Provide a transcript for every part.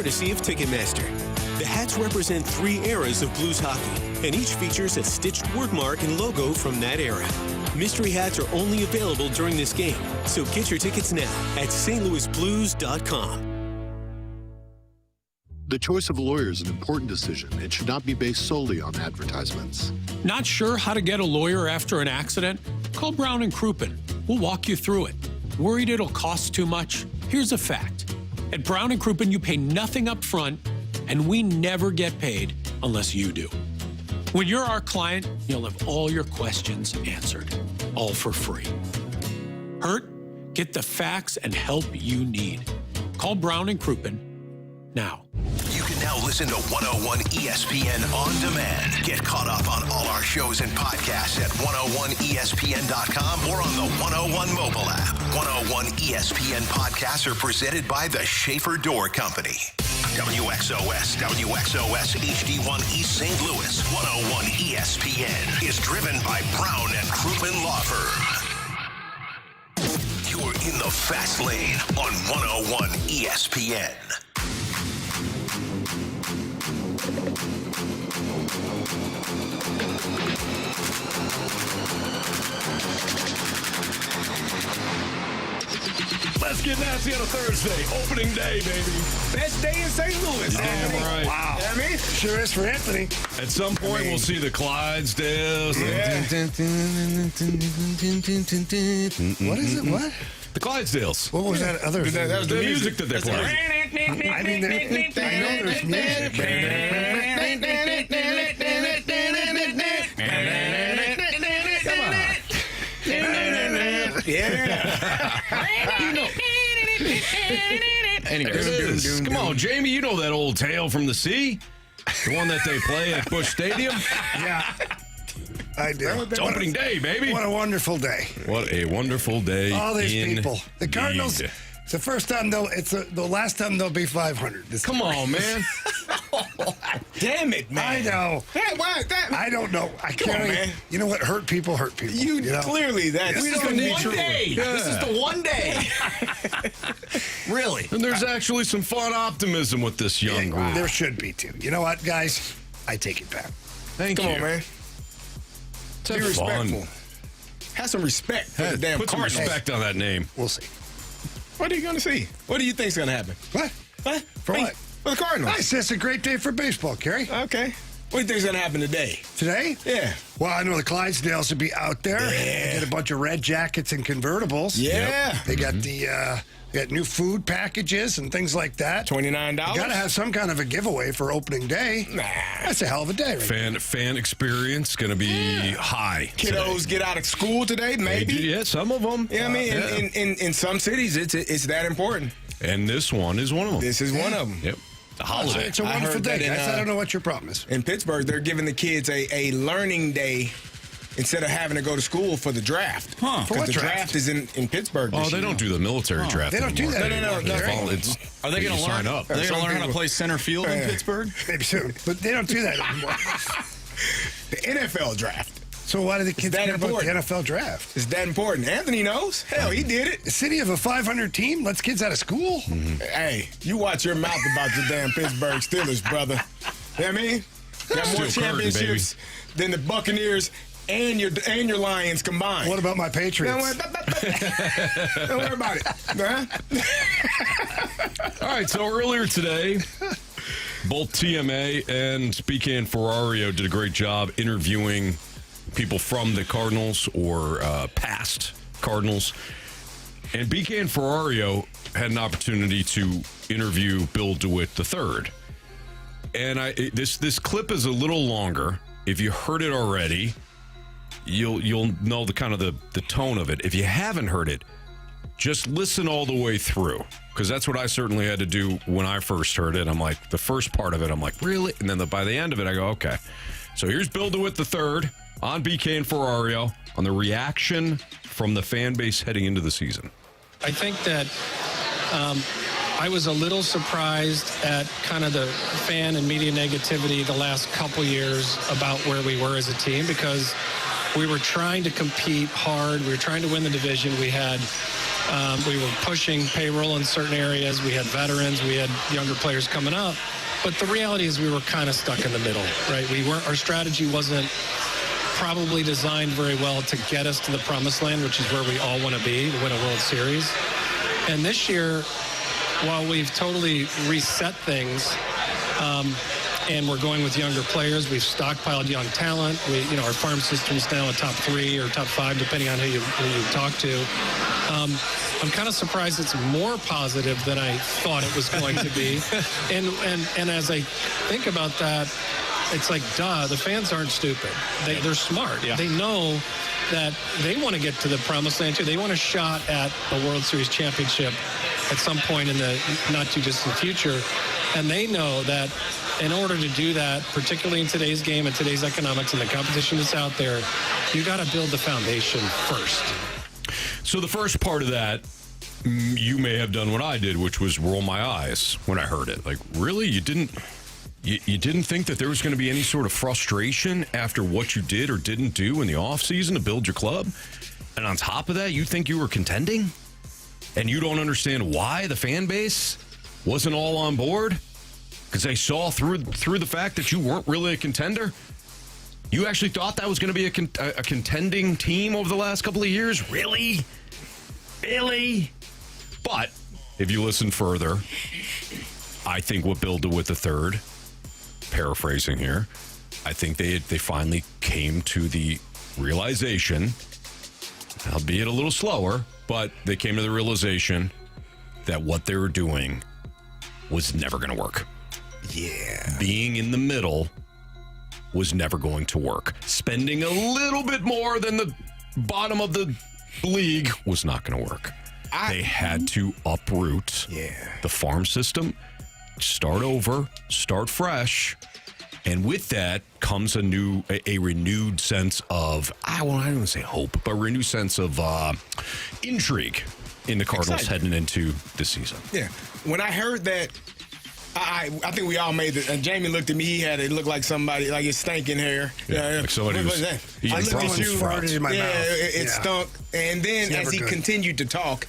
courtesy of Ticketmaster. The hats represent 3 eras of Blues hockey, and each features a stitched wordmark and logo from that era. Mystery hats are only available during this game, so get your tickets now at stlouisblues.com. The choice of a lawyer is an important decision and should not be based solely on advertisements. Not sure how to get a lawyer after an accident? Call Brown & Crouppen. We'll walk you through it. Worried it'll cost too much? Here's a fact. At Brown & Crouppen, you pay nothing up front, and we never get paid unless you do. When you're our client, you'll have all your questions answered, all for free. Hurt? Get the facts and help you need. Call Brown & Crouppen now. You can now listen to 101 ESPN on demand. Get caught up on all our shows and podcasts at 101ESPN.com or on the 101 mobile app. 101 ESPN podcasts are presented by the Schaefer Door Company. WXOS HD1 East St. Louis 101 ESPN is driven by Brown & Crouppen Law Firm. You're in the fast lane on 101 ESPN. Let's get nasty on a Thursday. Opening day, baby. Best day in St. Louis. Damn right. Wow. You know what I mean? Sure is for Anthony. At some point, we'll see the Clydesdales. Yeah. What is it? What? The Clydesdales. What was that other? That was the music that they're playing. I mean, I know there's music. Come on. Yeah. Anyways, come on, Jamie, you know that old tale from the sea? The one that they play at Busch Stadium? Yeah. I do. It's opening day, baby. What a wonderful day. What a wonderful day. All these people. The Cardinals, it's the first time it's the last time they'll be 500. Come on, man. Damn it, man. I know. Hey, why? I don't know. I can't. on, man. You know what? Hurt people hurt people. You know? Clearly, that's This is the one day. This is the one day. Really? And there's actually some fun optimism with this young group. There should be, too. You know what, guys? I take it back. Thank you. Come on, man. Be respectful. Have some respect for the damn Put some Cardinals. respect on that name. We'll see. What are you going to see? What do you think's going to happen? What? What? For what? For the Cardinals. I said it's a great day for baseball, Kerry. Okay. What do you think's going to happen today? Today? Yeah. Well, I know the Clydesdales will be out there. Yeah. They get a bunch of red jackets and convertibles. Yeah. They got they got new food packages and things like that. $29. You got to have some kind of a giveaway for opening day. Nah. That's a hell of a day. Right? Fan experience going to be high. Kiddos get out of school today, maybe. Yeah, some of them. Yeah, I mean, in some cities, it's that important. And this one is one of them. This is one of them. Yep. The holiday. It's a wonderful heard that day. in, Guys. I don't know what your problem is. In Pittsburgh, they're giving the kids a learning day instead of having to go to school for the draft. Huh. For what the draft? draft is in Pittsburgh this Oh, they year. don't do the military draft They don't do anymore. that anymore. No. Are they going to learn? sign up? Are they going Some to learn how to people- play center field in Pittsburgh? Maybe soon. But they don't do that anymore. The NFL draft. So why do the kids that care about the important? NFL draft? Is that important? Anthony knows. Hell, he did it. The city of a 500 team lets kids out of school? Hey, you watch your mouth about your damn Pittsburgh Steelers, brother. You know what I mean? Got more Steel curtain, championships than the Buccaneers and your Lions combined. What about my Patriots? Don't worry about it. Huh? All right, so earlier today, both TMA and BK and Ferrario did a great job interviewing people from the Cardinals or past Cardinals. And BK and Ferrario had an opportunity to interview Bill DeWitt III. And this clip is a little longer. If you heard it already, you'll know the kind of the tone of it. If you haven't heard it, just listen all the way through, because that's what I certainly had to do when I first heard it. I'm like, the first part of it, I'm like, really? And then by the end of it, I go, okay. So here's Bill DeWitt III on BK and Ferrario on the reaction from the fan base heading into the season. I think that I was a little surprised at kind of the fan and media negativity the last couple years about where we were as a team, because we were trying to compete hard. We were trying to win the division. We had We were pushing payroll in certain areas. We had veterans. We had younger players coming up. But the reality is we were kind of stuck in the middle, right? Our strategy wasn't probably designed very well to get us to the promised land, which is where we all want to be, to win a World Series. And this year, while we've totally reset things, and we're going with younger players, we've stockpiled young talent. Our farm system's now a top 3 or top 5, depending on who you talk to. I'm kind of surprised it's more positive than I thought it was going to be. And as I think about that, it's like, duh, the fans aren't stupid. They're smart. Yeah. They know that they want to get to the promised land, too. They want a shot at a World Series championship at some point in the not-too-distant future. And they know that in order to do that, particularly in today's game and today's economics and the competition that's out there, you got to build the foundation first. So the first part of that, you may have done what I did, which was roll my eyes when I heard it. Like, really? You didn't think that there was going to be any sort of frustration after what you did or didn't do in the offseason to build your club? And on top of that, you think you were contending? And you don't understand why the fan base wasn't all on board? Because they saw through the fact that you weren't really a contender? You actually thought that was going to be a contending team over the last couple of years? Really? Really? But if you listen further, I think what Bill DeWitt III, paraphrasing here, I think they finally came to the realization, albeit a little slower, but they came to the realization that what they were doing was never going to work. Yeah. Being in the middle was never going to work. Spending a little bit more than the bottom of the league was not going to work. They had to uproot the farm system, start over, start fresh, and with that comes a renewed sense of, I don't want to say hope, but a renewed sense of intrigue in the Cardinals heading into this season. Yeah. When I heard that, I think we all made it. And Jamie looked at me. It looked like somebody, like his stinking hair. Yeah, like somebody was. I looked at you. Farted in my mouth. It stunk. And then as he continued to talk,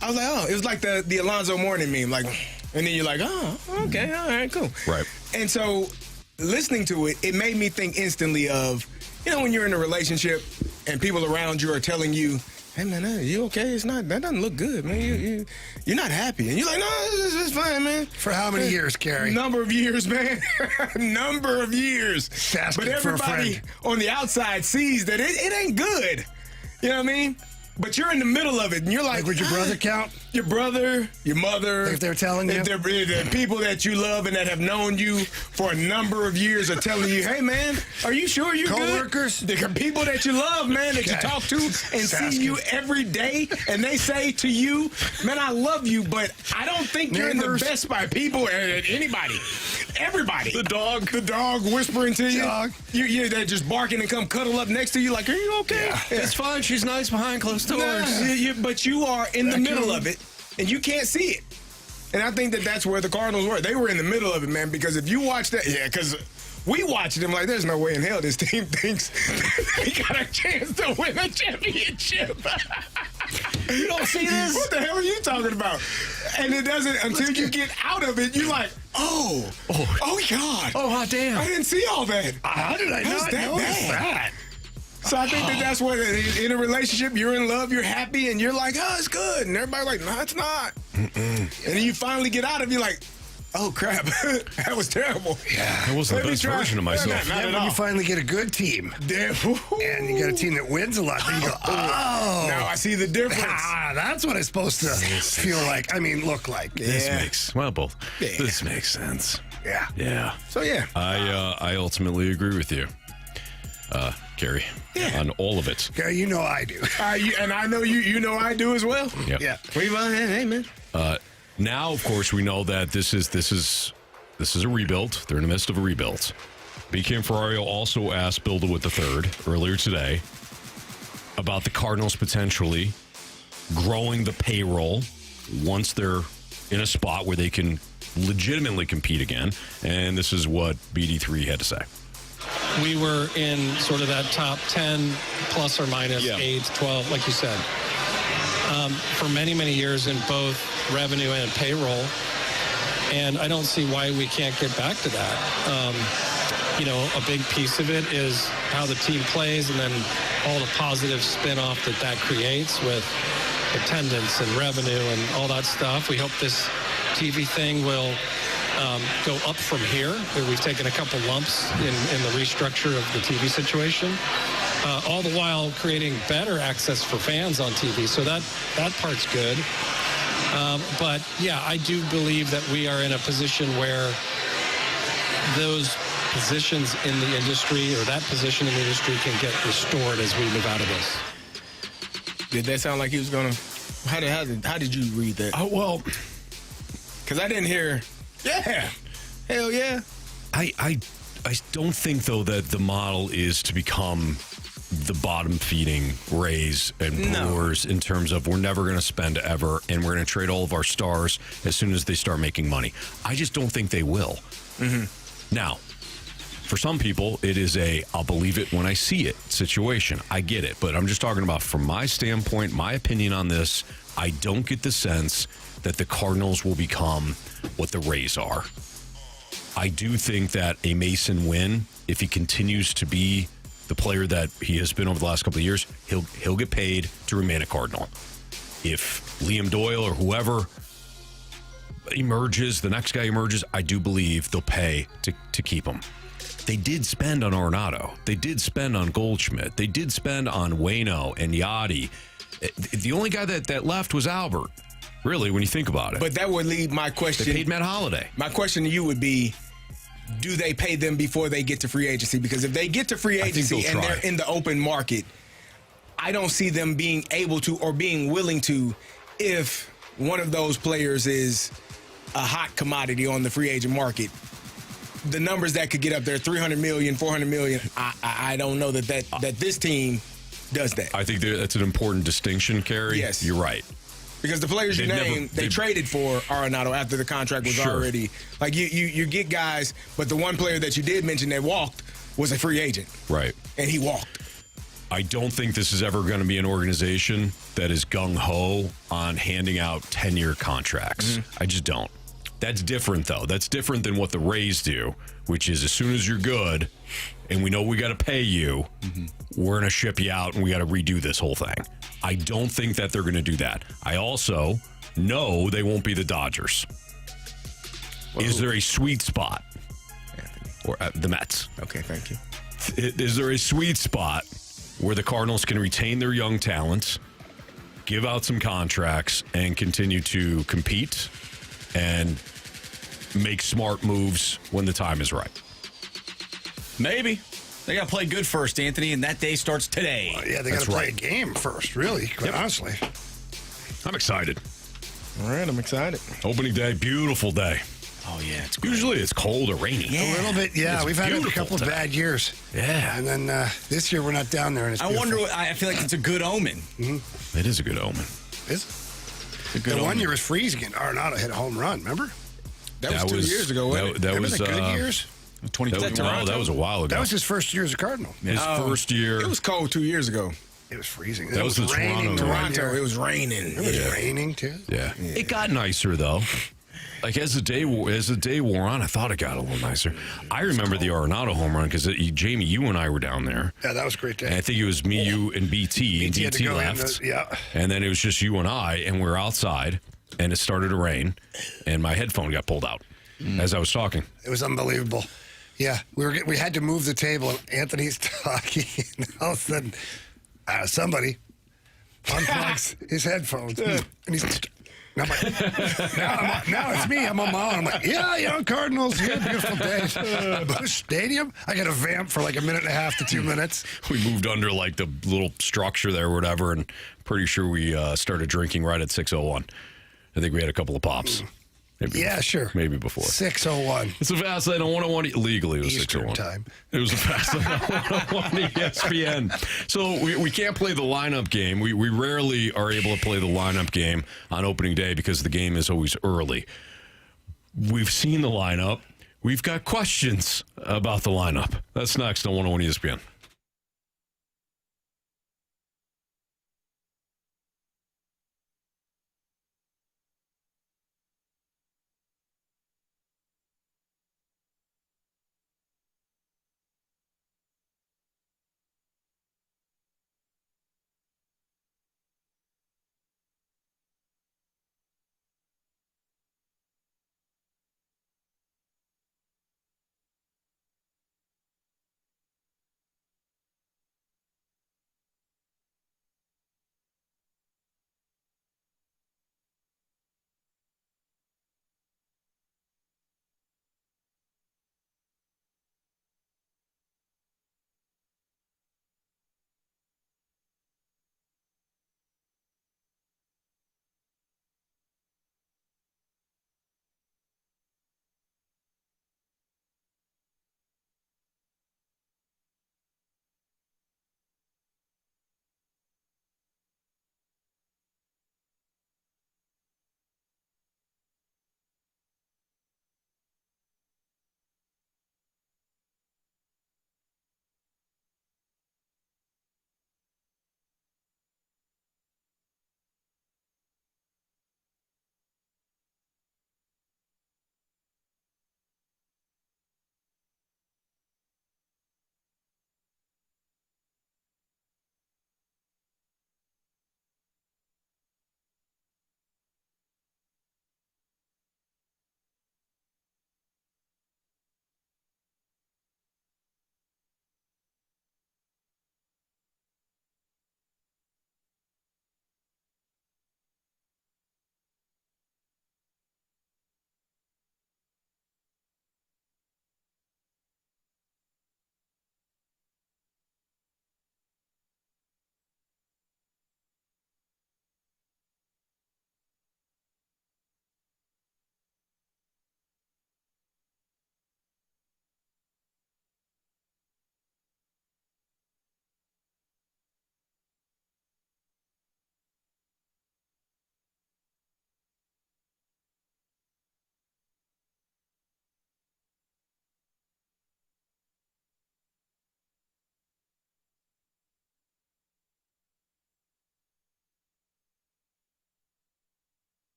I was like, oh, it was like the Alonzo Mourning meme. Like, and then you're like, oh, okay, all right, cool. Right. And so listening to it, it made me think instantly of, when you're in a relationship and people around you are telling you, hey, man, you okay? That doesn't look good, man. You're not happy. And you're like, no, it's fine, man. For how many years, Carey? Number of years, man. Number of years. But everybody on the outside sees that it ain't good. You know what I mean? But you're in the middle of it, and you're like, would your brother count? Your brother, your mother. If they're telling you? The people that you love and that have known you for a number of years are telling you, hey, man, are you sure you're good? Co-workers? The people that you love, man, that you talk to and see you every day, and they say to you, man, I love you, but I don't think you're in the Best Buy. People, anybody, everybody. The dog whispering to you. Dog. They're just barking and come cuddle up next to you like, are you okay? Yeah. It's fine. She's nice behind closed doors. But you are in the middle of it, and you can't see it. And I think that's where the Cardinals were. They were in the middle of it, man, because if you watch that, because we watched them like, there's no way in hell this team thinks they got a chance to win a championship. You don't see this? What the hell are you talking about? And it doesn't, until you get out of it, you're like, oh God. Oh, hot damn. I didn't see all that. How did I not notice that? So I think that's what, in a relationship, you're in love, you're happy, and you're like, oh, it's good. And everybody's like, no, it's not. And then you finally get out of it, you're like, oh, crap. That was terrible. Yeah. That wasn't the best version of myself. Not at when all. you finally get a good team, and you got a team that wins a lot, then you go, oh. Now I see the difference. That's what it's supposed to feel like. Look like. This makes, both. Yeah. This makes sense. Yeah. Yeah. So, yeah. I ultimately agree with you, Carey, on all of it. Carey, you know I do. And I know you know I do as well. Yep. Yeah. Hey, man. Now, of course, we know that this is a rebuild. They're in the midst of a rebuild. BK and Ferrario also asked Bill DeWitt III earlier today about the Cardinals potentially growing the payroll once they're in a spot where they can legitimately compete again. And this is what BD3 had to say. We were in sort of that top 10 plus or minus 8, 12, like you said. for many, many years in both revenue and payroll. And I don't see why we can't get back to that. A big piece of it is how the team plays and then all the positive spin-off that creates with attendance and revenue and all that stuff. We hope this TV thing will go up from here. We've taken a couple lumps in the restructure of the TV situation, all the while creating better access for fans on TV. So that part's good. But, yeah, I do believe that we are in a position where those positions in the industry or that position in the industry can get restored as we move out of this. Did that sound like he was going to? How did you read that? Oh, well, because I didn't hear, yeah, hell yeah. I don't think, though, that the model is to become the bottom-feeding Rays and Brewers in terms of we're never going to spend ever and we're going to trade all of our stars as soon as they start making money. I just don't think they will. Mm-hmm. Now, for some people, it is I'll believe it when I see it situation. I get it. But I'm just talking about from my standpoint, my opinion on this, I don't get the sense that the Cardinals will become what the Rays are. I do think that a Mason Wynn, if he continues to be the player that he has been over the last couple of years, he'll get paid to remain a Cardinal. If Liam Doyle or whoever emerges, the next guy emerges, I do believe they'll pay to keep him. They did spend on Arenado. They did spend on Goldschmidt. They did spend on Waino and Yachty. The only guy that left was Albert, really, when you think about it. But that would lead my question. They paid Matt Holliday. My question to you would be, do they pay them before they get to free agency? Because if they get to free agency and they're in the open market, I don't see them being able to or being willing to if one of those players is a hot commodity on the free agent market. The numbers that could get up there, $300 million, $400 million, I don't know that this team does that. I think that's an important distinction, Carey. Yes. You're right. Because the players you named, they traded for Arenado after the contract was already. Like, you get guys, but the one player that you did mention that walked was a free agent. Right. And he walked. I don't think this is ever going to be an organization that is gung-ho on handing out 10-year contracts. Mm-hmm. I just don't. That's different, though. That's different than what the Rays do, which is as soon as you're good and we know we got to pay you, we're going to ship you out and we got to redo this whole thing. I don't think that they're going to do that. I also know they won't be the Dodgers. Is there a sweet spot? Or the Mets. Okay, thank you. Is there a sweet spot where the Cardinals can retain their young talents, give out some contracts, and continue to compete and make smart moves when the time is right? Maybe. They got to play good first, Anthony, and that day starts today. Yeah, they got to play a game first, really, quite honestly. I'm excited. All right, I'm excited. Opening day, beautiful day. Oh, yeah. It's great. Usually it's cold or rainy. Yeah. A little bit, yeah. We've had a couple of bad years. Yeah. And then this year we're not down there. And it's beautiful. I feel like it's a good omen. Mm-hmm. It is a good omen. Is it? The one year was freezing and Arenado hit a home run, remember? That was 2 years ago, wasn't it? That was the good years? That was a while ago. That was his first year as a Cardinal. His first year. It was cold 2 years ago. It was freezing. That was the raining. Toronto. It was raining. It was raining, too. Yeah. It got nicer, though. Like, as the day wore on, I thought it got a little nicer. I remember the Arenado home run because, Jamie, you and I were down there. Yeah, that was a great day. And I think it was me, you, and BT. And BT left. And then it was just you and I, and we were outside, and it started to rain, and my headphone got pulled out as I was talking. It was unbelievable. Yeah, we had to move the table, and Anthony's talking, and all of a sudden, somebody unplugs his headphones, and he's... And I'm like, now it's me. I'm on my own. I'm like, yeah, Cardinals. Yeah, beautiful day. Busch Stadium. I got a vamp for like a minute and a half to 2 minutes. We moved under like the little structure there or whatever, and pretty sure we started drinking right at 6:01. I think we had a couple of pops. Maybe sure. Maybe before. 6:01. It's a fast lane on 101. Legally, it was Eastern 6:01. time. It was a fast lane on 101 ESPN. So we can't play the lineup game. We rarely are able to play the lineup game on opening day because the game is always early. We've seen the lineup. We've got questions about the lineup. That's next on 101 ESPN.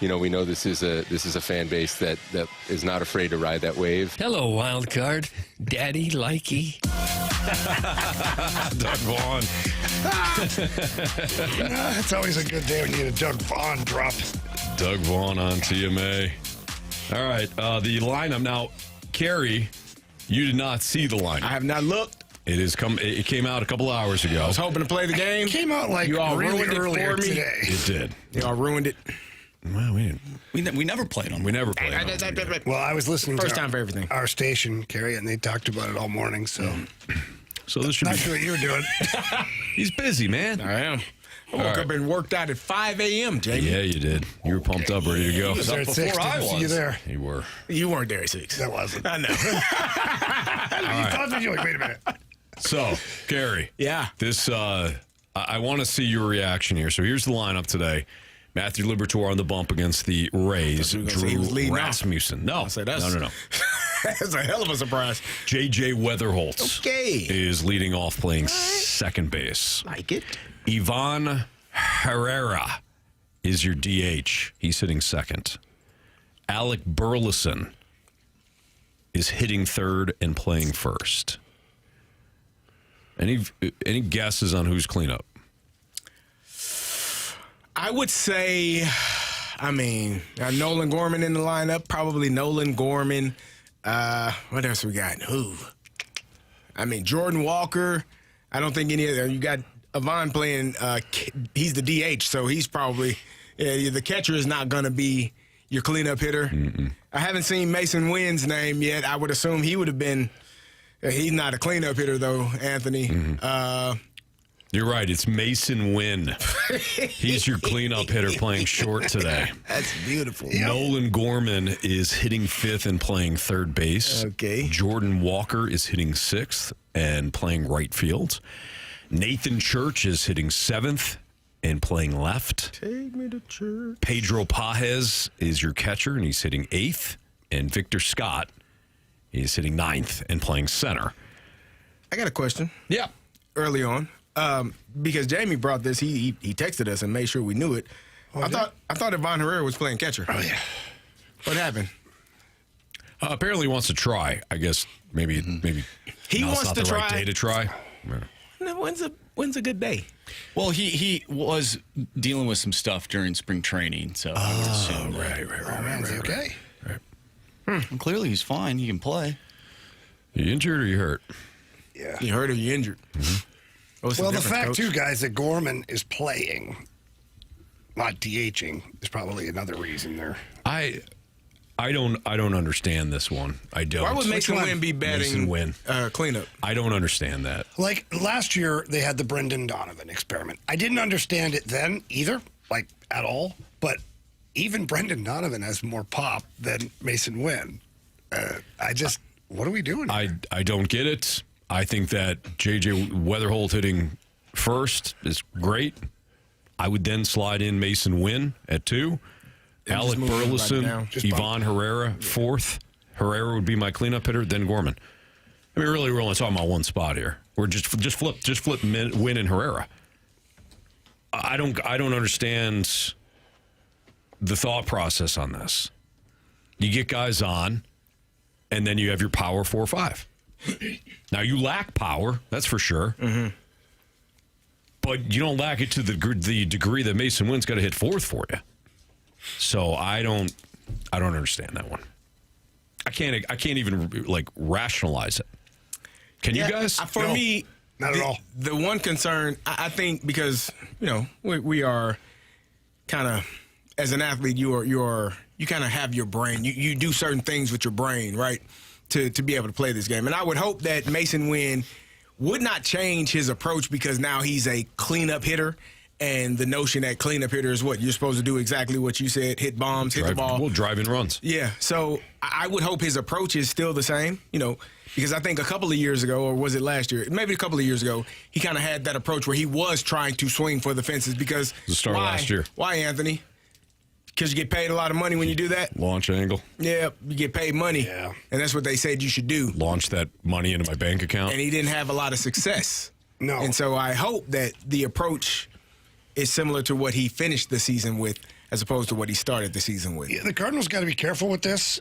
we know this is a fan base that is not afraid to ride that wave. Hello, wild card. Daddy, likey. Doug Vaughn. It's always a good day when you get a Doug Vaughn drop. Doug Vaughn on TMA. All right, the lineup now. Carey, you did not see the lineup. I have not looked. It came out a couple hours ago. I was hoping to play the game. It came out like you all really ruined it earlier for me. today. It did. You all ruined it. Well, we never played them. We never played them. Well, I was listening First to time for everything. Our station, Kerry, and they talked about it all morning. So, So this should not be. sure what you were doing. He's busy, man. I am. I woke up and worked out at 5 a.m., Jamie. Yeah, you did. You were pumped up, ready to go. I was there at 6. Didn't see you there. You were. You weren't there at 6. That wasn't. I know. You thought that you were like, wait a minute. So, Carey. Yeah. This, I want to see your reaction here. So here's the lineup today. Matthew Liberatore on the bump against the Rays. Drew Rasmussen. No. No. No. That's a hell of a surprise. J.J. Weatherholtz is leading off playing second base. Like it. Ivan Herrera is your DH. He's hitting second. Alec Burleson is hitting third and playing first. Any guesses on who's cleanup? I would say, Nolan Gorman in the lineup. Probably Nolan Gorman. What else we got? Who? Jordan Walker. I don't think any of them. You got Ivan playing. He's the DH, so he's probably the catcher is not going to be your cleanup hitter. Mm-mm. I haven't seen Mason Wynn's name yet. I would assume he would have been. He's not a cleanup hitter though, Anthony. Mm-hmm. You're right. It's Mason Wynn. He's your cleanup hitter playing short today. That's beautiful. Nolan Gorman is hitting fifth and playing third base. Okay. Jordan Walker is hitting sixth and playing right field. Nathan Church is hitting seventh and playing left. Take me to church. Pedro Pajes is your catcher, and he's hitting eighth. And Victor Scott is hitting ninth and playing center. I got a question. Yeah. Early on. Because Jamie brought this, he texted us and made sure we knew it. I thought Ivan Herrera was playing catcher. Oh yeah. What happened? Apparently, he wants to try. I guess maybe he wants not to the try. right day to try. When's a good day? Well, he was dealing with some stuff during spring training, so I would assume. Right. Okay. And clearly, he's fine. He can play. You injured or you hurt? Yeah. You hurt or you injured? Mm-hmm. Well, the fact, too, guys, that Gorman is playing, not DHing, is probably another reason there. I don't understand this one. I don't. Why would Mason Wynn be batting cleanup? I don't understand that. Like, last year, they had the Brendan Donovan experiment. I didn't understand it then either, like, at all. But even Brendan Donovan has more pop than Mason Wynn. What are we doing here? I don't get it. I think that J.J. Weatherholt hitting first is great. I would then slide in Mason Wynn at 2. Alec Burleson, Ivan Herrera, 4th. Herrera would be my cleanup hitter, then Gorman. Really, we're only talking about one spot here. We're just flip Wynn and Herrera. I don't understand the thought process on this. You get guys on, and then you have your power 4 or 5. Now, you lack power, that's for sure. Mm-hmm. But you don't lack it to the degree that Mason Wynn's got to hit 4th for you. So I don't understand that one. I can't even rationalize it. Can you guys? For me, not at all. The one concern I think, because we are kind of, as an athlete, you kind of have your brain. You do certain things with your brain, right? To be able to play this game. And I would hope that Mason Wynn would not change his approach because now he's a cleanup hitter. And the notion that cleanup hitter is what? You're supposed to do exactly what you said, hit bombs, hit the ball. Well, drive in runs. Yeah. So I would hope his approach is still the same, because I think a couple of years ago, or was it last year? Maybe a couple of years ago, he kind of had that approach where he was trying to swing for the fences because the start of last year. Why, Anthony? Because you get paid a lot of money when you do that? Launch angle. Yeah, you get paid money. Yeah. And that's what they said you should do. Launch that money into my bank account. And he didn't have a lot of success. No. And so I hope that the approach is similar to what he finished the season with. as opposed to what he started the season with. Yeah, the Cardinals got to be careful with this.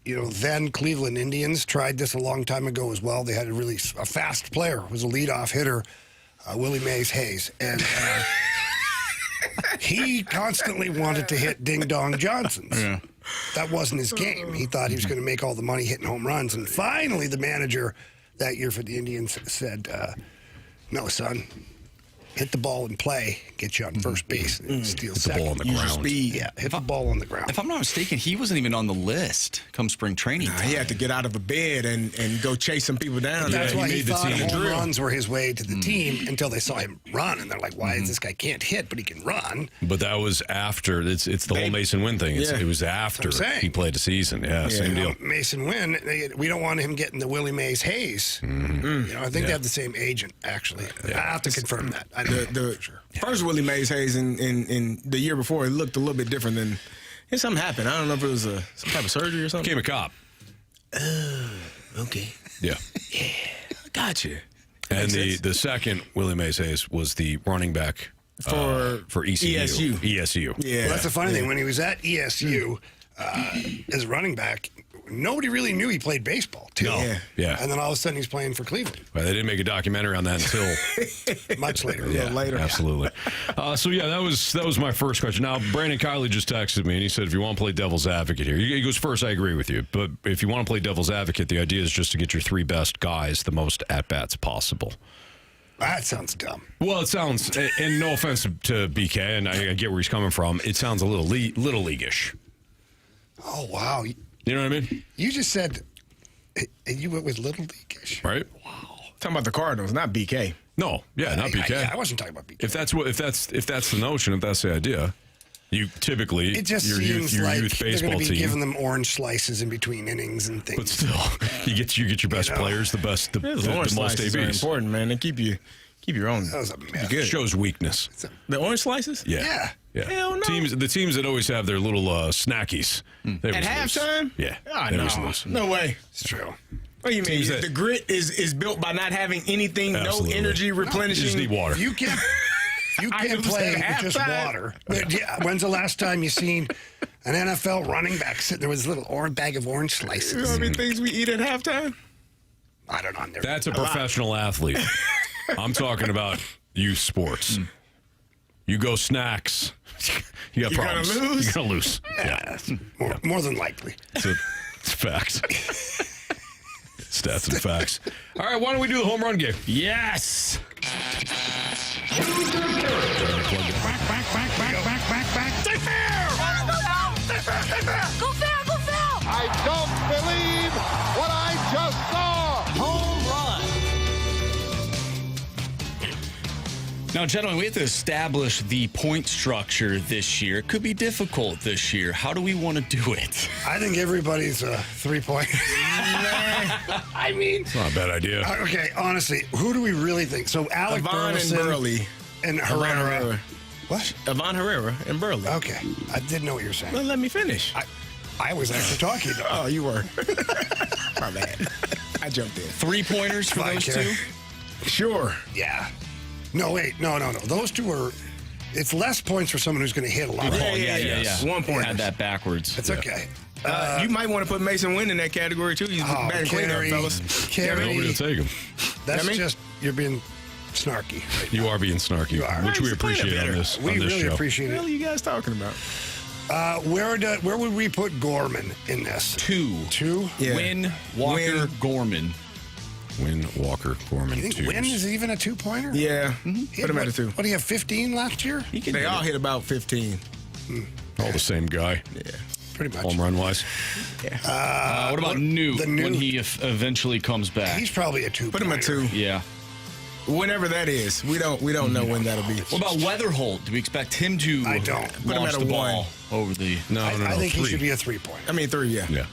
Then Cleveland Indians tried this a long time ago as well. They had a fast player, was a leadoff hitter, Willie Mays Hayes, and he constantly wanted to hit Ding Dong Johnsons. Yeah. That wasn't his game. He thought he was going to make all the money hitting home runs, and finally the manager that year for the Indians said, "No, son. Hit the ball and play. Get you on first base. And steal hit the ball on the ground. Speed. Yeah, hit the ball on the ground." If I'm not mistaken, he wasn't even on the list come spring training time. He had to get out of a bed and go chase some people down. That's why he thought home drill. runs were his way to the team until they saw him run, and they're like, "Why is this guy can't hit, but he can run?" But that was after. It's the whole Mason Wynn thing. It was after he played the season. Yeah, same deal. Mason Wynn, we don't want him getting the Willie Mays Hayes. I think they have the same agent, actually. I have to confirm that. I don't know for sure. First Willie Mays Hayes in the year before, it looked a little bit different than. Something happened. I don't know if it was some type of surgery or something. Became a cop. Okay. Yeah. Yeah. Gotcha. And the second Willie Mays Hayes was the running back for ECU. ESU. Yeah. Well, that's the funny thing. When he was at ESU as running back, nobody really knew he played baseball, too. No. Yeah. And then all of a sudden he's playing for Cleveland. Well, they didn't make a documentary on that until much later. A little later. Absolutely. That was my first question. Now, Brandon Kiley just texted me, and he said, if you want to play devil's advocate here, he goes, first, I agree with you. But if you want to play devil's advocate, the idea is just to get your three best guys the most at-bats possible. That sounds dumb. Well, it sounds, and no offense to BK, and I get where he's coming from, it sounds a little leaguish. Oh, wow. You know what I mean? You just said you went with little leaguish. Right. Wow. Talking about the Cardinals, not BK. No, not BK. I wasn't talking about BK. If that's the notion, if that's the idea, you typically it just your seems youth like baseball they're going to be team giving them orange slices in between innings and things. But still, you get your best players, the most ABs. Are important, man. They keep your own. That was a mess. Good. Shows weakness. The orange slices? Yeah. Hell no. The teams that always have their little snackies. At halftime? Yeah. Oh, no way. It's true. What do you mean? The grit is built by not having anything, no energy replenishing. You just need water. You can't play with just water. When's the last time you seen an NFL running back sitting there with his little bag of orange slices? You know how many things we eat at halftime? I don't know. That's a professional athlete. I'm talking about youth sports. You go snacks. You got problems. Gonna lose? You're going to lose. Yeah. More than likely. It's facts. Stats and facts. All right, why don't we do the home run game? Yes. Go foul! I don't believe what I just saw. Home run. Now, gentlemen, we have to establish the point structure this year. It could be difficult this year. How do we want to do it? I think everybody's a three-pointer. I mean... It's not a bad idea. Okay, honestly, who do we really think? So Alec Burleson and Burley. And Herrera. What? Ivan Herrera and Burley. Okay. I didn't know what you were saying. Well, let me finish. I was actually talking, though. Oh, you were. My bad. I jumped in. 3-pointers for those two? Sure. Yeah. No, wait. No. Those two are... It's less points for someone who's going to hit a lot. Yeah. 1 point. Had that backwards. It's okay. You might want to put Mason Wynn in that category, too. He's batting cleanup, fellas. Nobody will take him. That's just... You're being... snarky. Right you are being snarky, which we appreciate on this We really show. appreciate it. What the hell are you guys talking about? Where would we put Gorman in this? 2. Yeah. Wynn, Walker, Gorman. Wynn, Walker, Gorman. You think Wynn is even a two-pointer? Yeah. Put him at a 2. What, do you have 15 last year? They all hit about 15. All the same guy. Yeah. Pretty much. Home run-wise. Yeah. What about Newt when he eventually comes back? He's probably a 2. Put him at 2. Yeah. Whenever that is, we don't know when that'll be. What about Weatherholt? Do we expect him to? I don't. Put him at a 1 over the. No. I think 3. he should be a 3-pointer. I mean 3. Yeah. Yeah.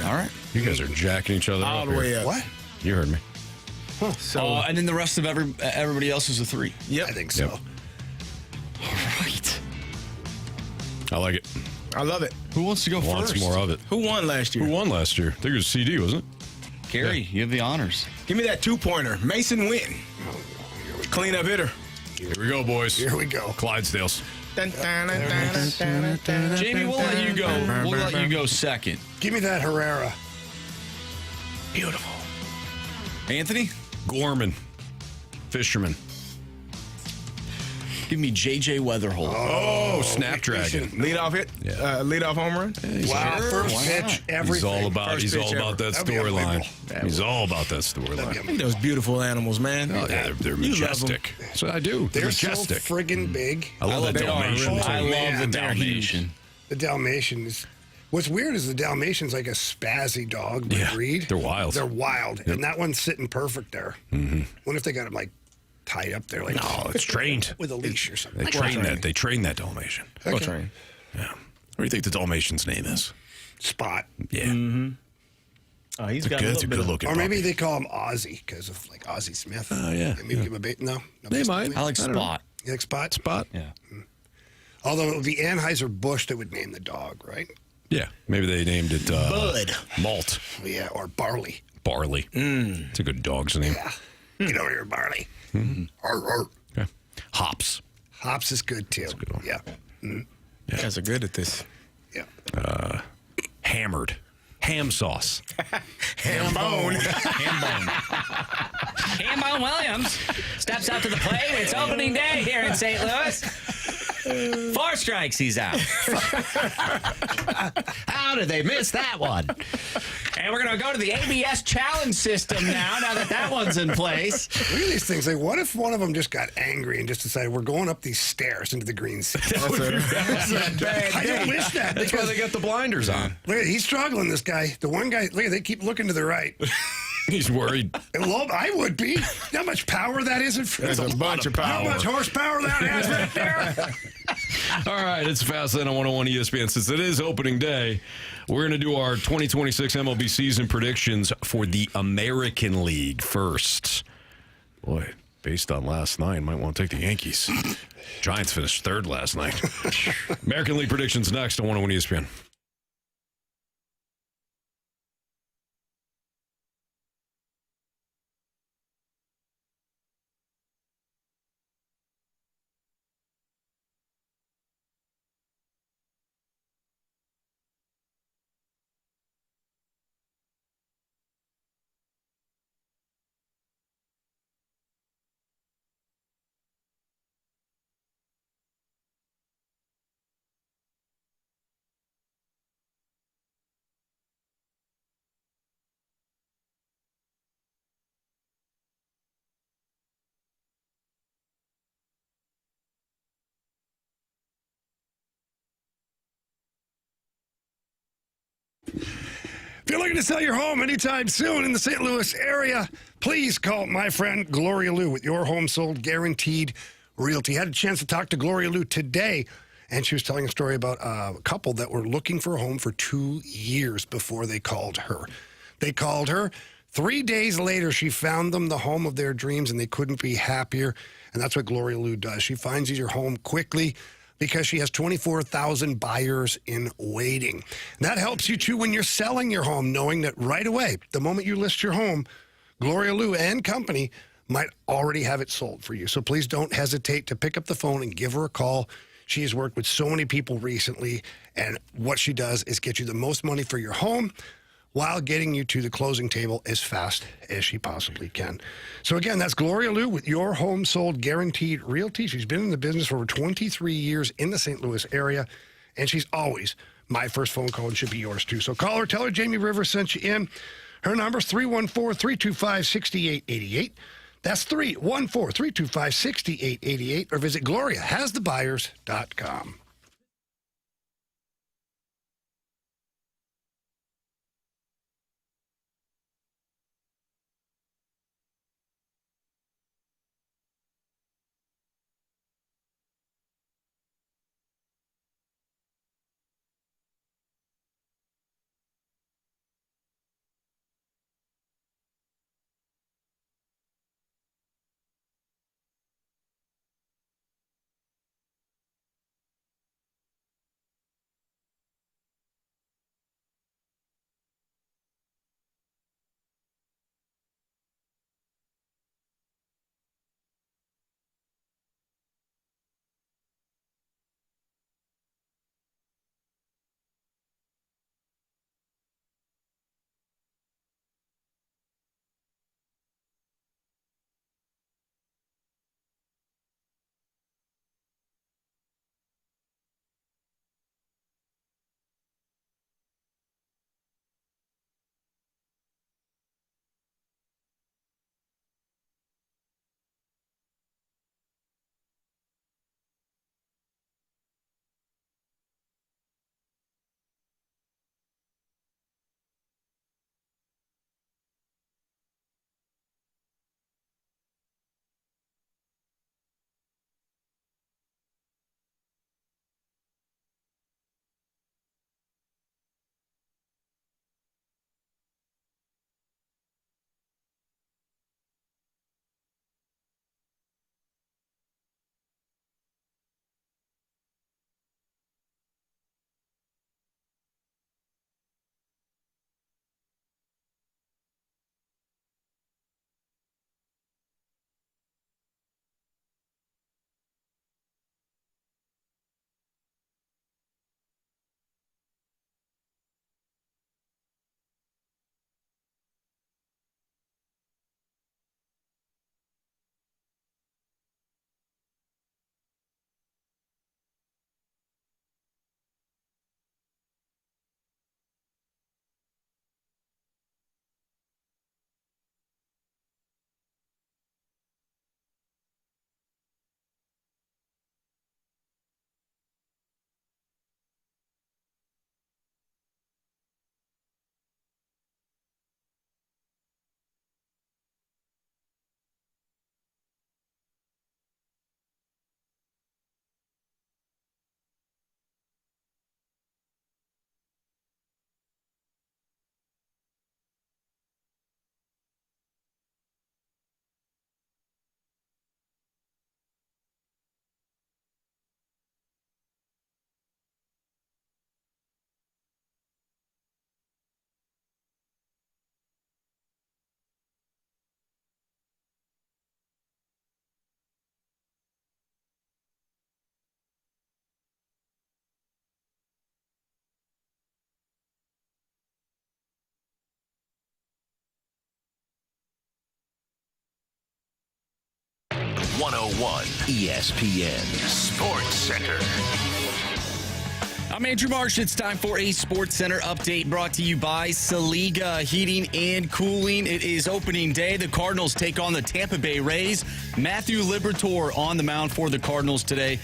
All right. You guys are jacking each other All up the way here. up. What? You heard me. So. And then the rest of everybody else is a 3. Yep. I think so. Yep. All right. I like it. I love it. Who wants to go Wants first? more of it. Who won last year? Who won last year? I think it was CD, wasn't it? Carey, you have the honors. Give me that 2-pointer. Mason Wynn. Cleanup hitter. Here we go, boys. Here we go. Clydesdales. Jamie, we'll let you go. We'll let you go second. Give me that Herrera. Beautiful. Anthony? Gorman. Fisherman. Give me J.J. Weatherholt. Oh, Snapdragon. Lead off hit? Lead off home run? Wow, first pitch, everything. He's all about that storyline. He's all about that I storyline. think those beautiful animals, man. Oh, yeah, they're majestic. So I do. They're majestic. So friggin' big. I love the Dalmatian. I love the Dalmatian. The Dalmatian is. What's weird is the Dalmatian's like a spazzy dog breed. They're wild. They're wild, and that one's sitting perfect there. Mm-hmm. Wonder if they got him like tied up there, like no, it's trained with a leash or something. They train that. They train that Dalmatian. Okay. Train. Yeah. What do you think the Dalmatian's name is? Spot. Yeah. Mm-hmm. Oh, he's got it's a good looking. Or maybe they call him Ozzy because of like Ozzie Smith. Oh yeah. Maybe give him a bait. No, They might. I like Spot. You like Spot? Spot. Yeah. Although it would be Anheuser-Busch that would name the dog, right? Yeah. Maybe they named it Bud. Malt. Yeah, or Barley. Barley. It's a good dog's name. Yeah. Get over here, Barley. Arr, arr. Okay. Hops. Hops is good too. That's a good one. Yeah. You guys are good at this. Yeah. Hammered. Ham sauce. Ham bone. Hambone Williams steps up to the plate. It's opening day here in St. Louis. 4 strikes, he's out. How did they miss that one? And we're going to go to the ABS challenge system now that one's in place. Look at these things. Like, what if one of them just got angry and just decided we're going up these stairs into the green sea? That's a bad I don't day. wish that. That's why because- they got the blinders on. Look at, he's struggling, this guy. The one guy, look at, they keep looking to the right. He's worried. I would be. How much power that is in front. That's a bunch of How power. much horsepower that has right there. All right, it's Fast Lane on 101 ESPN. Since it is opening day, we're going to do our 2026 MLB season predictions for the American League first. Boy, based on last night, might want to take the Yankees. Giants finished third last night. American League predictions next on 101 ESPN. If you're looking to sell your home anytime soon in the St. Louis area, please call my friend Gloria Lou with Your Home Sold Guaranteed Realty. Had a chance to talk to Gloria Lou today, and she was telling a story about a couple that were looking for a home for 2 years before they called her. They called her. 3 days later, she found them the home of their dreams, and they couldn't be happier. And that's what Gloria Lou does. She finds you your home quickly because she has 24,000 buyers in waiting. And that helps you, too, when you're selling your home, knowing that right away, the moment you list your home, Gloria Lou and company might already have it sold for you. So please don't hesitate to pick up the phone and give her a call. She has worked with so many people recently, and what she does is get you the most money for your home while getting you to the closing table as fast as she possibly can. So again, that's Gloria Lou with Your Home Sold Guaranteed Realty. She's been in the business for over 23 years in the St. Louis area, and she's always my first phone call and should be yours too. So call her, tell her Jamie Rivers sent you in. Her number is 314-325-6888. That's 314-325-6888, or visit GloriaHasTheBuyers.com. 101 ESPN Sports Center. I'm Andrew Marsh. It's time for a Sports Center update brought to you by Saliga Heating and Cooling. It is opening day. The Cardinals take on the Tampa Bay Rays. Matthew Liberatore on the mound for the Cardinals today.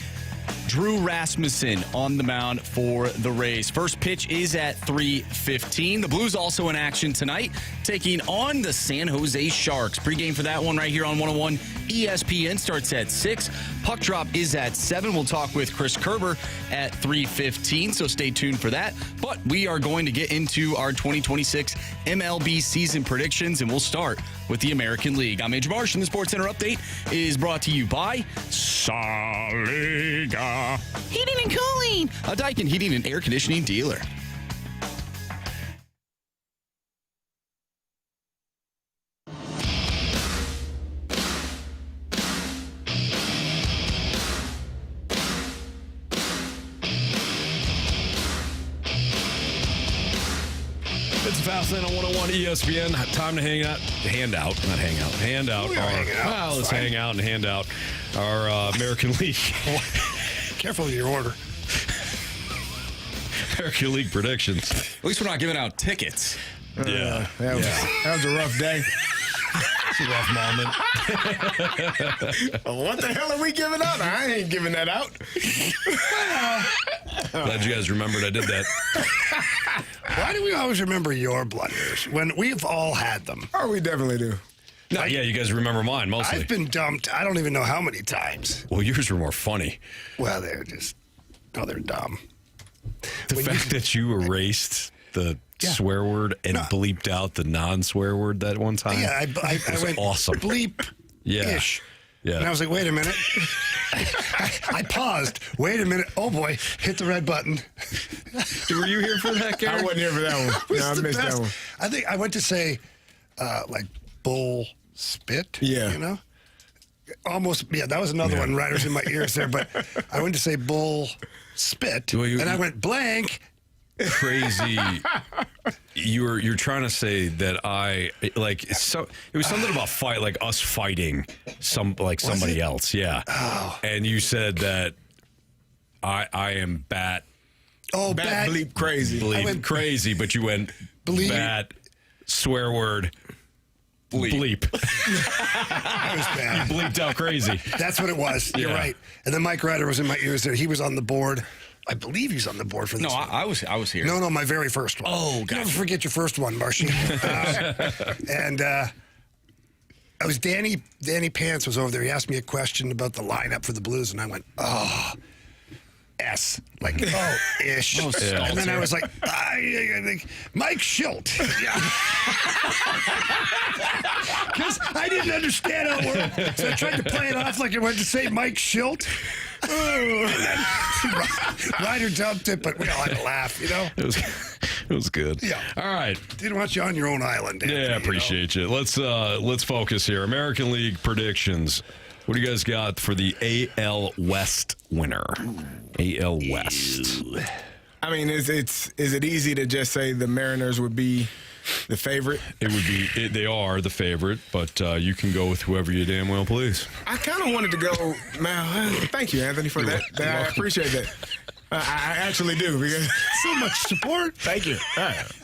Drew Rasmussen on the mound for the Rays. First pitch is at 3:15. The Blues also in action tonight, taking on the San Jose Sharks. Pregame for that one right here on 101 ESPN starts at 6. Puck drop is at 7. We'll talk with Chris Kerber at 3:15, so stay tuned for that. But we are going to get into our 2026 MLB season predictions, and we'll start with the American League. I'm Andrew Marsh, and the Sports Center update is brought to you by Saliga Heating and Cooling, a Daikin heating and air conditioning dealer. It's Fast Lane on 101 ESPN. Time to hang out. Hand out. Well, let's hang out and hand out our American League. Careful with your order. American League predictions. At least we're not giving out tickets. That was a rough day. It's a rough moment. What the hell are we giving out? I ain't giving that out. Glad you guys remembered I did that. Why do we always remember your blunders when we've all had them? Oh, we definitely do. No, yeah, you guys remember mine mostly. I've been dumped. I don't even know how many times. Well, yours were more funny. Well, they're dumb. The fact that you erased the swear word and bleeped out the non-swear word that one time. Yeah, I went awesome. Bleep-ish. Yeah. And I was like, wait a minute. I paused. Wait a minute. Oh, boy. Hit the red button. Were you here for that, Kerry? I wasn't here for that one. No, I missed that one. I think I went to say, bull spit. Yeah. You know? Almost, that was another one right in my ears there. But I went to say bull spit. And I went blank. Crazy. You're trying to say that it was something about fight, like us fighting somebody else. Yeah. Oh. And you said that I am bat. Oh, bat bleep crazy. Bleep crazy, but you went bleep. Bat swear word. Bleep. That was bad. You bleeped out crazy. That's what it was. You're right. And then Mike Ryder was in my ears there. He was on the board. I believe he's on the board for this. No, one. I was here. No, my very first one. Oh, gotcha. Never forget your first one, Marshy. And I was Danny Pants was over there. He asked me a question about the lineup for the Blues, and I went, S. Like, ish. Oh, yeah. And then I was like, Mike Schilt. Because I didn't understand how it worked. So I tried to play it off like I wanted to say Mike Schilt. And then Ryder dumped it, but we all had to laugh, you know? It was good. Yeah. All right. Didn't want you on your own island, Anthony, Yeah, appreciate you. Let's focus here. American League predictions. What do you guys got for the AL West winner? AL West. I mean, is it easy to just say the Mariners would be the favorite? It would be. They are the favorite, but you can go with whoever you damn well please. I kind of wanted to go. Man, thank you, Anthony, for that. I appreciate that. I actually do because so much support. Thank you.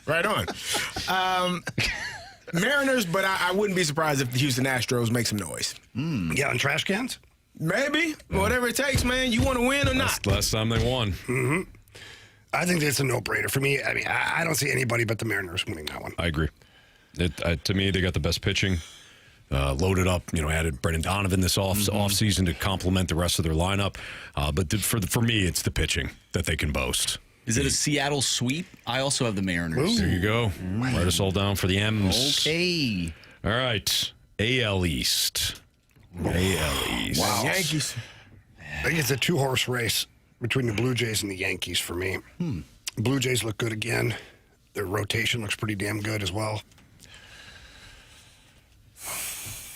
Right on. Mariners, but I wouldn't be surprised if the Houston Astros make some noise. Yeah, on trash cans? Maybe. Whatever it takes, man. You want to win or not? Last time they won. Mm-hmm. I think it's a no-brainer. For me, I mean, I don't see anybody but the Mariners winning that one. I agree. To me, they got the best pitching. Loaded up, added Brendan Donovan this offseason to complement the rest of their lineup. But for me, it's the pitching that they can boast. Is it a Seattle sweep? I also have the Mariners. Ooh. There you go. Write us all down for the M's. Okay. All right. AL East. AL East. Wow. Yankees. I think it's a two-horse race between the Blue Jays and the Yankees for me. Blue Jays look good again. Their rotation looks pretty damn good as well.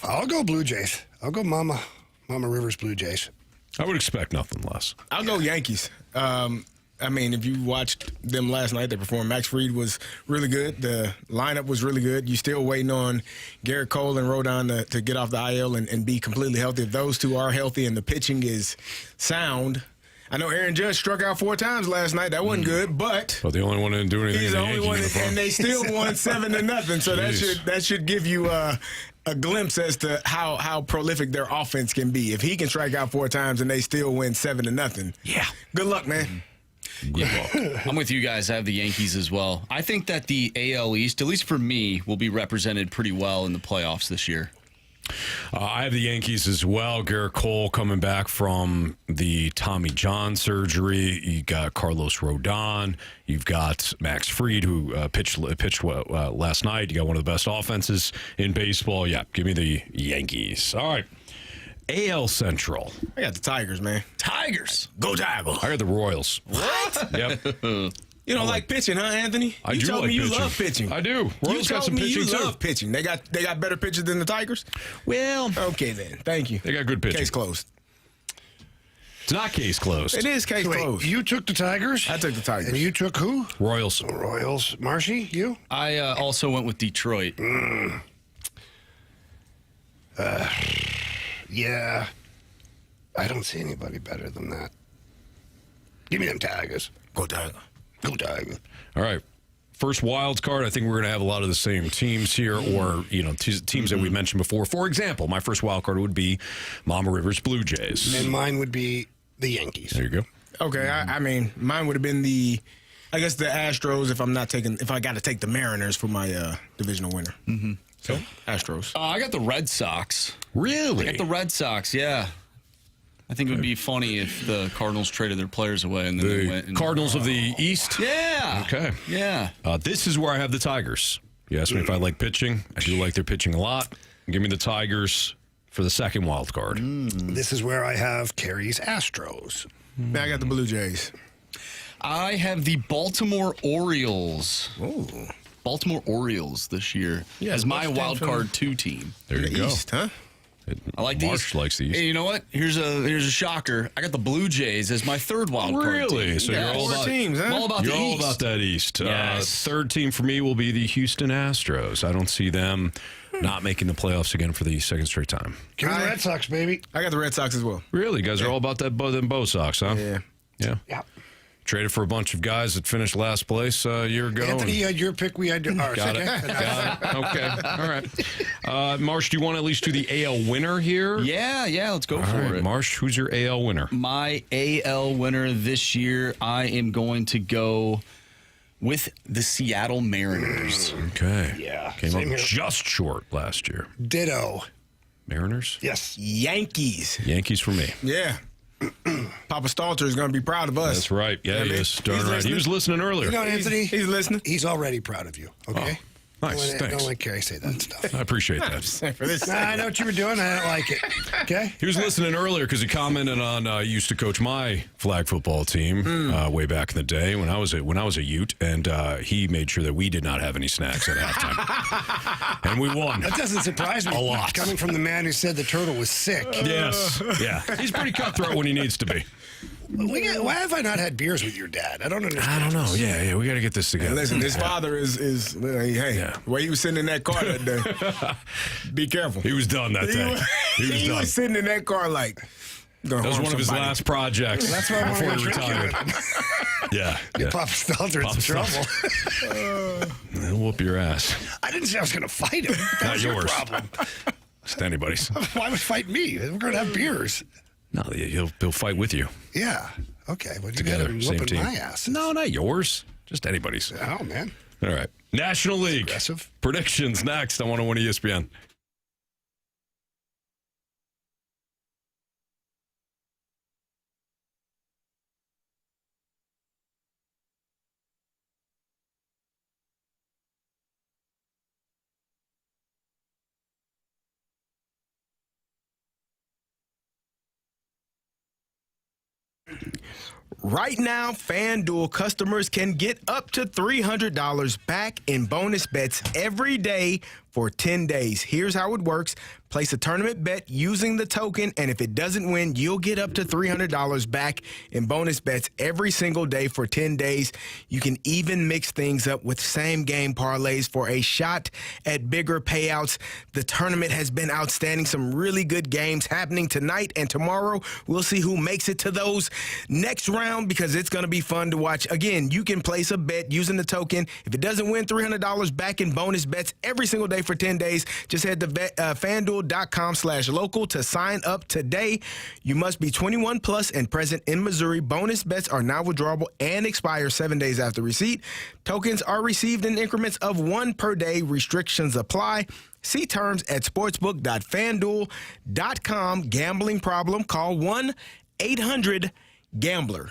I'll go Blue Jays. I'll go Mama Rivers Blue Jays. I would expect nothing less. I'll go Yankees. I mean, if you watched them last night, they performed. Max Fried was really good. The lineup was really good. You're still waiting on Garrett Cole and Rodon to get off the IL and be completely healthy. If those two are healthy and the pitching is sound, I know Aaron Judge struck out 4 times last night. That wasn't good, but the only one that didn't do anything. He's the only one, and they still won 7-0. So that should give you a glimpse as to how prolific their offense can be. If he can strike out 4 times and they still win 7-0, yeah, good luck, man. Yeah, I'm with you guys. I have the Yankees as well. I think that the AL East, at least for me, will be represented pretty well in the playoffs this year. I have the Yankees as well. Garrett Cole coming back from the Tommy John surgery. You got Carlos Rodon. You've got Max Fried, who pitched last night. You got one of the best offenses in baseball. Yeah, give me the Yankees. All right. AL Central. I got the Tigers, man. Tigers. Go Tigers. I got the Royals. What? Yep. You don't like pitching, huh, Anthony? You told like me you pitching. love pitching. I do. Royals you got told some me pitching you too. love pitching. They got better pitchers than the Tigers? Well, okay then. Thank you. They got good pitching. Case closed. It's not case closed. It is case closed. You took the Tigers? I took the Tigers. And you took who? Royals. Royals. Marshy, you? I also went with Detroit. Yeah. I don't see anybody better than that. Give me them Tigers. Go Tigers. Go Tigers. All right. First wild card, I think we're going to have a lot of the same teams here, or teams that we mentioned before. For example, my first wild card would be Mama River's Blue Jays. And mine would be the Yankees. There you go. Okay, I mean, mine would have been the Astros if I got to take the Mariners for my divisional winner. Mm-hmm. So Astros. I got the Red Sox. Really? I got the Red Sox. Yeah. I think it would be funny if the Cardinals traded their players away and then they went. Cardinals of the East? Yeah. Okay. Yeah. This is where I have the Tigers. You asked me if I like pitching. I do like their pitching a lot. Give me the Tigers for the second wild card. This is where I have Carey's Astros. Now I got the Blue Jays. I have the Baltimore Orioles. Ooh. Baltimore Orioles this year as my wild card 2 team. There you go. East, huh? I like Marsh likes these. Hey, you know what? Here's a shocker. I got the Blue Jays as my third wild card. Really? Team. So you're all about teams, huh? I'm all about you're the all East. about that East. Yes. Third team for me will be the Houston Astros. I don't see them not making the playoffs again for the second straight time. Give me the Red Sox, baby. I got the Red Sox as well. Really? You guys are all about that them Bo Sox, huh? Yeah. Yeah. Yeah. Traded for a bunch of guys that finished last place a year ago. Anthony, you had your pick. We had ours. Got it. Okay. All right. Marsh, do you want to at least do the AL winner here? Yeah, let's go for it. Marsh, who's your AL winner? My AL winner this year, I am going to go with the Seattle Mariners. Okay. Yeah, Came same up here. just short last year. Ditto. Mariners? Yes. Yankees. Yankees for me. Yeah. Papa Stalter is going to be proud of us. That's right. Yeah, he is. Darn right. He was listening earlier. You know, Anthony, He's listening. he's already proud of you, okay? Nice. Thanks. Don't let Carey say that stuff. I appreciate that. For this. Nah, I know what you were doing. I don't like it. Okay? He was listening earlier because he commented on he used to coach my flag football team way back in the day when I was a Ute, and he made sure that we did not have any snacks at halftime, and we won. That doesn't surprise me. A lot. Coming from the man who said the turtle was sick. Yes, yeah, he's pretty cutthroat when he needs to be. Why have I not had beers with your dad? I don't understand. I don't know. Yeah, we got to get this together. And listen, his father is the way he was sitting in that car that day. Be careful. He was done that day. He was sitting in that car like. That was one of his last projects. That's why I before want he to retired. Yeah. Papa Stalter in some trouble. He'll whoop your ass. I didn't say I was going to fight him. That Not was your yours. problem. Just anybody's. Why would fight me? We're going to have beers. No, he'll fight with you. Yeah. Okay. Well, you got Together, him same whooping team. my ass. No, not yours. Just anybody's. Oh, man. All right. National League. Aggressive. Predictions next on 101 ESPN. Right now, FanDuel customers can get up to $300 back in bonus bets every day for 10 days. Here's how it works. Place a tournament bet using the token, and if it doesn't win, you'll get up to $300 back in bonus bets every single day for 10 days. You can even mix things up with same-game parlays for a shot at bigger payouts. The tournament has been outstanding. Some really good games happening tonight and tomorrow. We'll see who makes it to those next round because it's going to be fun to watch. Again, you can place a bet using the token. If it doesn't win, $300 back in bonus bets every single day for 10 days. Just head to FanDuel.com/local to sign up today. You must be 21 plus and present in Missouri. Bonus bets are now withdrawable and expire 7 days after receipt. Tokens are received in increments of 1 per day. Restrictions apply. See terms at sportsbook.fanduel.com. Gambling problem? Call 1-800-GAMBLER.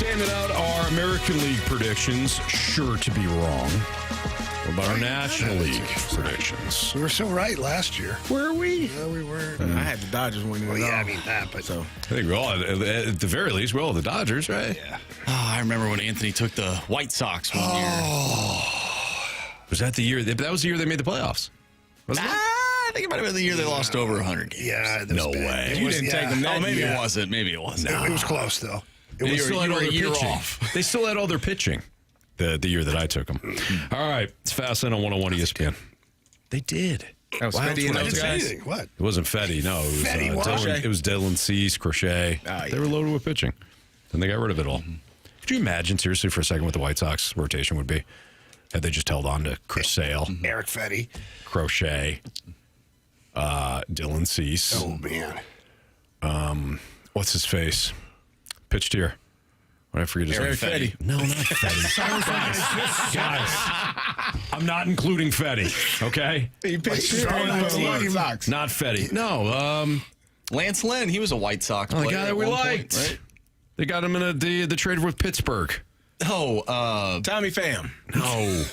handed out our American League predictions, sure to be wrong. What about our National League predictions? We were so right last year. Were we? Yeah, we were. I had the Dodgers winning. Well, yeah, I mean that, but I think we all, at the very least, we all have the Dodgers, right? Yeah. Oh, I remember when Anthony took the White Sox one year. Was that the year? That was the year they made the playoffs. Wasn't it? I think it might have been the year they lost over 100 games. Yeah, that No was bad. way. It You was- didn't yeah. take them that Oh, maybe year. it wasn't. Maybe it wasn't. It was close though. It They was still had all their year pitching. off. They still had all their pitching the year that I took them. All right, it's Fast Lane on 101 ESPN. They did. That was Wow, Fetty that's and what I those did. guys. anything. What? It wasn't Fetty, no. It was, Fetty, what? Dylan, it was Dylan Cease, Crochet. Ah, They were loaded with pitching. and they got rid of it all. Could you imagine, seriously, for a second, what the White Sox rotation would be? Had they just held on to Chris Sale, Eric Fetty, Crochet, Dylan Cease. Oh, man. What's his face? Pitched here. What did I forget his name? Eric Fetty. No, not Fetty. Guys, I'm not including Fetty, okay? He pitched here on the White Sox. Not Fetty. No, Lance Lynn, he was a White Sox player. the guy that we at one liked. point, right? They got him in the trade with Pittsburgh. Oh, Tommy Pham. No.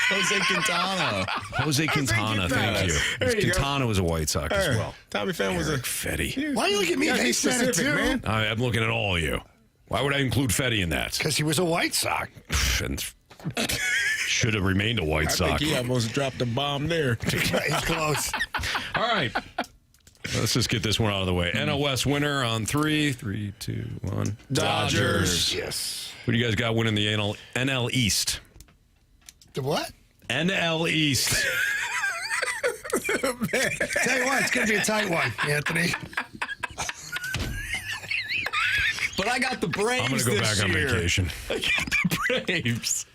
Jose Quintana. Jose Quintana, thank you. There you go. Quintana was a White Sox as well. Tommy Pham was a Eric Fetty. Why do you look at me? Yeah, They he's said it specific, too. man. I'm looking at all of you. Why would I include Fetty in that? Because he was a White Sox. And should have remained a White I Sox. think he almost dropped a bomb there. He's close. All right. Let's just get this one out of the way. NL West winner on 3. 3, 2, 1. Dodgers. Yes. Who do you guys got winning the NL East? The what? NL East. Tell you what, it's going to be a tight one, Anthony. But I got the Braves I'm going to go this back on year. vacation. I got the Braves.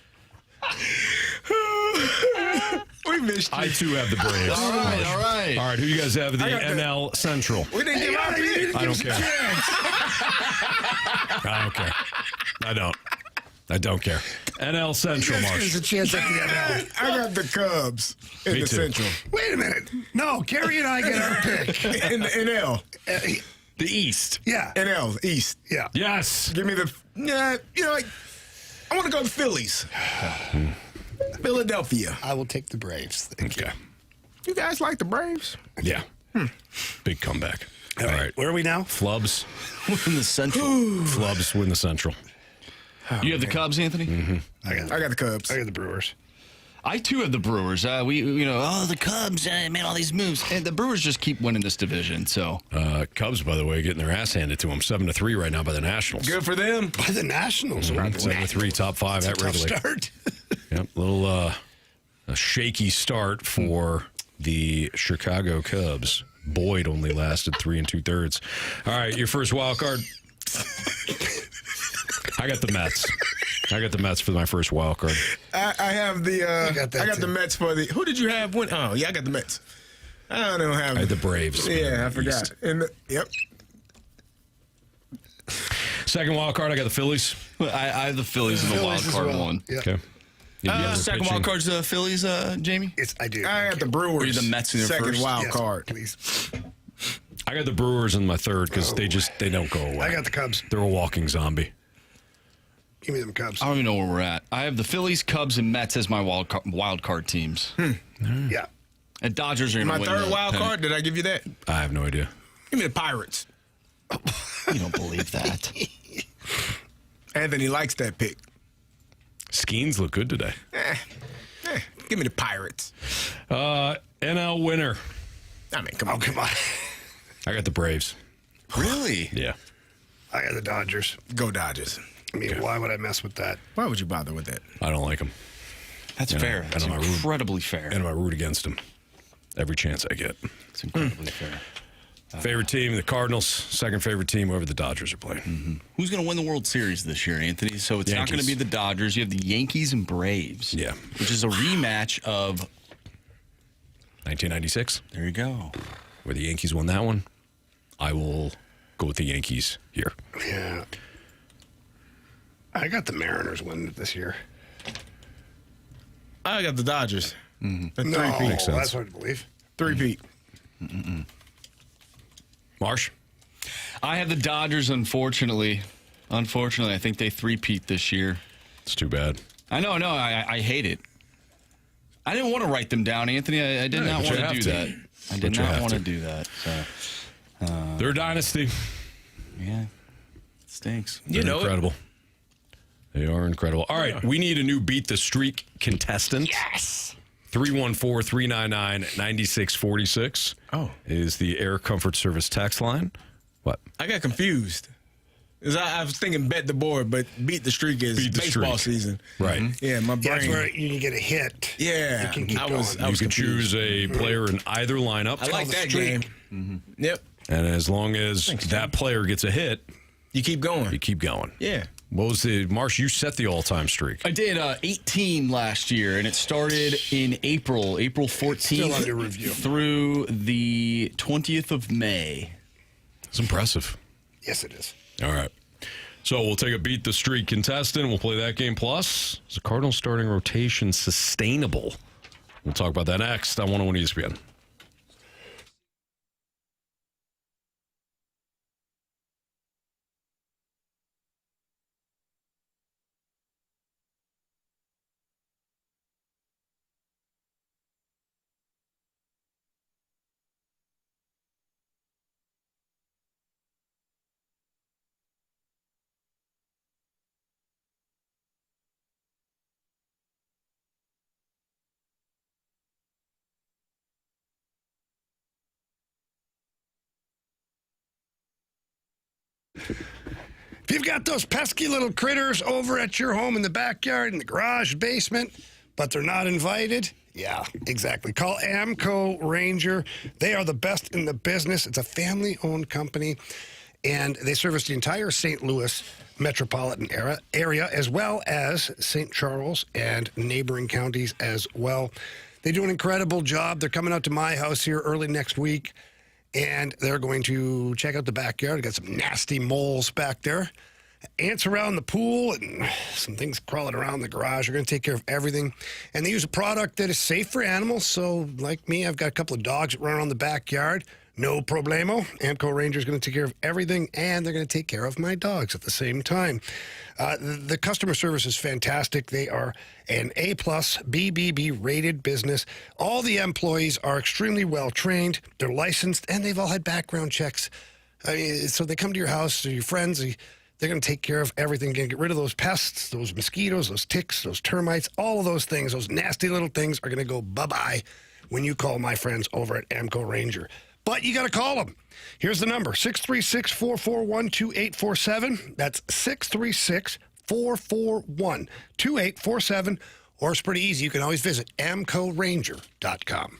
We missed you. I, too, have the Braves. All right. All right, who you guys have in the I got the- NL Central? We didn't give our pick. I don't care. I don't care. I don't care. NL Central, There's a Marsh. chance at the NL. I got the Cubs in Me the too. Central. Wait a minute. No, Kerry and I get our pick. In the NL. The East. Yeah. NL, East. Yeah. Yes. Give me the... Yeah, you know, like, I want to go to the Phillies. Philadelphia. I will take the Braves. Thank you. Okay. You guys like the Braves? Yeah. Big comeback. All right. Where are we now? Flubs. In the Central. Flubs win the Central. You have the Cubs, Anthony? I got I got the Cubs. I got the Brewers. I too have the Brewers. The Cubs made all these moves, and the Brewers just keep winning this division. So Cubs, by the way, getting their ass handed to them 7-3 right now by the Nationals. Good for them. By the Nationals. By the way. 7-3, top 5 at Tough Wrigley. start. Yep, little a shaky start for the Chicago Cubs. Boyd only lasted 3 2/3. All right, your first wild card. I got the Mets. I got the Mets for my first wild card. I have the I got that the too. Mets for the... Who did you have win? Oh, yeah, I got the Mets. I don't have... I had the Braves. Yeah, I forgot. Yep. Second wild card, I got the Phillies. I have the Phillies in the wild Phillies as card well. one. Yeah. Okay. You have the Second pitching. wild card's the Phillies, Jamie? Yes, I do. I got the Brewers. Or you the Mets in your second first? wild Yes, card. please. I got the Brewers in my third because they don't go away. I got the Cubs. They're a walking zombie. Give me them Cubs. I don't even know where we're at. I have the Phillies, Cubs, and Mets as my wild card teams. Yeah. And Dodgers are going to My win. third the wild pennant. card, did I give you that? I have no idea. Give me the Pirates. You don't believe that. Anthony likes that pick. Skeens look good today. Give me the Pirates. NL winner. I mean, come on. Oh, come on. I got the Braves. Really? Yeah. I got the Dodgers. Go Dodgers. I mean, why would I mess with that? Why would you bother with that? I don't like them. That's Yeah, fair. I That's know, I root- incredibly fair. And I root against them every chance I get. It's incredibly fair. Favorite team, the Cardinals. Second favorite team, whoever the Dodgers are playing. Who's going to win the World Series this year, Anthony? So it's not going to be Yankees. the Dodgers. You have the Yankees and Braves. Yeah. Which is a rematch of... 1996, There you go. where the Yankees won that one. I will go with the Yankees here. Yeah. I got the Mariners winning it this year. I got the Dodgers. The No, three-peat. Makes sense. that's hard to believe. Three-peat. Marsh? I have the Dodgers, unfortunately. Unfortunately, I think they three-peat this year. It's too bad. I know, I hate it. I didn't want to write them down, Anthony. I did Yeah, not but you want to have do to. that. I But did you not have want to to. do that. So, They're a dynasty. yeah, it stinks. They're know it. incredible. They are incredible. All right, we need a new Beat the Streak contestant. Yes. 314-399-9646 is the Air Comfort Service text line. What? I got confused. 'Cause I was thinking bet the board, but beat the streak is Beat the baseball streak. season. Right. Yeah, my Yeah, that's brain. where you can get a hit. Yeah, You can keep I was going. You can confused. choose a player in either lineup. I like the that streak. game. Yep. And as long as that player gets a hit, You keep going. You keep going. Yeah. What was the Marsh? You set the all-time streak. I did 18 last year, and it started in April 14th Still under review. through the 20th of May. It's impressive. Yes, it is. All right. So we'll take a beat the streak contestant. We'll play that game. Plus, is the Cardinals starting rotation sustainable? We'll talk about that next on 101 ESPN. If you've got those pesky little critters over at your home in the backyard, in the garage, basement, but they're not invited, yeah, exactly. Call Amco Ranger. They are the best in the business. It's a family-owned company, and they service the entire St. Louis metropolitan area, as well as St. Charles and neighboring counties as well. They do an incredible job. They're coming out to my house here early next week, and they're going to check out the backyard. Got some nasty moles back there. Ants around the pool and some things crawling around the garage. They're going to take care of everything. And they use a product that is safe for animals. So, like me, I've got a couple of dogs that run around the backyard. No problemo. Amco Ranger is going to take care of everything, and they're going to take care of my dogs at the same time. The customer service is fantastic. They are an A-plus BBB rated business. All the employees are extremely well trained. They're licensed, and they've all had background checks. So they come to your house, or your friends. They're going to take care of everything. Going to get rid of those pests, those mosquitoes, those ticks, those termites, all of those things. Those nasty little things are going to go bye-bye when you call my friends over at Amco Ranger. But you got to call them. Here's the number, 636-441-2847. That's 636-441-2847. Or it's pretty easy. You can always visit amcoranger.com.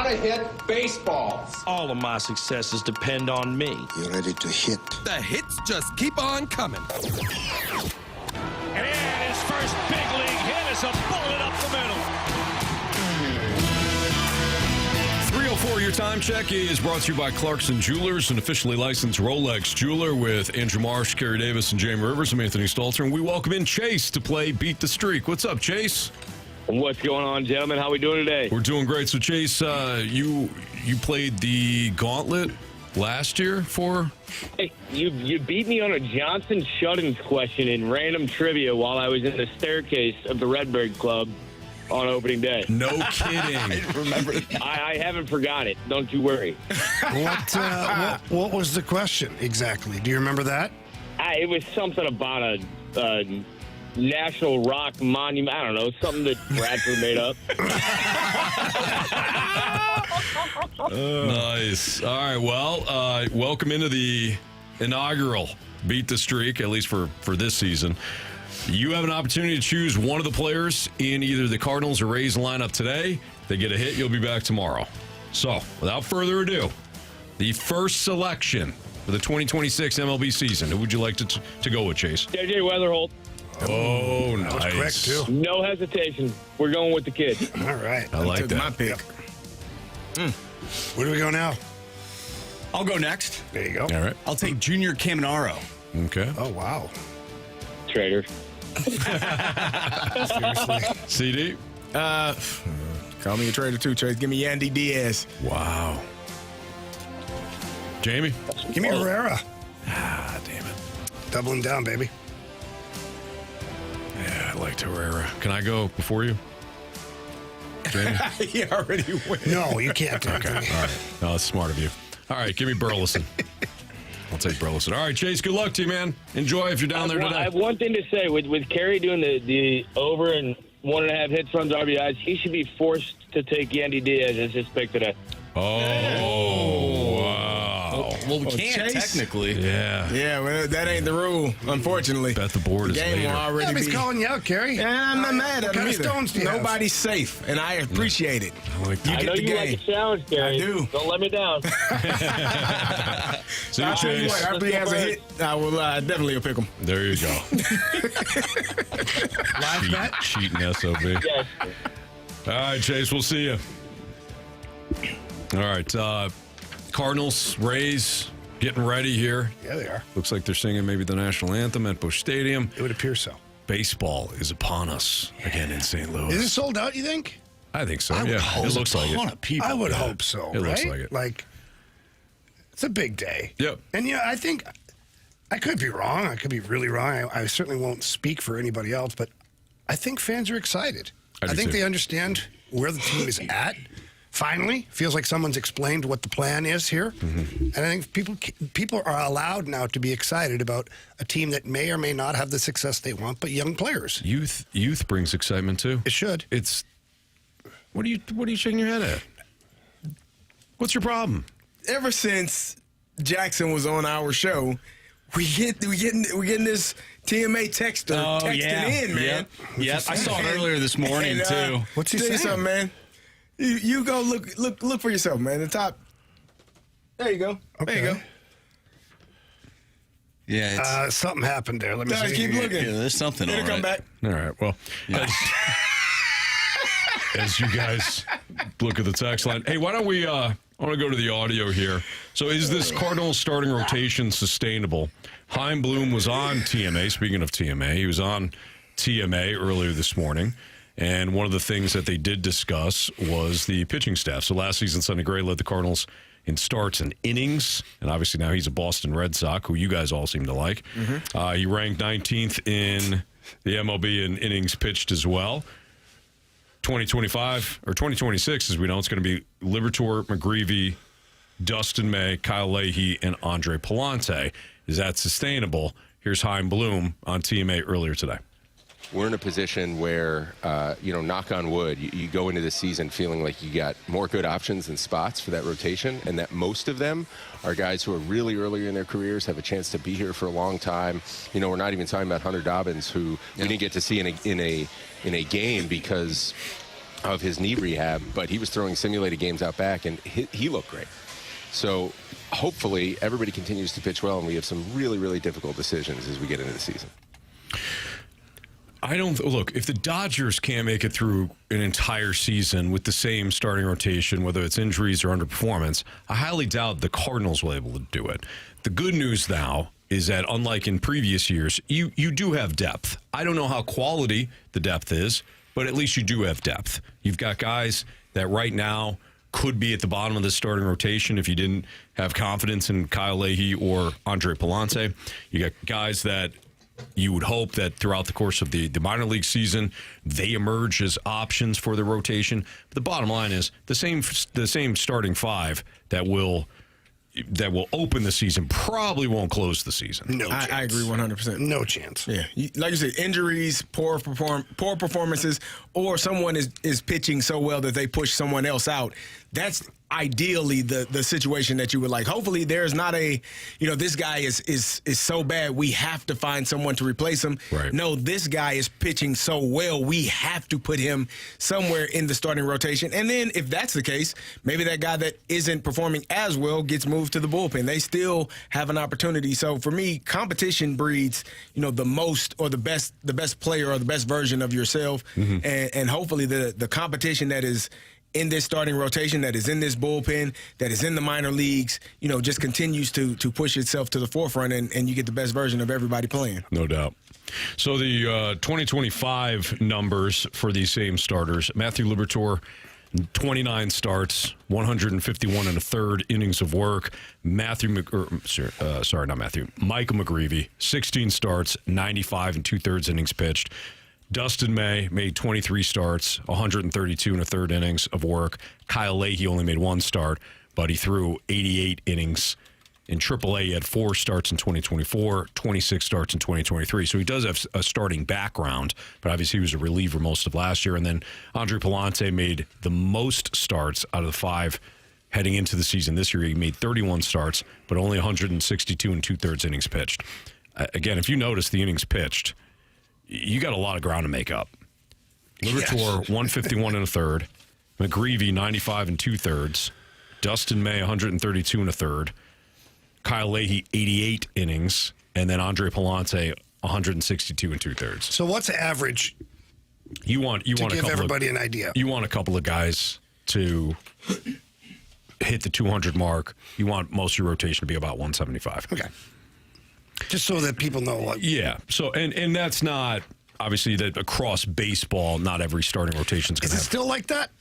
to hit baseballs. All of my successes depend on me. You're ready to hit. The hits just keep on coming. And his first big league hit is a bullet up the middle. 3:04, your time check is brought to you by Clarkson Jewelers, an officially licensed Rolex jeweler, with Andrew Marsh, Kerry Davis, and Jamie Rivers. I'm Anthony Stalter, and we welcome in Chase to play Beat the Streak. What's up, Chase? What's going on, gentlemen? How we doing today? We're doing great. So, Chase, you played the Gauntlet last year for? Hey, you beat me on a Johnson Shut-ins question in random trivia while I was in the staircase of the Redbird Club on opening day. No kidding. I remember. I haven't forgot it. Don't you worry. What was the question exactly? Do you remember that? It was something about a national rock monument. I don't know, something that Bradford made up. Nice. All right, well, welcome into the inaugural Beat the Streak, at least for this season. You have an opportunity to choose one of the players in either the Cardinals or Rays lineup today. If they get a hit, you'll be back tomorrow. So, without further ado, the first selection for the 2026 MLB season. Who would you like to go with, Chase? JJ Weatherholt. Oh, nice. That was quick, too. No hesitation. We're going with the kid. All right. I like that. My pick. Where do we go now? I'll go next. There you go. All right. I'll take Junior Caminero. Okay. Oh, wow. Trader. Seriously. CD? Call me a trader too, Chase. Give me Yandy Diaz. Wow. Jamie? Give me Herrera. Ah, damn it. Doubling down, baby. Yeah, I liked Herrera. Can I go before you? Jamie? He already went. No, you can't. Okay. All right. No, that's smart of you. All right, give me Burleson. I'll take Burleson. All right, Chase, good luck to you, man. Enjoy if you're down there today. I have one thing to say. With Carey doing the over and 1.5 hits, runs, RBIs, he should be forced to take Yandy Diaz as his pick today. Oh, wow. Well, we can't, technically. Yeah. Yeah, well, that ain't the rule, unfortunately. Bet the board is game later. will already be. He's calling you out, Kerry. Yeah, I'm not mad at him either. Stones do you Nobody's safe, and I appreciate it. I like that. I know you like a challenge, Carey. I do. Don't let me down. See you, I'll tell you Chase. what, after he has a hit, I will definitely pick him. There you go. Cheating SOB. Yes. All right, Chase, we'll see you. All right, Cardinals, Rays, getting ready here. Yeah, they are. Looks like they're singing maybe the national anthem at Busch Stadium. It would appear so. Baseball is upon us again in St. Louis. Is it sold out, you think? I think so, I would yeah. hope It looks like it. Of people. I would hope so, It right? looks like it. Like, it's a big day. Yep. And, yeah, I think, I could be wrong. I could be really wrong. I certainly won't speak for anybody else, but I think fans are excited. I do think too. they understand where the team is at. Finally, feels like someone's explained what the plan is here, and I think people are allowed now to be excited about a team that may or may not have the success they want, but young players. Youth brings excitement too. It should. It's what are you shaking your head at? What's your problem? Ever since Jackson was on our show, we getting this TMA texter texting in, man. Yep. I saw it earlier this morning too. What's he Tell you saying? something, man. You go look for yourself, man. The top. There you go. Okay. There you go. Yeah, something happened there. Let me Guys, see. keep looking. yeah, there's something It'll on come it. back. All right. Well, as you guys look at the text line, hey, why don't we? I want to go to the audio here. So, is this Cardinals starting rotation sustainable? Chaim Bloom was on TMA. Speaking of TMA, he was on TMA earlier this morning. And one of the things that they did discuss was the pitching staff. So last season, Sonny Gray led the Cardinals in starts and innings. And obviously now he's a Boston Red Sox, who you guys all seem to like. He ranked 19th in the MLB in innings pitched as well. 2025 or 2026, as we know, it's going to be Liberatore, McGreevy, Dustin May, Kyle Leahy, and Andre Palante. Is that sustainable? Here's Chaim Bloom on TMA earlier today. We're in a position where, knock on wood, you go into the season feeling like you got more good options and spots for that rotation, and that most of them are guys who are really early in their careers, have a chance to be here for a long time. You know, we're not even talking about Hunter Dobbins, who we didn't get to see in a game because of his knee rehab, but he was throwing simulated games out back, and he looked great. So hopefully everybody continues to pitch well, and we have some really, really difficult decisions as we get into the season. Look, if the Dodgers can't make it through an entire season with the same starting rotation, whether it's injuries or underperformance, I highly doubt the Cardinals will be able to do it. The good news now is that, unlike in previous years, you do have depth. I don't know how quality the depth is, but at least you do have depth. You've got guys that right now could be at the bottom of the starting rotation if you didn't have confidence in Kyle Leahy or Andre Palance. You got guys that you would hope that throughout the course of the minor league season, they emerge as options for the rotation. But the bottom line is the same starting five that will open the season probably won't close the season. No chance. I agree 100%. No chance. Yeah. Like you said, injuries, poor performances, or someone is pitching so well that they push someone else out. That's ideally the situation that you would like. Hopefully there's not this guy is so bad we have to find someone to replace him. Right. No, this guy is pitching so well we have to put him somewhere in the starting rotation. And then if that's the case, maybe that guy that isn't performing as well gets moved to the bullpen. They still have an opportunity. So for me, competition breeds, the most or the best player or the best version of yourself. Mm-hmm. And hopefully the competition that is in this starting rotation, that is in this bullpen, that is in the minor leagues, just continues to push itself to the forefront, and you get the best version of everybody playing. No doubt. So the 2025 numbers for these same starters: Matthew Liberatore, 29 starts, 151 and a third innings of work. Michael McGreevy, 16 starts, 95 and 2/3 innings pitched. Dustin May made 23 starts, 132 and a third innings of work. Kyle Leahy only made one start, but he threw 88 innings. In AAA, he had 4 starts in 2024, 26 starts in 2023. So he does have a starting background, but obviously he was a reliever most of last year. And then Andre Palance made the most starts out of the 5 heading into the season this year. He made 31 starts, but only 162 and 2/3 innings pitched. Again, if you notice the innings pitched, you got a lot of ground to make up. Liberatore, 151 and a third. McGreevy, 95 and 2/3. Dustin May, 132 and a third. Kyle Leahy, 88 innings. And then Andre Palance, 162 and 2/3. So what's the average? You want to give everybody an idea. You want a couple of guys to hit the 200 mark. You want most of your rotation to be about 175. Okay. Just so that people know what. Yeah. So and that's not obviously that across baseball, not every starting rotation is going to have. Is it still like that?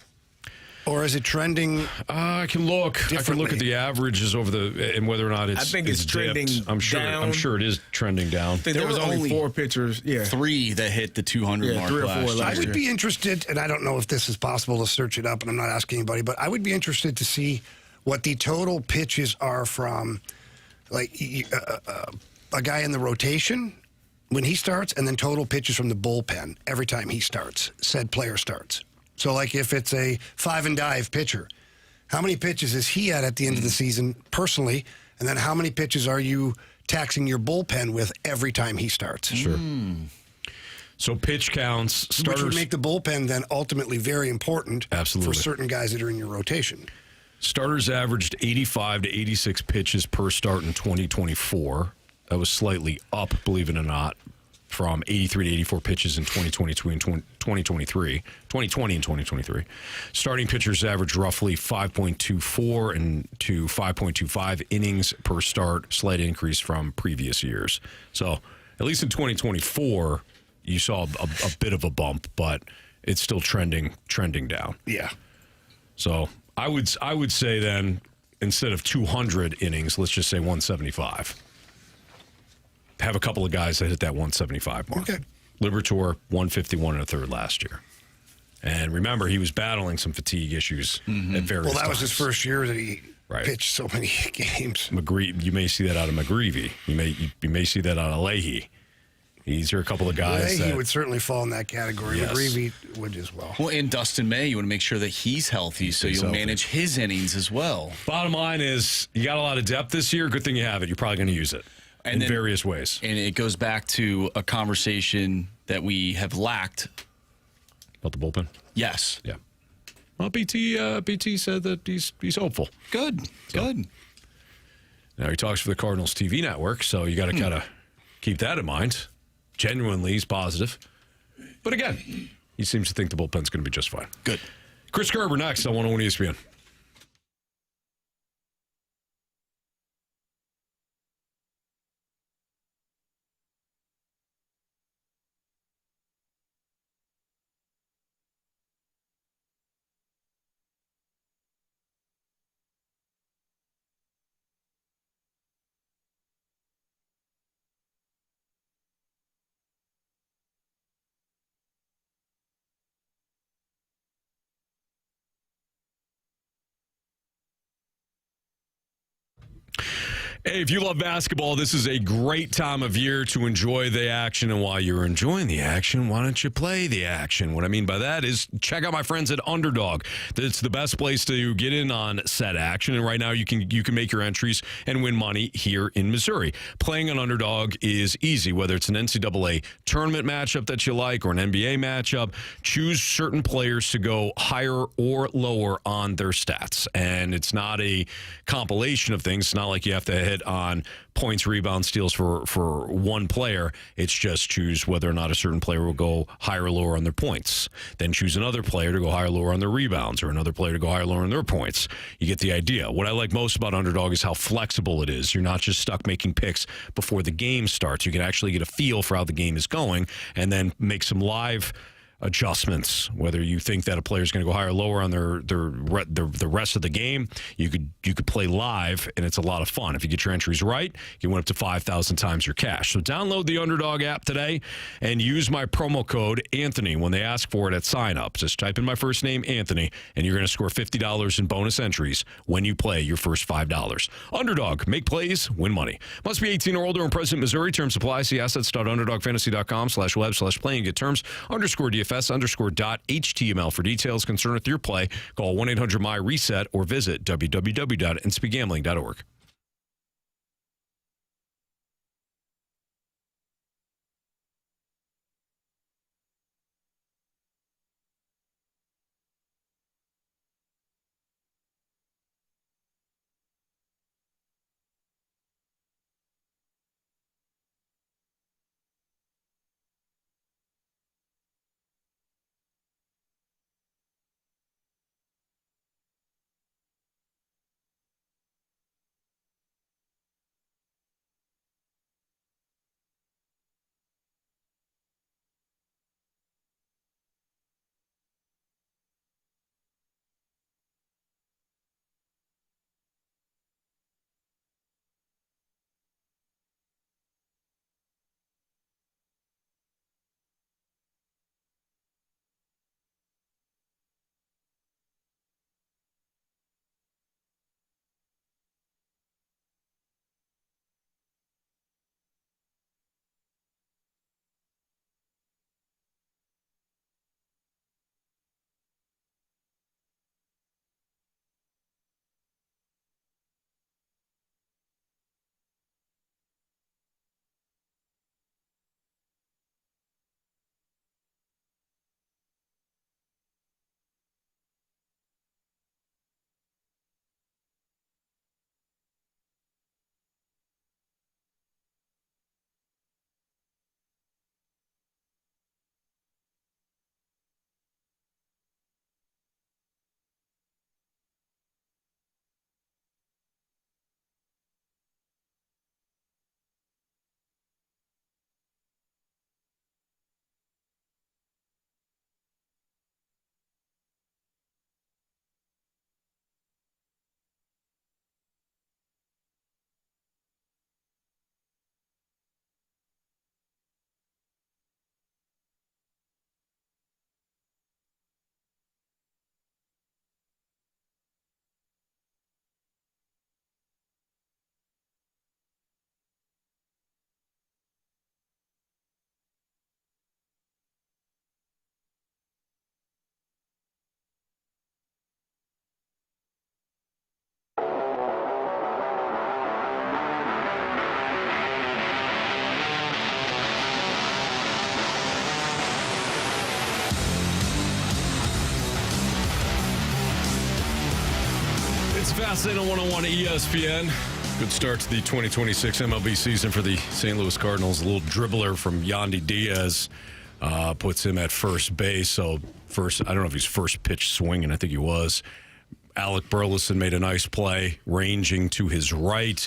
Or is it trending? I can look at the averages over and whether or not it's. I think it's trending dipped. I'm sure it is trending down. I think there was only 4 pitchers. Yeah. 3 that hit the 200 mark 3 or 4 last year. I would be interested, and I don't know if this is possible to search it up, and I'm not asking anybody, but I would be interested to see what the total pitches are from, like a guy in the rotation when he starts, and then total pitches from the bullpen every time he starts, said player starts. So, like, if it's a 5 and dive pitcher, how many pitches is he at the end of the season personally, and then how many pitches are you taxing your bullpen with every time he starts? Sure. So pitch counts, starters. Which would make the bullpen then ultimately very important. Absolutely. For certain guys that are in your rotation. Starters averaged 85 to 86 pitches per start in 2024. That was slightly up, believe it or not, from 83 to 84 pitches in 2020 and 2023. Starting pitchers averaged roughly 5.24 to 5.25 innings per start, slight increase from previous years. So at least in 2024, you saw a bit of a bump, but it's still trending down. Yeah. So I would say then, instead of 200 innings, let's just say 175. Have a couple of guys that hit that 175 mark. Okay. Liberatore, 151 and a third last year. And remember, he was battling some fatigue issues at various times. Well, that was his first year that he pitched so many games. You may see that out of McGreevy. You may see that out of Leahy. These are a couple of guys Leahy would certainly fall in that category. Yes. McGreevy would as well. Well, and Dustin May, you want to make sure that he's healthy, so you'll manage his innings as well. Bottom line is, you got a lot of depth this year. Good thing you have it. You're probably going to use it. In various ways. And it goes back to a conversation that we have lacked. About the bullpen? Yes. Yeah. Well, BT said that he's hopeful. Good. Now he talks for the Cardinals TV network, so you got to kind of keep that in mind. Genuinely, he's positive. But again, he seems to think the bullpen's going to be just fine. Good. Chris Kerber next on 101 ESPN. Hey, if you love basketball, this is a great time of year to enjoy the action. And while you're enjoying the action, why don't you play the action? What I mean by that is check out my friends at Underdog. It's the best place to get in on said action. And right now you can make your entries and win money here in Missouri. Playing on Underdog is easy, whether it's an NCAA tournament matchup that you like or an NBA matchup. Choose certain players to go higher or lower on their stats. And it's not a compilation of things. It's not like you have to hit on points, rebounds, steals for one player. It's just choose whether or not a certain player will go higher or lower on their points. Then choose another player to go higher or lower on their rebounds, or another player to go higher or lower on their points. You get the idea. What I like most about Underdog is how flexible it is. You're not just stuck making picks before the game starts. You can actually get a feel for how the game is going and then make some live adjustments. Whether you think that a player is going to go higher or lower on the rest of the game, you could play live, and it's a lot of fun. If you get your entries right, you win up to 5,000 times your cash. So download the Underdog app today and use my promo code Anthony when they ask for it at sign up. Just type in my first name, Anthony, and you're going to score $50 in bonus entries when you play your first $5. Underdog, make plays, win money. Must be 18 or older in present Missouri. Terms apply. See assets.underdogfantasy.com/web/play and get terms. _DFS_.html for details. Concerned with your play, call 1-800-MY-RESET or visit www.nsbgambling.org. It's fascinating on 101 ESPN. Good start to the 2026 MLB season for the St. Louis Cardinals. A little dribbler from Yandy Diaz puts him at first base. So first, I don't know if he's first pitch swinging. I think he was. Alec Burleson made a nice play, ranging to his right.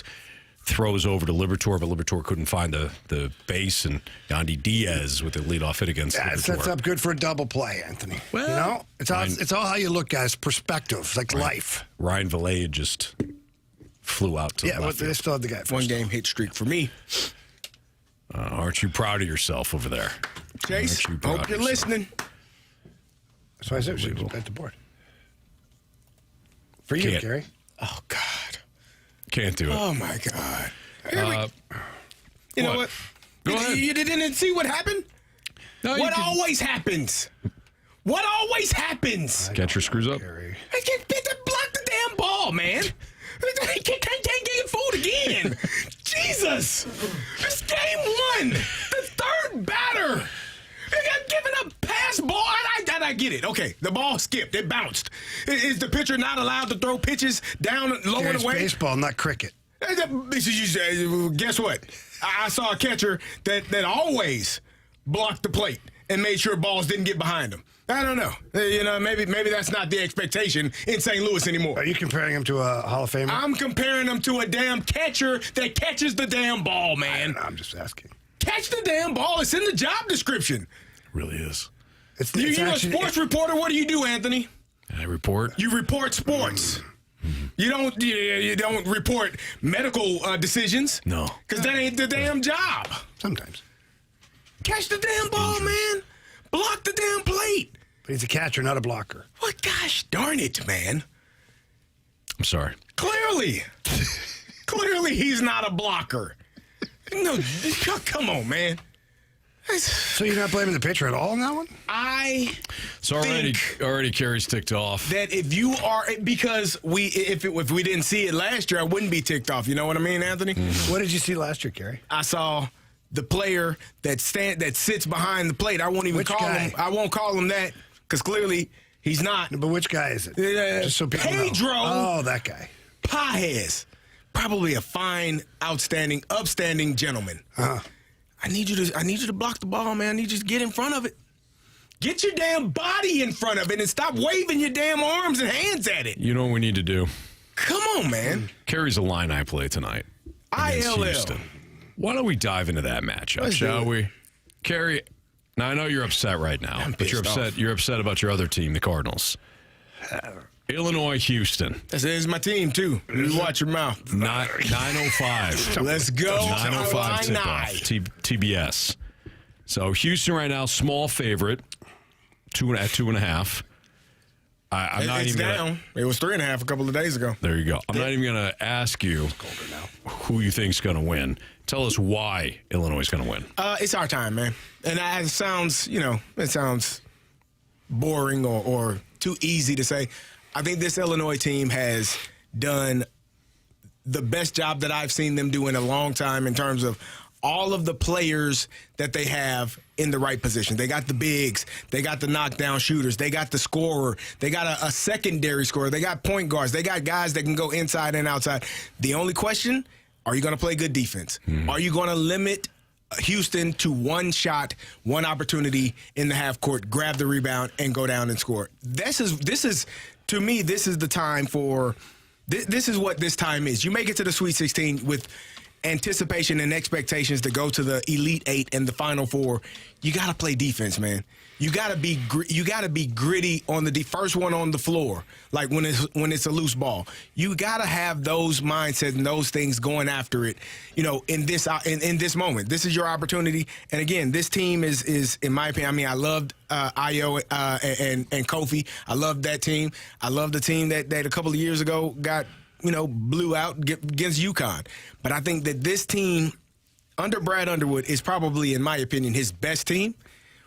Throws over to Liberatore, but Liberatore couldn't find the base, and Yandy Diaz with the leadoff hit against Liberatore. It sets up good for a double play, Anthony. Well, it's all how you look, guys. Perspective, like life. Ryan Vallee just flew out to the left but they field. still had the guy. One game hit streak for me. Aren't you proud of yourself over there? Chase, hope you're listening. That's why I said we should at the board. For you, Kerry. Oh, God. Can't do it. Oh, my God. You know what? Go ahead. You didn't see what happened? No, what always happens? What always happens? Catcher screws up. I can't block the damn ball, man. I can't get fooled again. Jesus. It's game 1. The third batter. They got given up pass ball. I get it. Okay, the ball skipped. It bounced. Is the pitcher not allowed to throw pitches down low and away? It's baseball, not cricket. Guess what? I saw a catcher that always blocked the plate and made sure balls didn't get behind him. I don't know. Maybe that's not the expectation in St. Louis anymore. Are you comparing him to a Hall of Famer? I'm comparing him to a damn catcher that catches the damn ball, man. I'm just asking. Catch the damn ball. It's in the job description. It really is. You're a sports reporter. What do you do, Anthony? I report. You report sports. You don't report medical decisions. No. Because that ain't the damn job. Sometimes. Catch the damn ball, man. Block the damn plate. But he's a catcher, not a blocker. What? Gosh darn it, man. I'm sorry. Clearly he's not a blocker. No, come on, man. So you're not blaming the pitcher at all on that one? So already Kerry's ticked off. That if you are, because if we didn't see it last year, I wouldn't be ticked off. You know what I mean, Anthony? Mm-hmm. What did you see last year, Kerry? I saw the player that sits behind the plate. I won't even call him. I won't call him that because clearly he's not. But which guy is it? Just so people Pedro. know. Oh, that guy. Paez. Probably a fine, upstanding gentleman. I need you to block the ball, man. I need you to get in front of it. Get your damn body in front of it and stop waving your damn arms and hands at it. You know what we need to do? Come on, man. Kerry's Illini play tonight against ILL. Houston. Why don't we dive into that matchup, shall we? Kerry, now I know you're upset right now, but you're upset about your other team, the Cardinals. Illinois, Houston. This is my team, too. You watch your mouth. 9:05. Let's go. 9:05 tip-off. TBS. So Houston right now, small favorite, 2.5. I'm not even down. It was 3.5 a couple of days ago. There you go. I'm not even going to ask you who you think's going to win. Tell us why Illinois is going to win. It's our time, man. And it sounds boring or too easy to say. I think this Illinois team has done the best job that I've seen them do in a long time in terms of all of the players that they have in the right position. They got the bigs. They got the knockdown shooters. They got the scorer. They got a secondary scorer. They got point guards. They got guys that can go inside and outside. The only question, are you going to play good defense? Are you going to limit Houston to one shot, one opportunity in the half court, grab the rebound, and go down and score? This is to me, this is the time for this is what this time is. You make it to the Sweet 16 with anticipation and expectations to go to the Elite 8 and the Final Four. You got to play defense, man. You got to be gritty on the first one on the floor, like when it's a loose ball. You got to have those mindsets and those things going after it. In this moment, this is your opportunity. And again, this team is in my opinion. I mean, I loved Io and Kofi. I loved that team. I love the team that a couple of years ago got blew out against UConn. But I think that this team under Brad Underwood is probably, in my opinion, his best team.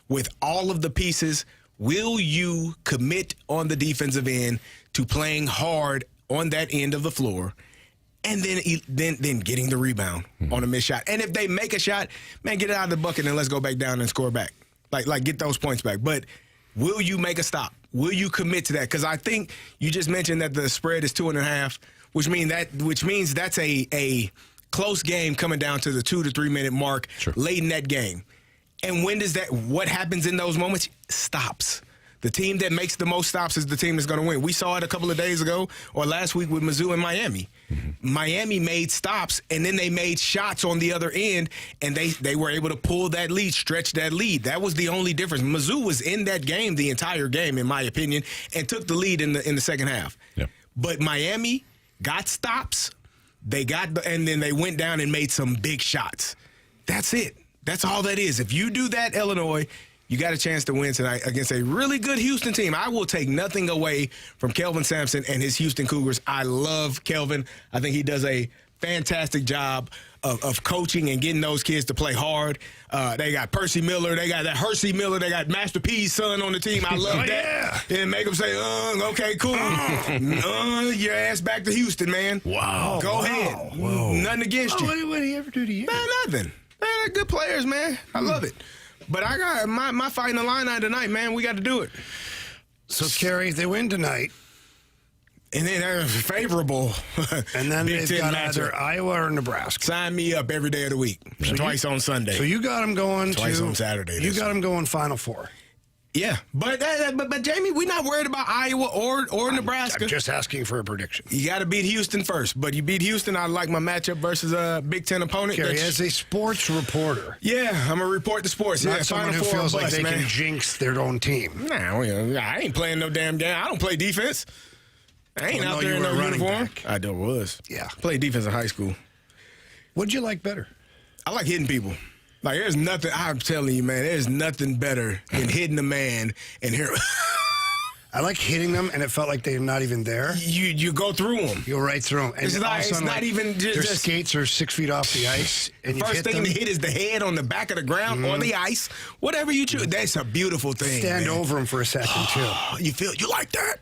With all of the pieces, will you commit on the defensive end to playing hard on that end of the floor and then getting the rebound on a missed shot? And if they make a shot, man, get it out of the bucket and let's go back down and score back. Like get those points back. But will you make a stop? Will you commit to that? Because I think you just mentioned that the spread is 2.5, which means that's a close game coming down to the 2 to 3 minute mark late in that game. And what happens in those moments? Stops. The team that makes the most stops is the team that's going to win. We saw it a couple of days ago or last week with Mizzou and Miami. Miami made stops, and then they made shots on the other end, and they were able to pull that lead, stretch that lead. That was the only difference. Mizzou was in that game the entire game, in my opinion, and took the lead in the second half. Yep. But Miami got stops. And then they went down and made some big shots. That's it. That's all that is. If you do that, Illinois, you got a chance to win tonight against a really good Houston team. I will take nothing away from Kelvin Sampson and his Houston Cougars. I love Kelvin. I think he does a fantastic job of coaching and getting those kids to play hard. They got Percy Miller. They got that Hersey Miller. They got Master P's son on the team. I love that. Yeah. And make them say, okay, cool. Your ass back to Houston, man. Wow. Go ahead. Whoa. Nothing against you. What did he ever do to you? Man, nothing. Man, they're good players, man. I love it. But I got my fight in the line tonight, man. We got to do it. So, Kerry, if they win tonight, and then they're favorable. And then they've got either Iowa or Nebraska. Sign me up every day of the week. So twice on Sunday. So you got them going twice on Saturday. You got them going Final Four. Yeah, but Jamie, we're not worried about Iowa or Nebraska. I'm just asking for a prediction. You got to beat Houston first, but you beat Houston. I like my matchup versus a Big Ten opponent. Kerry, as a sports reporter, I'm gonna report the sports. Not someone who feels like they can jinx their own team. Nah, I ain't playing no damn game. I don't play defense. I ain't out there in no uniform. I was. Yeah, played defense in high school. What'd you like better? I like hitting people. Like, there's nothing, I'm telling you, man, there's nothing better than hitting a man and hear. I like hitting them, and it felt like they're not even there. You go through them. You go right through them. And it's not even just. Their skates are 6 feet off the ice. And first thing to hit is the head on the back of the ground or the ice. Whatever you choose. That's a beautiful thing. Stand over them for a second, too. You like that?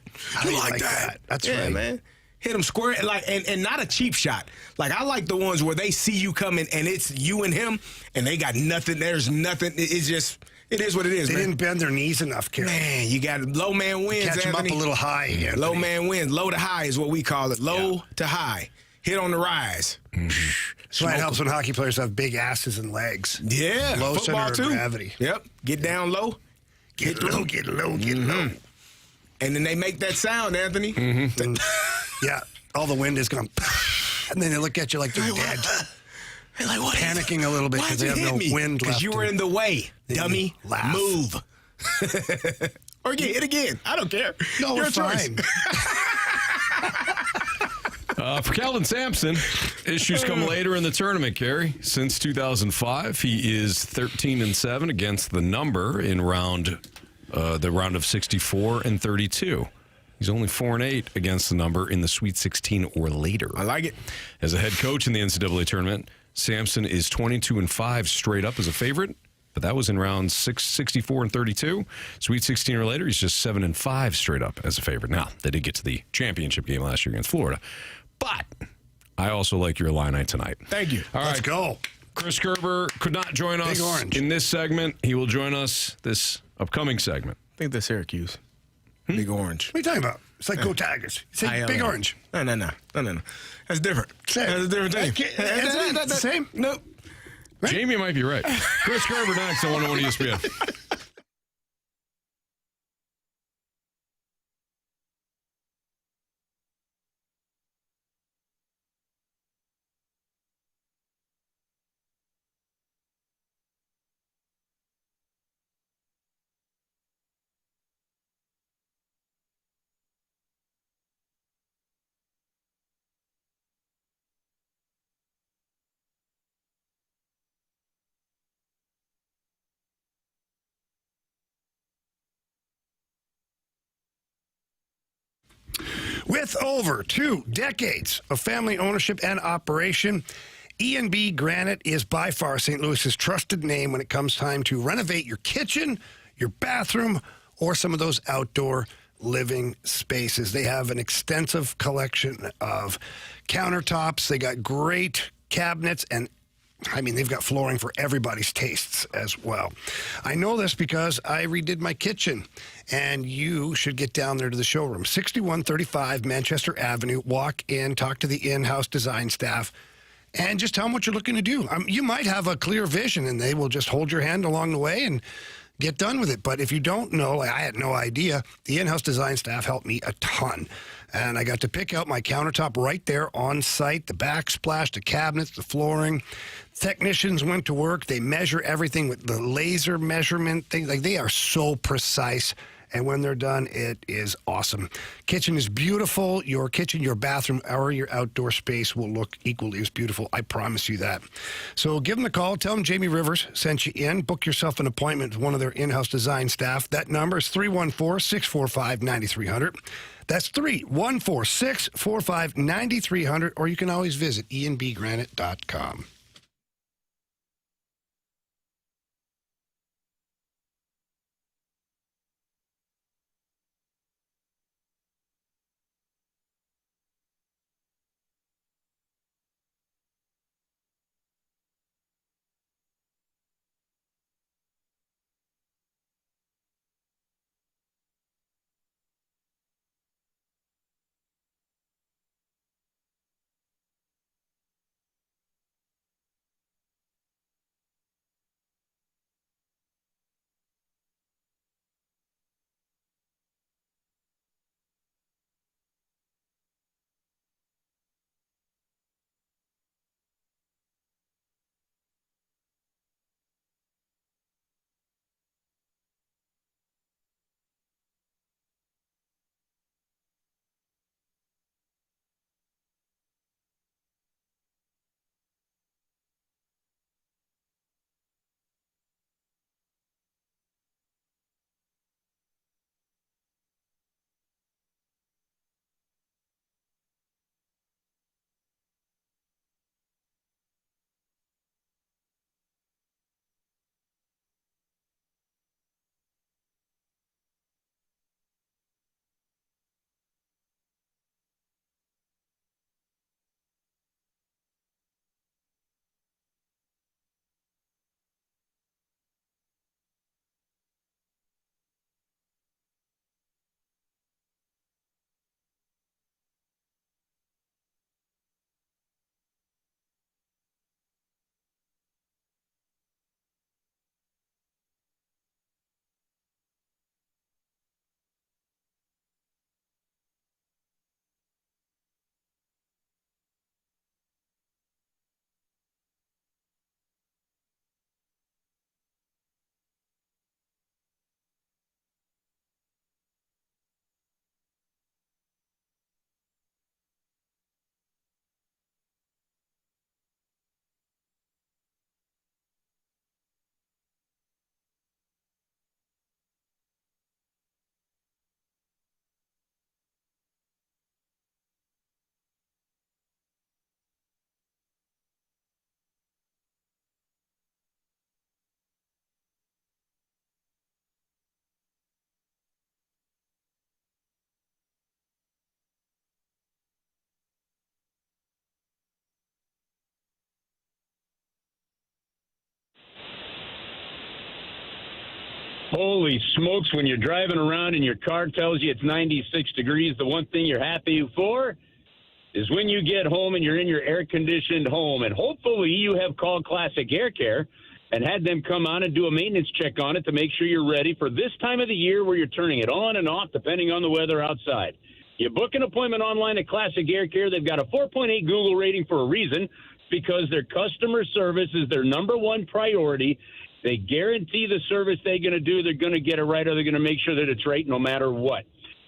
You like that? That's right, man. Hit them square, and not a cheap shot. Like, I like the ones where they see you coming and it's you and him, and they got nothing. There's nothing. It's just, it is what it is. They didn't bend their knees enough, Kerry. Man, you got low man wins. Catch them up a little high. Anthony. Low man wins. Low to high is what we call it. Low to high. Hit on the rise. That's why it helps when hockey players have big asses and legs. Yeah, low football center too. of gravity. Yep. Get down low. Get low. Get low. Get low. And then they make that sound, Anthony. Yeah. All the wind is gone, and then they look at you like they're dead. They're like, what? Panicking a little bit because they have no wind left. Because you were in the way, dummy. Laugh. Move. Or hit again. I don't care. No, Your we're fine. For Kelvin Sampson, issues come later in the tournament, Kerry. Since 2005, he is 13-7 against the number in the round of 64 and 32. He's only 4-8 against the number in the Sweet 16 or later. I like it. As a head coach in the NCAA tournament, Sampson is 22-5 straight up as a favorite, but that was in rounds 64 and 32. Sweet 16 or later, he's just 7-5 straight up as a favorite. Now, they did get to the championship game last year against Florida, but I also like your Illini tonight. Thank you. All right, let's go. Chris Kerber could not join us in this segment. He will join us this upcoming segment. I think that's Syracuse. Big Orange. What are you talking about? It's like Go Tigers. You say Big Orange. No. That's different. That's a different team. That's the same? Nope. Right? Jamie might be right. Chris Kerber next on 101 ESPN. With over 2 decades of family ownership and operation, E&B Granite is by far St. Louis's trusted name when it comes time to renovate your kitchen, your bathroom, or some of those outdoor living spaces. They have an extensive collection of countertops. They got great cabinets and I mean, they've got flooring for everybody's tastes as well. I know this because I redid my kitchen, and you should get down there to the showroom. 6135 Manchester Avenue. Walk in, talk to the in-house design staff, and just tell them what you're looking to do. You might have a clear vision, and they will just hold your hand along the way and get done with it. But if you don't know, like I had no idea, the in-house design staff helped me a ton. And I got to pick out my countertop right there on site, the backsplash, the cabinets, the flooring. Technicians went to work. They measure everything with the laser measurement things. Like, they are so precise. And when they're done, it is awesome. Kitchen is beautiful. Your kitchen, your bathroom, or your outdoor space will look equally as beautiful. I promise you that. So give them a call. Tell them Jamie Rivers sent you in. Book yourself an appointment with one of their in-house design staff. That number is 314-645-9300. That's 314-645-9300. Or you can always visit enbgranite.com. Holy smokes, when you're driving around and your car tells you it's 96 degrees, the one thing you're happy for is when you get home and you're in your air-conditioned home. And hopefully you have called Classic Air Care and had them come on and do a maintenance check on it to make sure you're ready for this time of the year where you're turning it on and off depending on the weather outside. You book an appointment online at Classic Air Care. They've got a 4.8 Google rating for a reason, because their customer service is their number one priority. They guarantee the service they're going to do, they're going to get it right, or they're going to make sure that it's right no matter what.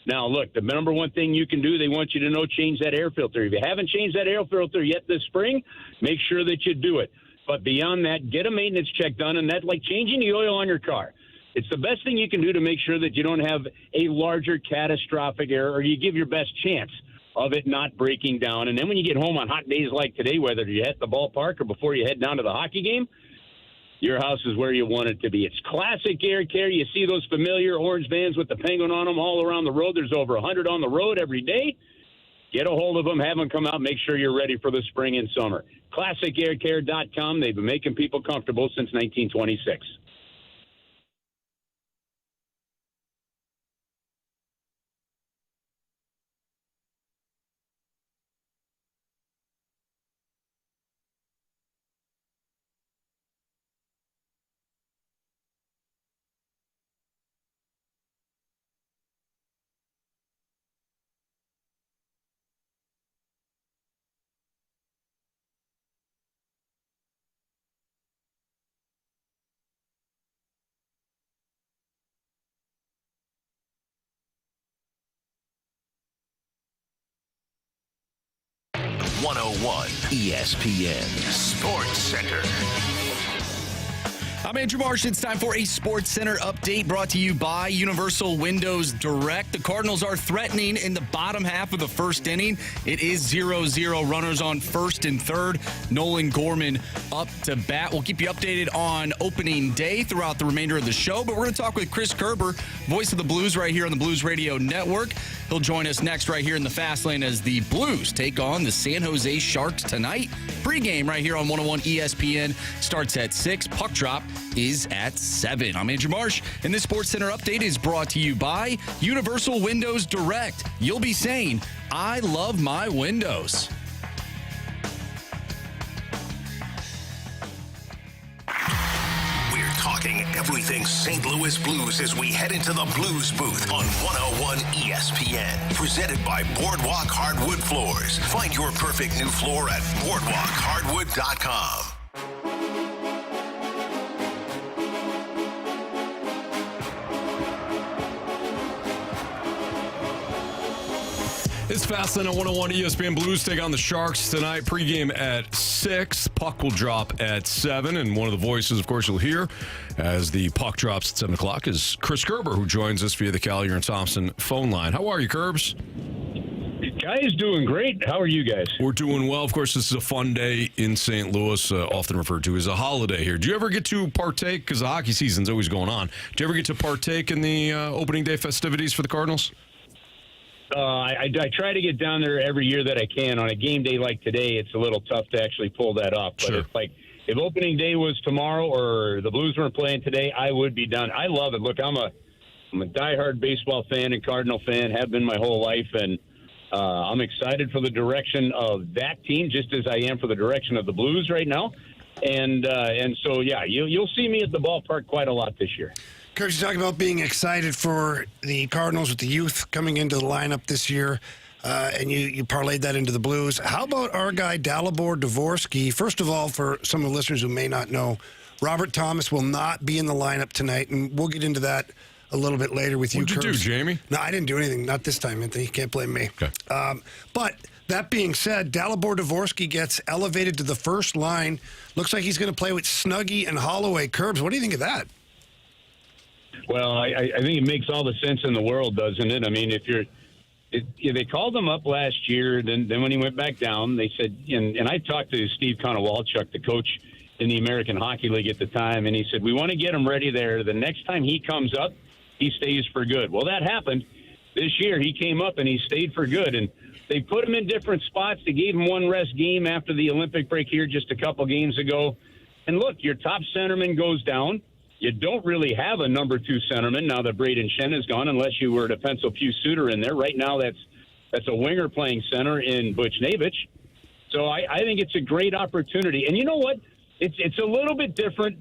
Now, look, the number one thing you can do, they want you to know, change that air filter. If you haven't changed that air filter yet this spring, make sure that you do it. But beyond that, get a maintenance check done, and that's like changing the oil on your car. It's the best thing you can do to make sure that you don't have a larger catastrophic error, or you give your best chance of it not breaking down. And then when you get home on hot days like today, whether you're at the ballpark or before you head down to the hockey game, your house is where you want it to be. It's Classic Air Care. You see those familiar orange vans with the penguin on them all around the road. There's over 100 on the road every day. Get a hold of them, have them come out, make sure you're ready for the spring and summer. ClassicAirCare.com. They've been making people comfortable since 1926. ESPN Sports Center. I'm Andrew Marsh. It's time for a Sports Center update brought to you by Universal Windows Direct. The Cardinals are threatening in the bottom half of the first inning. It is 0-0. Runners on first and third. Nolan Gorman up to bat. We'll keep you updated on opening day throughout the remainder of the show, but we're going to talk with Chris Kerber, voice of the Blues right here on the Blues Radio Network. He'll join us next right here in the Fast Lane as the Blues take on the San Jose Sharks tonight. Pre-game right here on 101 ESPN starts at 6. Puck drop is at 7. I'm Andrew Marsh, and this Sports Center update is brought to you by Universal Windows Direct. You'll be saying, I love my windows. We're talking everything St. Louis Blues as we head into the Blues booth on 101 ESPN. Presented by Boardwalk Hardwood Floors. Find your perfect new floor at boardwalkhardwood.com. It's Fastlane on 101 ESPN. Blues take on the Sharks tonight. Pregame at 6. Puck will drop at 7. And one of the voices, of course, you'll hear as the puck drops at 7 o'clock is Chris Kerber, who joins us via the Collier and Thompson phone line. How are you, Kerbs? Guys, doing great. How are you guys? We're doing well. Of course, this is a fun day in St. Louis, often referred to as a holiday here. Do you ever get to partake, because the hockey season's always going on, do you ever get to partake in the opening day festivities for the Cardinals? I try to get down there every year that I can. On a game day like today, it's a little tough to actually pull that off. But Sure. if opening day was tomorrow or the Blues weren't playing today, I would be down. I love it. Look, I'm a diehard baseball fan and Cardinal fan, have been my whole life, and I'm excited for the direction of that team, just as I am for the direction of the Blues right now. And so, yeah, you'll see me at the ballpark quite a lot this year. Coach, you talking about being excited for the Cardinals with the youth coming into the lineup this year, and you parlayed that into the Blues. How about our guy, Dalibor Dvorsky? First of all, for some of the listeners who may not know, Robert Thomas will not be in the lineup tonight, and we'll get into that a little bit later with you, What'd you do, Jamie? No, I didn't do anything. Not this time, Anthony. You can't blame me. Okay. But that being said, Dalibor Dvorsky gets elevated to the first line. Looks like he's going to play with Snuggie and Holloway. Kerbs, what do you think of that? Well, I think it makes all the sense in the world, doesn't it? I mean, they called him up last year, then when he went back down, they said, and I talked to Steve Konowalchuk, the coach in the American Hockey League at the time, and he said, we want to get him ready there. The next time he comes up, he stays for good. Well, that happened this year. He came up and he stayed for good, and they put him in different spots. They gave him one rest game after the Olympic break here just a couple games ago. And look, your top centerman goes down. You don't really have a number 2 centerman now that Braden Shen is gone, unless you were to pencil Pew Suter in there. Right now, that's a winger playing center in Butch Navich. So I think it's a great opportunity. And you know what? It's a little bit different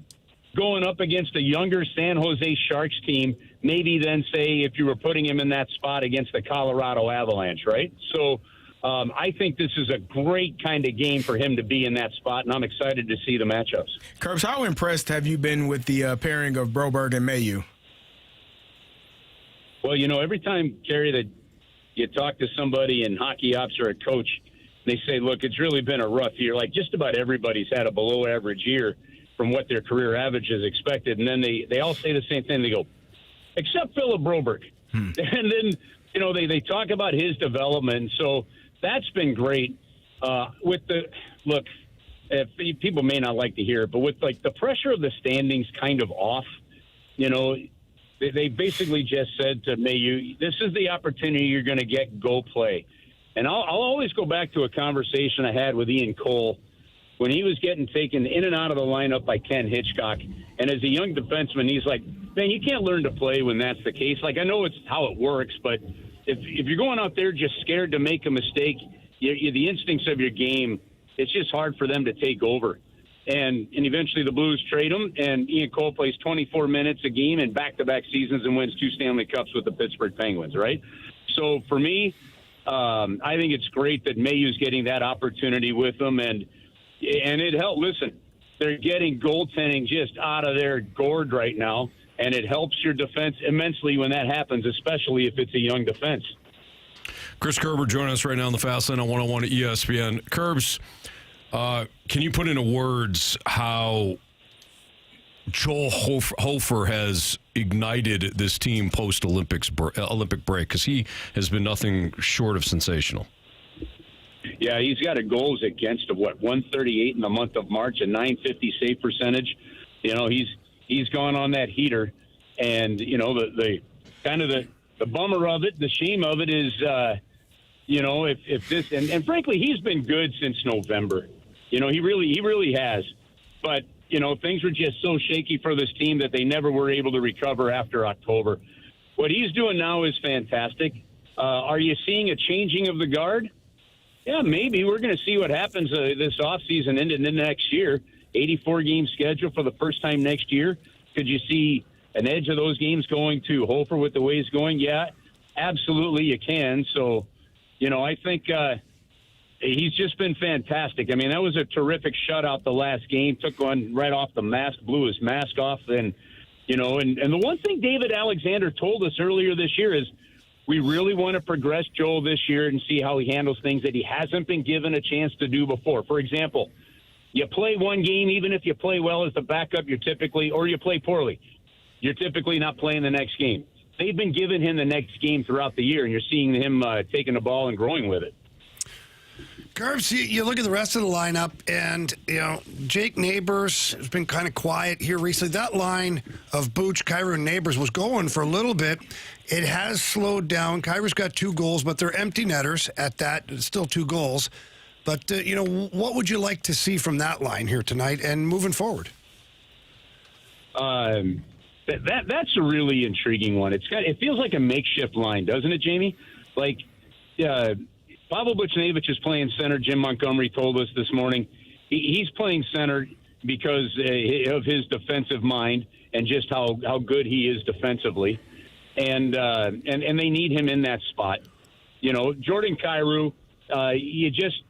going up against a younger San Jose Sharks team, maybe than, say, if you were putting him in that spot against the Colorado Avalanche, right? So I think this is a great kind of game for him to be in that spot, and I'm excited to see the matchups. Kerbs, how impressed have you been with the pairing of Broberg and Mayu? Well, every time, Carey, that you talk to somebody in hockey ops or a coach, they say, look, it's really been a rough year. Like just about everybody's had a below-average year from what their career average is expected. And then they all say the same thing. They go, except Philip Broberg. And then, they talk about his development. So that's been great. Look, people may not like to hear it, but with the pressure of the standings kind of off, they basically just said to Mayu, this is the opportunity you're going to get, go play. And I'll always go back to a conversation I had with Ian Cole when he was getting taken in and out of the lineup by Ken Hitchcock. And as a young defenseman, he's like, man, you can't learn to play when that's the case. Like, I know it's how it works, but if you're going out there just scared to make a mistake, the instincts of your game, it's just hard for them to take over. And eventually the Blues trade him, and Ian Cole plays 24 minutes a game in back-to-back seasons and wins 2 Stanley Cups with the Pittsburgh Penguins, right? So for me, I think it's great that Mayhew's getting that opportunity with them, and it helped. Listen, they're getting goaltending just out of their gourd right now, and it helps your defense immensely when that happens, especially if it's a young defense. Chris Kerber joining us right now on the Fast Lane on 101 at ESPN. Kerbs, can you put into words how Joel Hofer has ignited this team post-Olympic break? Because he has been nothing short of sensational. Yeah, he's got a goals against of 138 in the month of March, a .950 save percentage. You know, he's gone on that heater, and you know the kind of the bummer of it, the shame of it is, you know, if this and frankly he's been good since November. You know, he really has, but you know things were just so shaky for this team that they never were able to recover after October. What he's doing now is fantastic. Are you seeing a changing of the guard? Yeah, maybe. We're going to see what happens this offseason into the next year. 84-game schedule for the first time next year. Could you see an edge of those games going to Hofer with the way he's going? Yeah, absolutely you can. So, you know, I think he's just been fantastic. I mean, that was a terrific shutout the last game. Took one right off the mask, blew his mask off. And, you know, and the one thing David Alexander told us earlier this year is, we really want to progress Joel this year and see how he handles things that he hasn't been given a chance to do before. For example, you play one game, even if you play well as the backup, or you play poorly, you're typically not playing the next game. They've been giving him the next game throughout the year, and you're seeing him taking the ball and growing with it. Curbs, you look at the rest of the lineup, and, you know, Jake Neighbors has been kind of quiet here recently. That line of Booch, Kyrou, and Neighbors was going for a little bit. It has slowed down. Kyrou's got 2 goals, but they're empty netters at that. It's still 2 goals. But, you know, what would you like to see from that line here tonight and moving forward? That's a really intriguing one. It feels like a makeshift line, doesn't it, Jamie? Like, Pavel Buchnevich is playing center. Jim Montgomery told us this morning he's playing center because of his defensive mind and just how good he is defensively, and they need him in that spot. You know, Jordan Kyrou, you just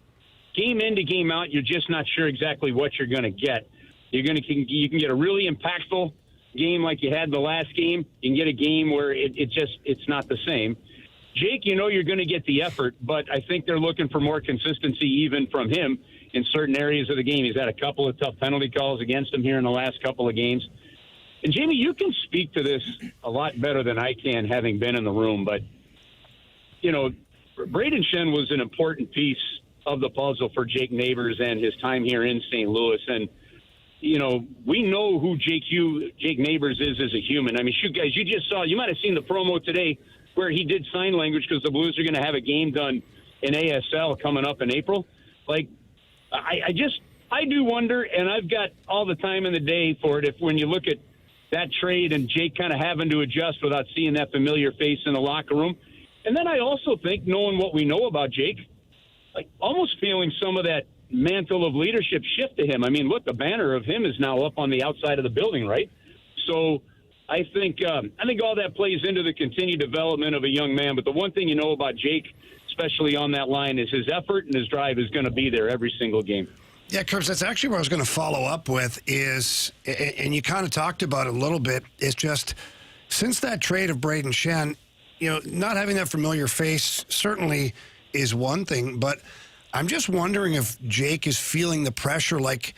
game in to game out, you're just not sure exactly what you're going to get. You can get a really impactful game like you had the last game. You can get a game where it's not the same. Jake, you know you're going to get the effort, but I think they're looking for more consistency even from him in certain areas of the game. He's had a couple of tough penalty calls against him here in the last couple of games. And, Jamie, you can speak to this a lot better than I can, having been in the room. But, you know, Braden Shen was an important piece of the puzzle for Jake Neighbors and his time here in St. Louis. And, you know, we know who Jake Neighbors is as a human. I mean, shoot, guys, you might have seen the promo today where he did sign language because the Blues are going to have a game done in ASL coming up in April. Like, I do wonder, and I've got all the time in the day for it, if when you look at that trade and Jake kind of having to adjust without seeing that familiar face in the locker room. And then I also think, knowing what we know about Jake, like almost feeling some of that mantle of leadership shift to him. I mean, look, the banner of him is now up on the outside of the building, right? So I think all that plays into the continued development of a young man. But the one thing you know about Jake, especially on that line, is his effort and his drive is going to be there every single game. Yeah, Curbs, that's actually what I was going to follow up with is, and you kind of talked about it a little bit, is just since that trade of Braden Shen, you know, not having that familiar face certainly is one thing, but I'm just wondering if Jake is feeling the pressure. Like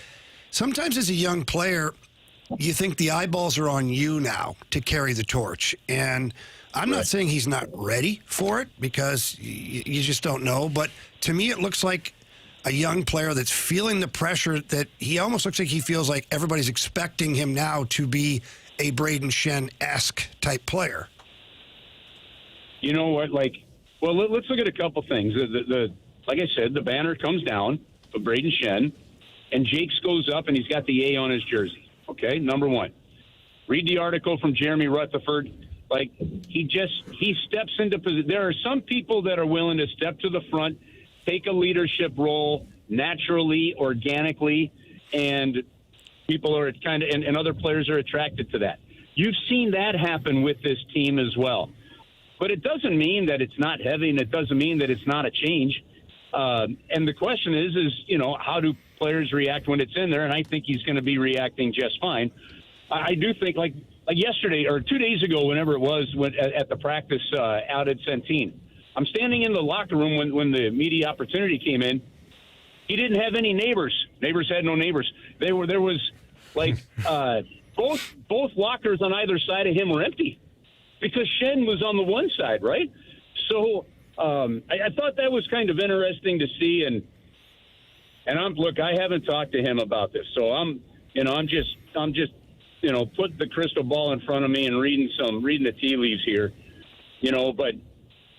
sometimes as a young player, you think the eyeballs are on you now to carry the torch. And I'm not saying he's not ready for it because you just don't know. But to me, it looks like a young player that's feeling the pressure that he almost looks like he feels like everybody's expecting him now to be a Braden Shen-esque type player. You know what? Like, Well, let's look at a couple things. Like I said, the banner comes down for Braden Shen, and Jakes goes up, and he's got the A on his jersey. Okay, number one. Read the article from Jeremy Rutherford. Like, he steps into position. There are some people that are willing to step to the front, take a leadership role naturally, organically, and people are kind of, and other players are attracted to that. You've seen that happen with this team as well. But it doesn't mean that it's not heavy, and it doesn't mean that it's not a change. And the question is, how do players react when it's in there? And I think he's going to be reacting just fine. I do think, like yesterday or 2 days ago, whenever it was, at the practice out at Centene, I'm standing in the locker room when the media opportunity came in. He didn't have any neighbors. Neighbors had no neighbors. There was like both lockers on either side of him were empty because Shen was on the one side, right? So I thought that was kind of interesting to see. And I haven't talked to him about this, so I'm just put the crystal ball in front of me and reading the tea leaves here, but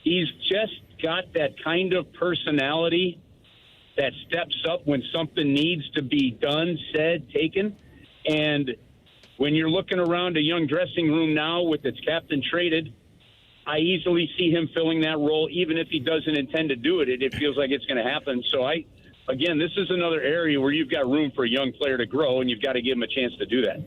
he's just got that kind of personality that steps up when something needs to be done, said, taken. And when you're looking around a young dressing room now with its captain traded, I easily see him filling that role, even if he doesn't intend to do it. It feels like it's going to happen. So again, this is another area where you've got room for a young player to grow, and you've got to give him a chance to do that.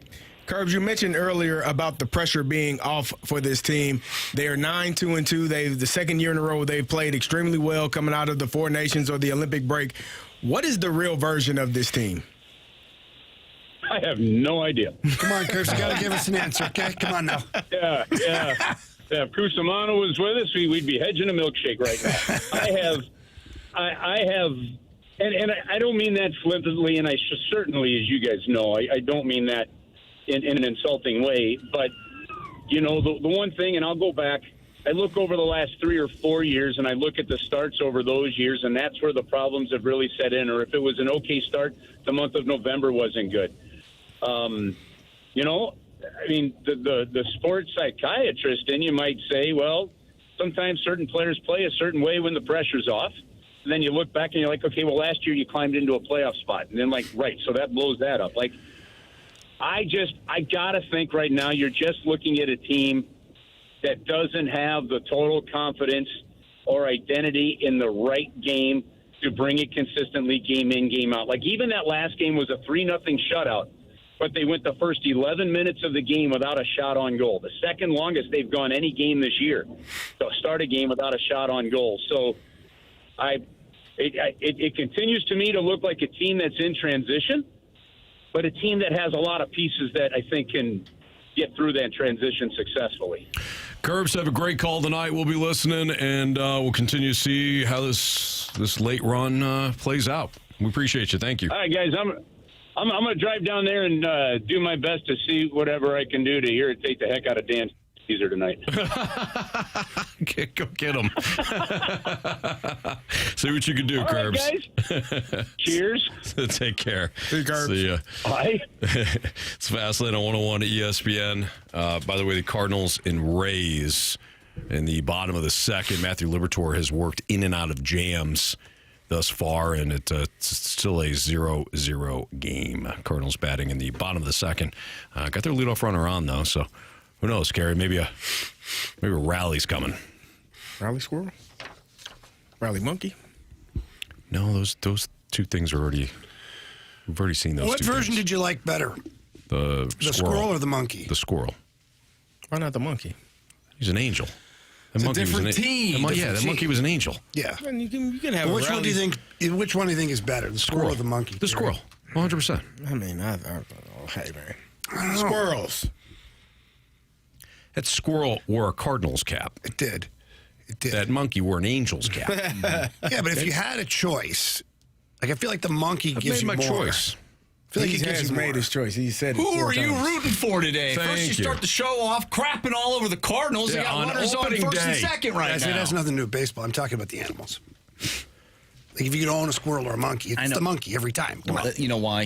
Curbs, you mentioned earlier about the pressure being off for this team. They are 9-2-2. The second year in a row they've played extremely well coming out of the Four Nations or the Olympic break. What is the real version of this team? I have no idea. Come on, Curbs, you got to give us an answer, okay? Come on now. Yeah. If Cusimano was with us, we'd be hedging a milkshake right now. I have, and I don't mean that flippantly, and I certainly, as you guys know, I don't mean that in an insulting way. But, the one thing, and I'll go back, I look over the last 3 or 4 years, and I look at the starts over those years, and that's where the problems have really set in. Or if it was an okay start, the month of November wasn't good. The sports psychiatrist in you might say, well, sometimes certain players play a certain way when the pressure's off. And then you look back and you're like, okay, well, last year you climbed into a playoff spot. And then right, so that blows that up. I got to think right now you're just looking at a team that doesn't have the total confidence or identity in the right game to bring it consistently game in, game out. Even that last game was a 3-0 shutout, but they went the first 11 minutes of the game without a shot on goal. The second longest they've gone any game this year to start a game without a shot on goal. So it continues to me to look like a team that's in transition, but a team that has a lot of pieces that I think can get through that transition successfully. Curbs, have a great call tonight. We'll be listening, and we'll continue to see how this late run plays out. We appreciate you. Thank you. All right, guys. I'm going to drive down there and do my best to see whatever I can do to irritate the heck out of Dan Caesar tonight. Go get him. See what you can do, Curbs. Right, guys. Cheers. Take care. See ya. Bye. It's Fastlane on 101 at ESPN. By the way, the Cardinals and Rays in the bottom of the second. Matthew Liberatore has worked in and out of jams thus far, and it's still a 0-0 game. Cardinals batting in the bottom of the second. Got their leadoff runner on, though, so who knows, Carey? Maybe a rally's coming. Rally squirrel? Rally monkey? No, those two things are already. We've already seen those. What two version things. did you like better? The squirrel or the monkey? The squirrel. Why not the monkey? He's an angel. It's a different team. That monkey was an angel. Yeah. You can have. Which one do you think? Which one do you think is better, the squirrel or the monkey? The squirrel. 100%. I mean, hey man, squirrels. That squirrel wore a Cardinals cap. It did. That monkey wore an Angels cap. Yeah, but if you had a choice, I feel like the monkey gives you more. I've made my choice. I feel like he has made his choice. He said, "Who are you rooting for today?" Thank First, you start the show off crapping all over the Cardinals. Yeah, you got on runners on opening first and day. second right now. It has nothing to do with baseball. I'm talking about the animals. Like if you could own a squirrel or a monkey, it's the monkey every time. You know why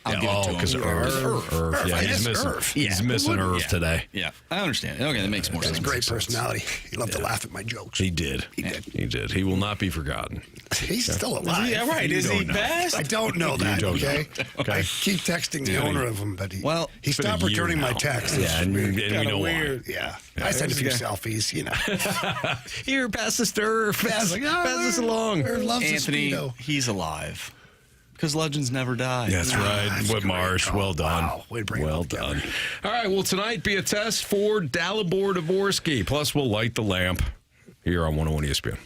I'll give it to him. Because of Irv. Yeah, he's missing Irv. Yeah. He's missing Irv today. Yeah, I understand. Okay, that makes more sense. He's a great personality. He loved to laugh at my jokes. He did. He did. He will not be forgotten. He's still alive. Yeah, right. Is he best? I don't know that, okay? Okay. I keep texting the owner of him, but he been stopped a year returning my now. texts. Yeah, and we know weird. why. Yeah. I sent a few selfies, you know. Here, pass this to Irv. Pass this along. Irv loves Anthony, the Speedo. he's alive. Because legends never die. That's right. What Marsh. Well done. Wow. Way to bring it well all together. done. All right. Well, tonight be a test for Dalibor Dvorsky. Plus, we'll light the lamp here on 101 ESPN.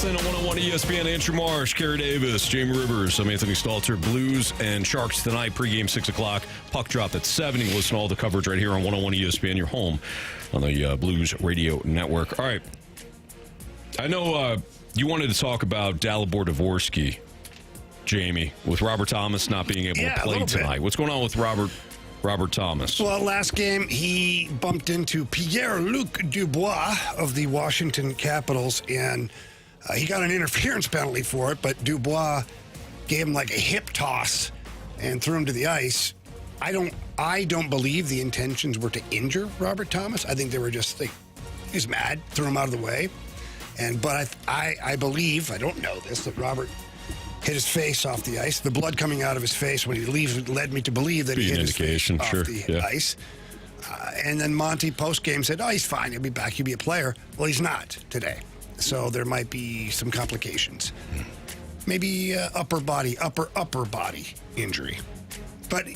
in on 101 ESPN. Andrew Marsh, Kerry Davis, Jamie Rivers. I'm Anthony Stalter. Blues and Sharks tonight, pregame 6 o'clock. Puck drop at 7. You listen to all the coverage right here on 101 ESPN, your home on the Blues Radio Network. All right. I know you wanted to talk about Dalibor Dvorsky, Jamie, with Robert Thomas not being able to play tonight. What's going on with Robert Thomas? Well, last game, he bumped into Pierre-Luc Dubois of the Washington Capitals, and he got an interference penalty for it, but Dubois gave him like a hip toss and threw him to the ice. I don't believe the intentions were to injure Robert Thomas. I think they were just, he was mad, threw him out of the way. But I believe, I don't know this, that Robert hit his face off the ice. The blood coming out of his face when he leaves led me to believe that he hit his face off the ice. And then Monty post-game said, oh, he's fine. He'll be back. He'll be a player. Well, he's not today. So there might be some complications. Maybe upper body injury. But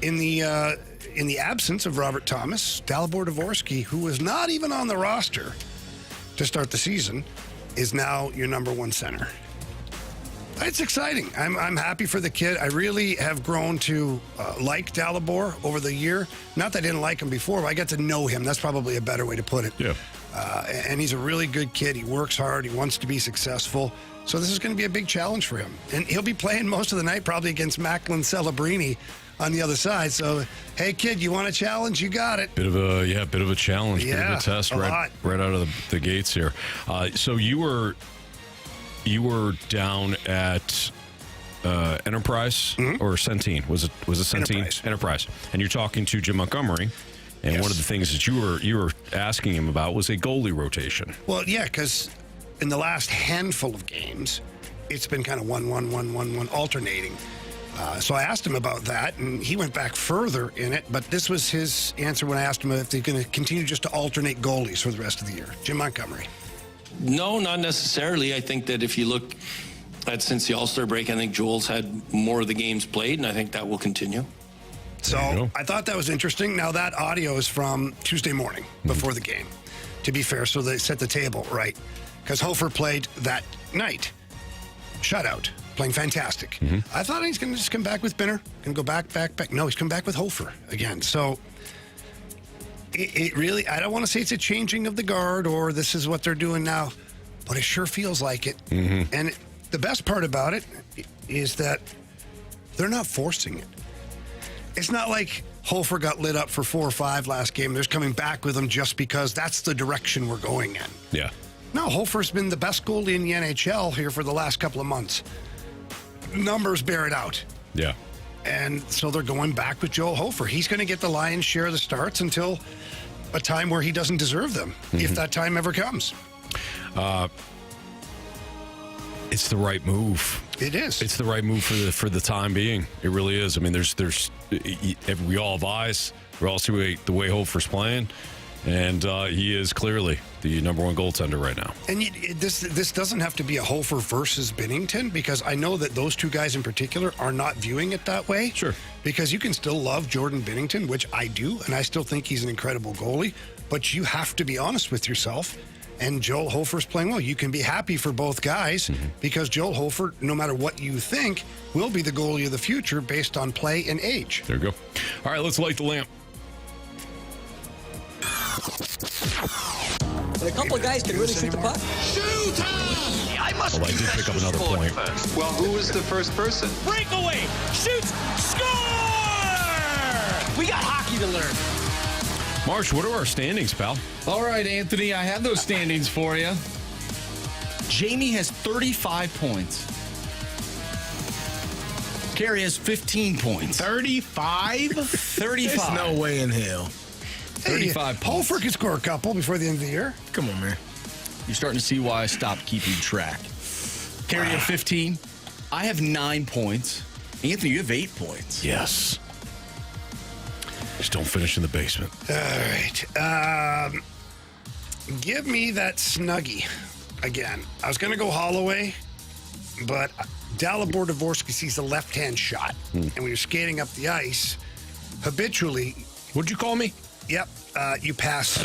in the absence of Robert Thomas, Dalibor Dvorsky, who was not even on the roster to start the season, is now your number one center. It's exciting. I'm happy for the kid. I really have grown to like Dalibor over the year. Not that I didn't like him before, but I got to know him. That's probably a better way to put it. Yeah. And he's a really good kid. He works hard. He wants to be successful. So this is going to be a big challenge for him. And he'll be playing most of the night probably against Macklin Celebrini on the other side. So, hey, kid, you want a challenge? You got it. Bit of a challenge, bit of a test right out of the gates here. So you were down at Enterprise or Centene? Was it Centene? Enterprise. And you're talking to Jim Montgomery, and one of the things that you were asking him about was a goalie rotation. Well, yeah, because in the last handful of games, it's been kind of 1-1-1-1-1 alternating. So I asked him about that, and he went back further in it, but this was his answer when I asked him if they're going to continue just to alternate goalies for the rest of the year. Jim Montgomery. No, not necessarily. I think that if you look at since the All-Star break, I think Joel's had more of the games played, and I think that will continue. So I thought that was interesting. Now, that audio is from Tuesday morning before the game, to be fair, so they set the table right. Because Hofer played that night. Shutout. Playing fantastic. I thought he's going to just come back with Binner. Going to go back. No, he's come back with Hofer again. So it really, I don't want to say it's a changing of the guard or this is what they're doing now, but it sure feels like it. And the best part about it is that they're not forcing it. It's not like Hofer got lit up for 4 or 5 last game. They're coming back with him just because that's the direction we're going in. Yeah. No, Hofer's been the best goalie in the NHL here for the last couple of months. Numbers bear it out. Yeah. And so they're going back with Joel Hofer. He's going to get the lion's share of the starts until a time where he doesn't deserve them, if that time ever comes. It's the right move. It is. It's the right move for the time being. It really is. I mean, we all have eyes. We all see the way Hofer's playing, and he is clearly the number one goaltender right now. And this doesn't have to be a Hofer versus Binnington, because I know that those two guys in particular are not viewing it that way. Sure. Because you can still love Jordan Binnington, which I do, and I still think he's an incredible goalie, but you have to be honest with yourself. And Joel Hofer's playing well. You can be happy for both guys because Joel Hofer, no matter what you think, will be the goalie of the future based on play and age. There you go. All right, let's light the lamp. And a couple of guys can really shoot the puck. Shoot! I did pick up another point. Well, who was the first person? Breakaway, shoots, score! We got hockey to learn. Marsh, what are our standings, pal? All right, Anthony, I have those standings for you. Jamie has 35 points. Carey has 15 points. 35? 35. There's no way in hell. 35 points. Hofer could score a couple before the end of the year. Come on, man. You're starting to see why I stopped keeping track. Carey have 15. I have 9 points. Anthony, you have 8 points. Yes. Just don't finish in the basement. All right. Give me that Snuggie again. I was going to go Holloway, but Dalibor Dvorsky sees a left-hand shot. And when you're skating up the ice, habitually... What'd you call me? Yep. You pass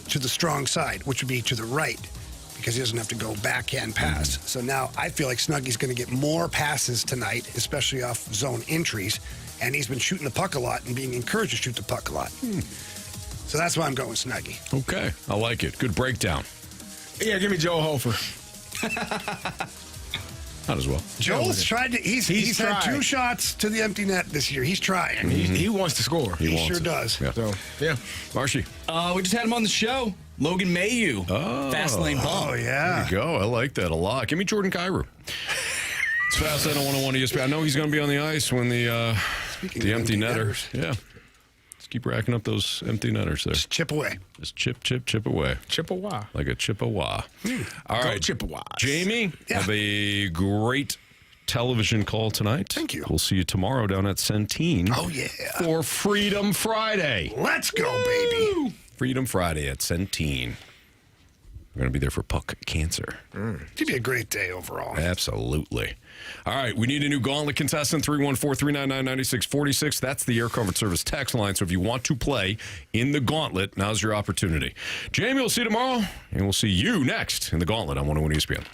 to the strong side, which would be to the right. because he doesn't have to go backhand pass. So now I feel like Snuggy's going to get more passes tonight, especially off zone entries. And he's been shooting the puck a lot and being encouraged to shoot the puck a lot. So that's why I'm going Snuggy. Okay, I like it. Good breakdown. Yeah, give me Joe Hofer. Not as well. Joel's tried to. He's had tried. 2 shots to the empty net this year. He's trying. He wants to score. He sure does. Yeah. So, yeah. Marshy. We just had him on the show. Logan Mayu. Fast lane bump. Oh, yeah. There you go. I like that a lot. Give me Jordan Kyrou. It's Fast Lane on 101 ESPN. I know he's going to be on the ice when the empty netter. Yeah. Let's keep racking up those empty netters there. Just chip away. Just chip away. Chippewa. Like a Chippewa. All Go right. Chippewas. Jamie, have a great television call tonight. Thank you. We'll see you tomorrow down at Centene. Oh, yeah. For Freedom Friday. Let's go, baby. Freedom Friday at Centene. We're going to be there for puck cancer. It'd be a great day overall. Absolutely. All right, we need a new Gauntlet contestant, 314-399-9646. That's the Air Comfort Service text line. So if you want to play in the Gauntlet, now's your opportunity. Jamie, we'll see you tomorrow, and we'll see you next in the Gauntlet on 101 ESPN.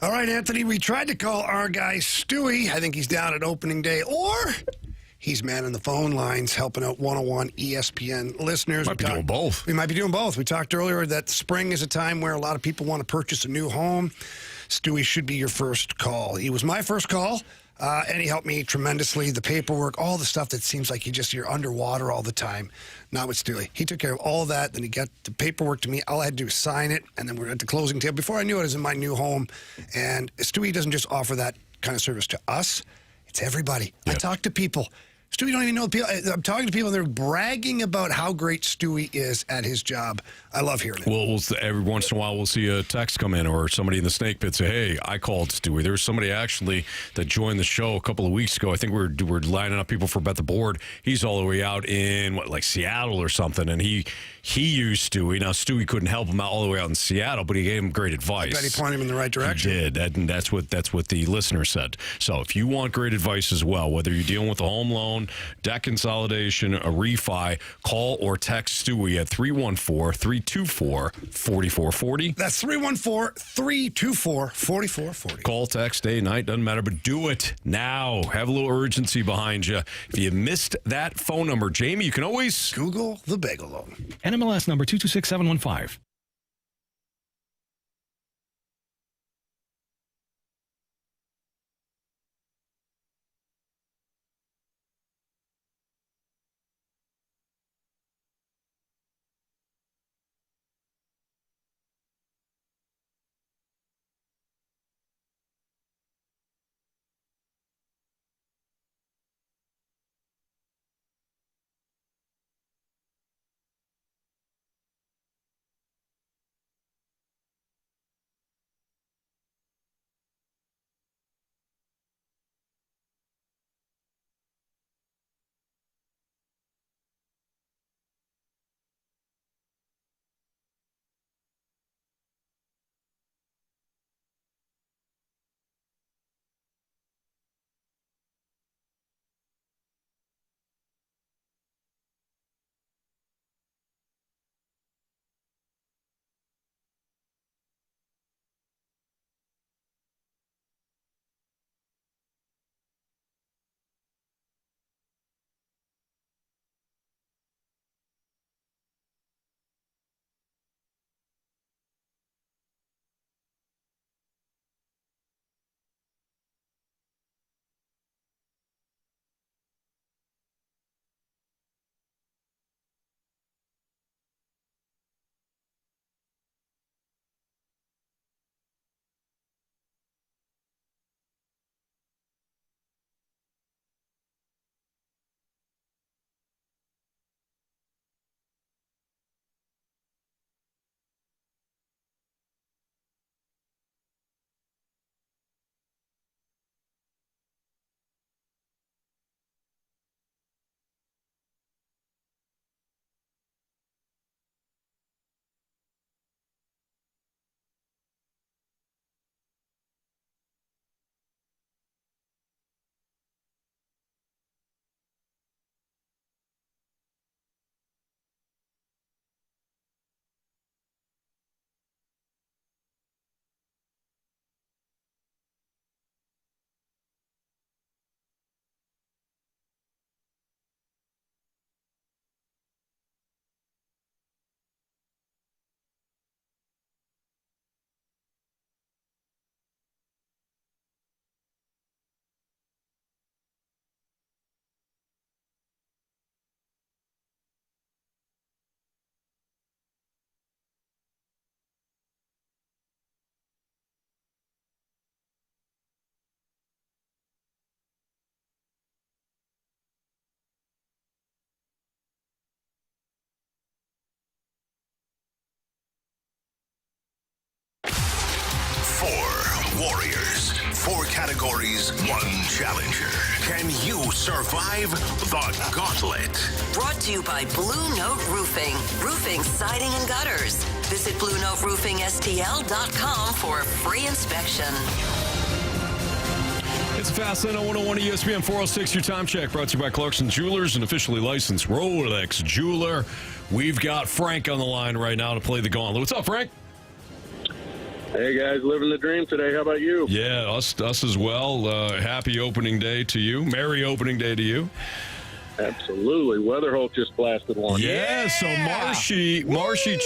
All right, Anthony, we tried to call our guy Stewie. I think he's down at opening day, or he's manning the phone lines, helping out 101 ESPN listeners. Might be doing both. We might be doing both. We talked earlier that spring is a time where a lot of people want to purchase a new home. Stewie should be your first call. He was my first call, and he helped me tremendously. The paperwork, all the stuff that seems like you're underwater all the time. Not with Stewie. He took care of all that. Then he got the paperwork to me. All I had to do was sign it, and then we're at the closing table. Before I knew it, I was in my new home. And Stewie doesn't just offer that kind of service to us. It's everybody. Yep. I talk to people. Stewie don't even know people. I'm talking to people, they're bragging about how great Stewie is at his job. I love hearing it. Well, every once in a while, we'll see a text come in or somebody in the snake pit say, hey, I called Stewie. There was somebody actually that joined the show a couple of weeks ago. I think we're lining up people for Bet the Board. He's all the way out in, Seattle or something, and he used Stewie. Now, Stewie couldn't help him out all the way out in Seattle, but he gave him great advice. I bet he pointed him in the right direction. He did, and that's what the listener said. So if you want great advice as well, whether you're dealing with a home loan, debt consolidation, a refi, call or text Stewie at 314-324-4440. That's 314-324-4440. Call, text, day, night, doesn't matter, but do it now. Have a little urgency behind you. If you missed that phone number, Jamie, you can always Google the bagel loan. NMLS number 226715. categories, one challenger. Can you survive the gauntlet? Brought to you by Blue Note Roofing. Roofing, siding, and gutters. Visit BlueNoteRoofingSTL.com for a free inspection. It's Fast Lane on 101 ESPN 406. Your time check brought to you by Clarkson Jewelers, an officially licensed Rolex jeweler. We've got Frank on the line right now to play the gauntlet. What's up, Frank? Hey, guys, living the dream today. How about you? Yeah, us as well. Happy opening day to you. Merry opening day to you. Absolutely. Weatherholt just blasted one. Yeah, so Marshy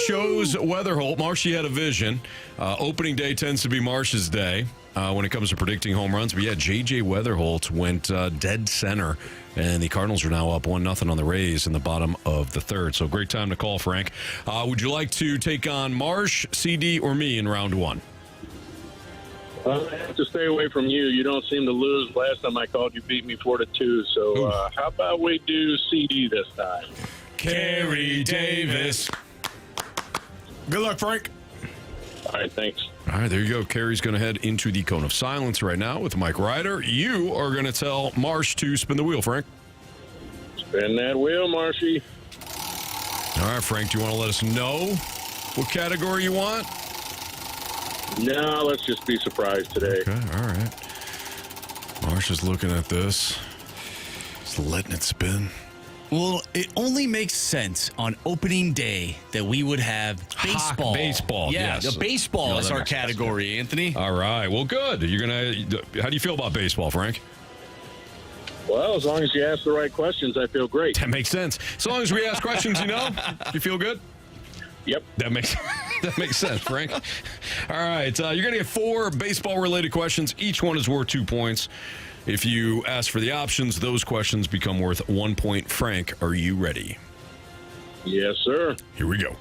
chose Weatherholt. Marshy had a vision. Opening day tends to be Marsh's day when it comes to predicting home runs. But yeah, J.J. Weatherholt went dead center, and the Cardinals are now up 1-0 on the Rays in the bottom of the third. So great time to call, Frank. Would you like to take on Marsh, CD, or me in round one? I have to stay away from you. You don't seem to lose. Last time I called, you beat me 4-2. So how about we do CD this time? Kerry Davis. Good luck, Frank. All right, thanks. All right, there you go. Kerry's going to head into the cone of silence right now with Mike Ryder. You are going to tell Marsh to spin the wheel, Frank. Spin that wheel, Marshy. All right, Frank, do you want to let us know what category you want? No, let's just be surprised today. Okay, all right. Marsh is looking at this. He's letting it spin. Well, it only makes sense on opening day that we would have baseball. Baseball, yeah, yes. The baseball is our category, Anthony. All right, well, good. How do you feel about baseball, Frank? Well, as long as you ask the right questions, I feel great. That makes sense. As long as we ask questions, you feel good? Yep. That makes sense, Frank. All right, you're going to get 4 baseball-related questions. Each one is worth 2 points. If you ask for the options, those questions become worth 1 point. Frank, are you ready? Yes, sir. Here we go.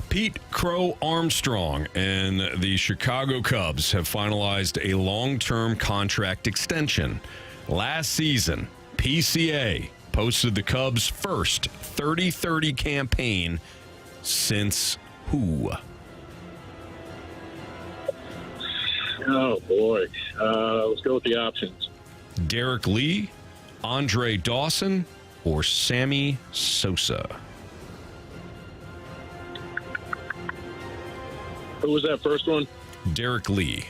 Pete Crow Armstrong and the Chicago Cubs have finalized a long-term contract extension. Last season, PCA posted the Cubs' first 30-30 campaign since who? Oh, boy. Let's go with the options. Derek Lee, Andre Dawson, or Sammy Sosa? Who was that first one? Derek Lee.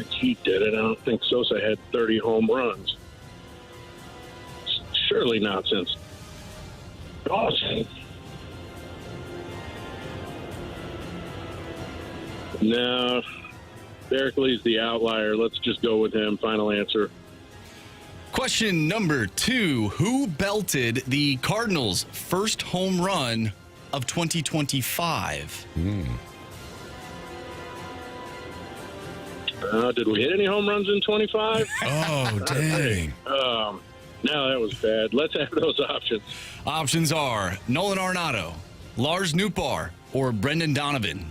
He did it. I don't think Sosa had 30 home runs. Surely not since Dawson. No, Derek Lee's the outlier. Let's just go with him. Final answer. Question number 2. Who belted the Cardinals' first home run of 2025? Did we hit any home runs in 25? Oh, dang. No, that was bad. Let's have those options. Options are Nolan Arenado, Lars Nootbaar, or Brendan Donovan.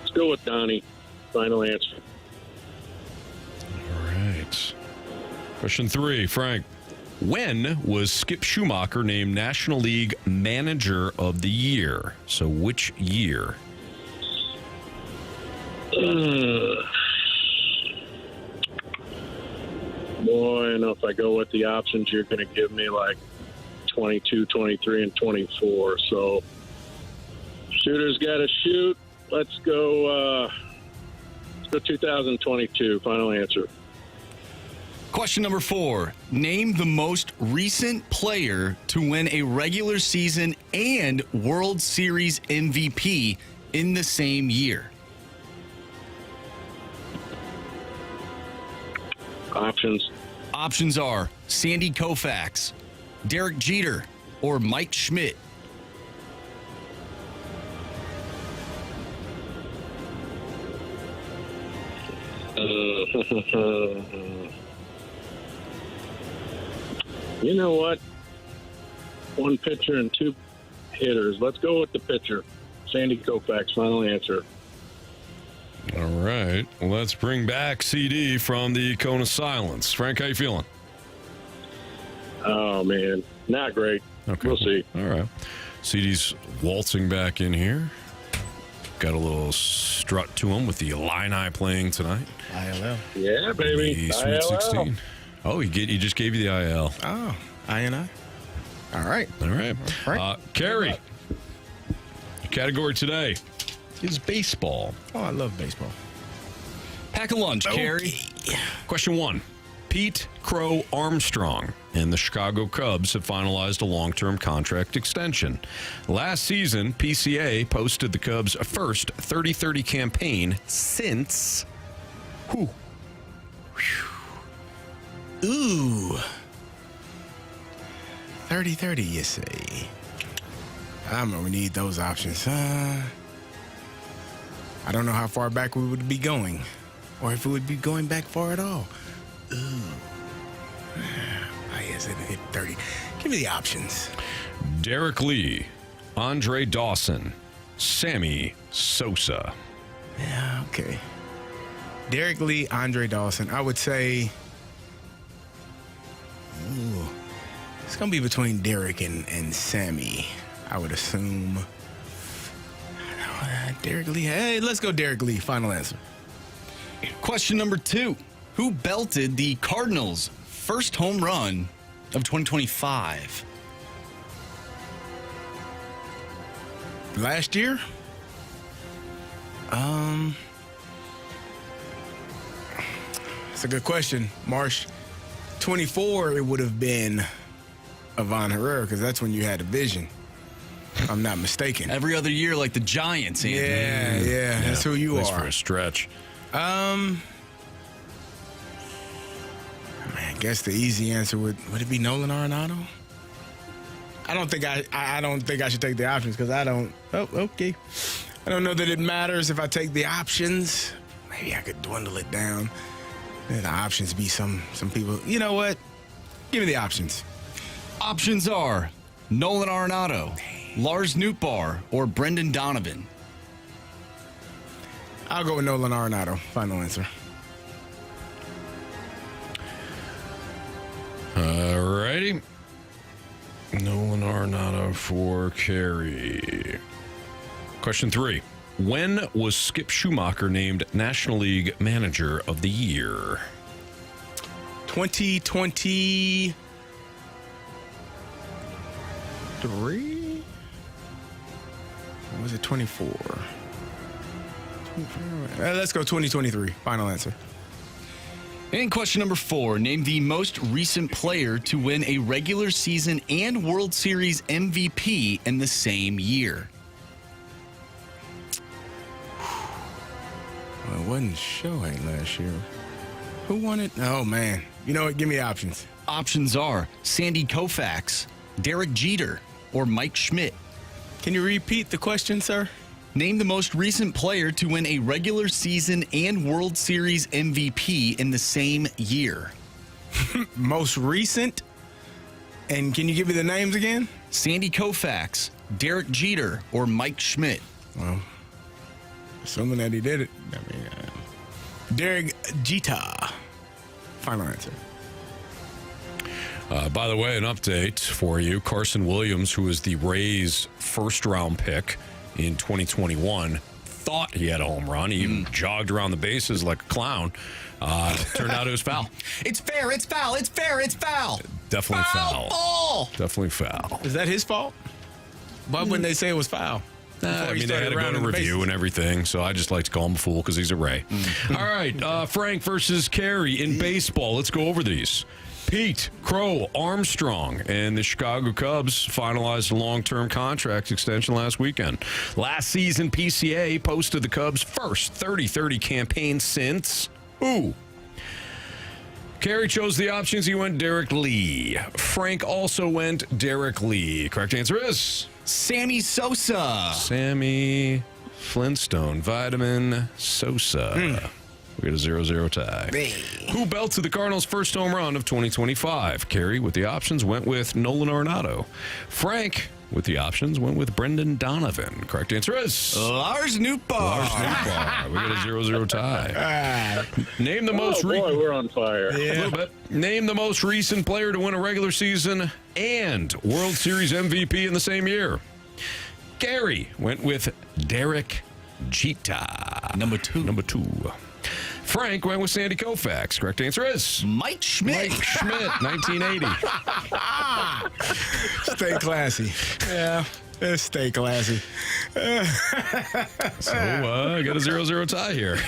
Let's go with Donnie. Final answer. All right. Question 3, Frank. When was Skip Schumacher named National League Manager of the Year? So which year? Boy, I know if I go with the options, you're going to give me like 22, 23, and 24. So shooter's got to shoot. Let's go 2022. Final answer. Question number 4. Name the most recent player to win a regular season and World Series MVP in the same year. Options. Options are Sandy Koufax, Derek Jeter, or Mike Schmidt. You know what? One pitcher and 2 hitters. Let's go with the pitcher. Sandy Koufax. Final answer. All right. Well, let's bring back CD from the Cone of Silence. Frank, how you feeling? Oh, man. Not great. Okay. We'll see. All right. CD's waltzing back in here. Got a little strut to him with the Illini playing tonight. ILL. Yeah, baby. The Sweet 16. Oh, he just gave you the IL. Oh, INI. All right. All right. Carey, your category today is baseball. Oh, I love baseball. Pack a lunch, Carey. Question 1. Pete Crow Armstrong and the Chicago Cubs have finalized a long-term contract extension. Last season, PCA posted the Cubs' first 30-30 campaign since... Who? Ooh. 30-30, you say. I don't know. We need those options. I don't know how far back we would be going, or if we would be going back far at all. Ooh. Yes, 30. Give me the options. Derek Lee, Andre Dawson, Sammy Sosa. Yeah, okay. Derek Lee, Andre Dawson. I would say, it's going to be between Derek and Sammy, I would assume. Derek Lee. Hey, let's go Derek Lee. Final answer. Question number 2. Who belted the Cardinals' first home run of 2025? Last year? It's a good question, Marsh. 24, it would have been Ivan Herrera, because that's when you had a vision. If I'm not mistaken. Every other year, like the Giants. Anthony. Yeah, that's who you are. For a stretch. Man, I guess the easy answer would it be Nolan Arenado? I don't think I should take the options because I don't. Oh, okay. I don't know that it matters if I take the options. Maybe I could dwindle it down. The options be some people. You know what? Give me the options. Options are Nolan Arenado, Lars Nootbaar, or Brendan Donovan. I'll go with Nolan Arenado. Final answer. All righty. Nolan Arenado for Carey. Question 3. When was Skip Schumacher named National League Manager of the Year? 2023? Or was it 24? Let's go 2023. Final answer. And question number 4. Name the most recent player to win a regular season and World Series MVP in the same year. Well, it wasn't Shohei last year. Who won it? Oh, man. You know what? Give me options. Options are Sandy Koufax, Derek Jeter, or Mike Schmidt. Can you repeat the question, sir? Name the most recent player to win a regular season and World Series MVP in the same year. Most recent? And can you give me the names again? Sandy Koufax, Derek Jeter, or Mike Schmidt. Well, assuming that he did it. Derek Jeter. Final answer. By the way, an update for you. Carson Williams, who was the Rays' first-round pick in 2021, thought he had a home run. He even jogged around the bases like a clown. Turned out it was foul. It's fair. It's foul. It's fair. It's foul. Definitely foul. Ball. Definitely foul. Is that his fault? Why wouldn't they say it was foul? I mean, they had to go to review and everything, so I just like to call him a fool because he's a Ray. All right, Frank versus Carey in baseball. Let's go over these. Pete Crow Armstrong and the Chicago Cubs finalized a long-term contract extension last weekend. Last season, PCA posted the Cubs' first 30-30 campaign since who? Carey chose the options. He went Derek Lee. Frank also went Derek Lee. Correct answer is Sammy Sosa. Sammy Flintstone Vitamin Sosa. We got a 0-0 tie. Who belted the Cardinals' first home run of 2025? Carey, with the options, went with Nolan Arenado. Frank, with the options, went with Brendan Donovan. Correct answer is Lars Nootbaar. Lars Nootbaar. We got a 0-0 tie. Name the most boy, we're on fire. A little bit. Name the most recent player to win a regular season and World Series MVP in the same year. Carey went with Derek Jeter. Number two. Frank went with Sandy Koufax. Correct answer is Mike Schmidt. Mike Schmidt, 1980. Stay classy. Yeah. Stay classy. So I got a 0-0 tie here.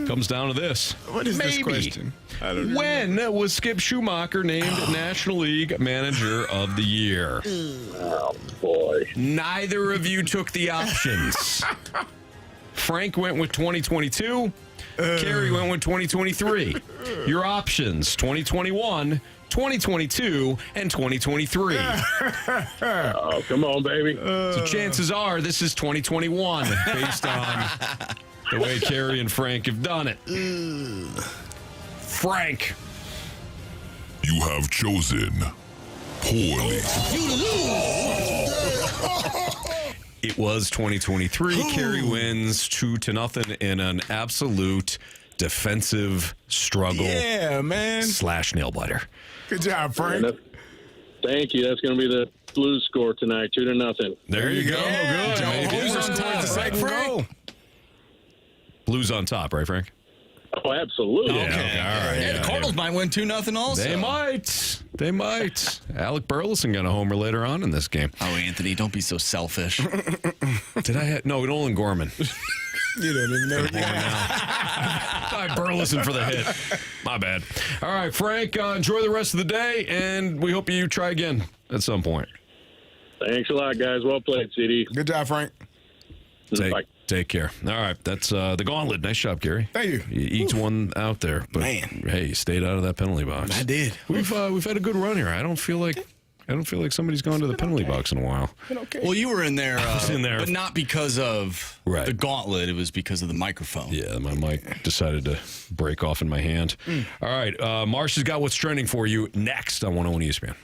Comes down to this. What is this question? I don't know. When was Skip Schumacher named National League Manager of the Year? Oh, boy. Neither of you took the options. Frank went with 2022. Carey went with 2023. Your options, 2021, 2022, and 2023. Oh, come on, baby. So chances are this is 2021 based on the way Carey and Frank have done it. Frank. You have chosen poorly. It was 2023. Carey wins 2-0 in an absolute defensive struggle. Yeah, man. / nail biter. Good job, Frank. Thank you. That's going to be the Blues score tonight, 2-0. There you go. Yeah. Good. Blues on top. The second goal. Blues on top, right, Frank? Oh, absolutely. Yeah, okay. All right. Yeah, the Cardinals might win 2-0 also. They might. Alec Burleson got a homer later on in this game. Oh, Anthony, don't be so selfish. Did I have... No, Nolan Gorman. You don't even know. Burleson for the hit. My bad. All right, Frank, enjoy the rest of the day, and we hope you try again at some point. Thanks a lot, guys. Well played, CD. Good job, Frank. Take care. All right, that's the Gauntlet. Nice job, Gary. Thank you. You eked one out there, but Man. hey, you stayed out of that penalty box. I did. We've had a good run here. I don't feel like somebody's gone to the penalty box in a while. Well, you were in there, I was in there. but not because of the Gauntlet. It was because of the microphone. Yeah, my mic decided to break off in my hand. All right, Marsh has got what's trending for you next on 101 ESPN.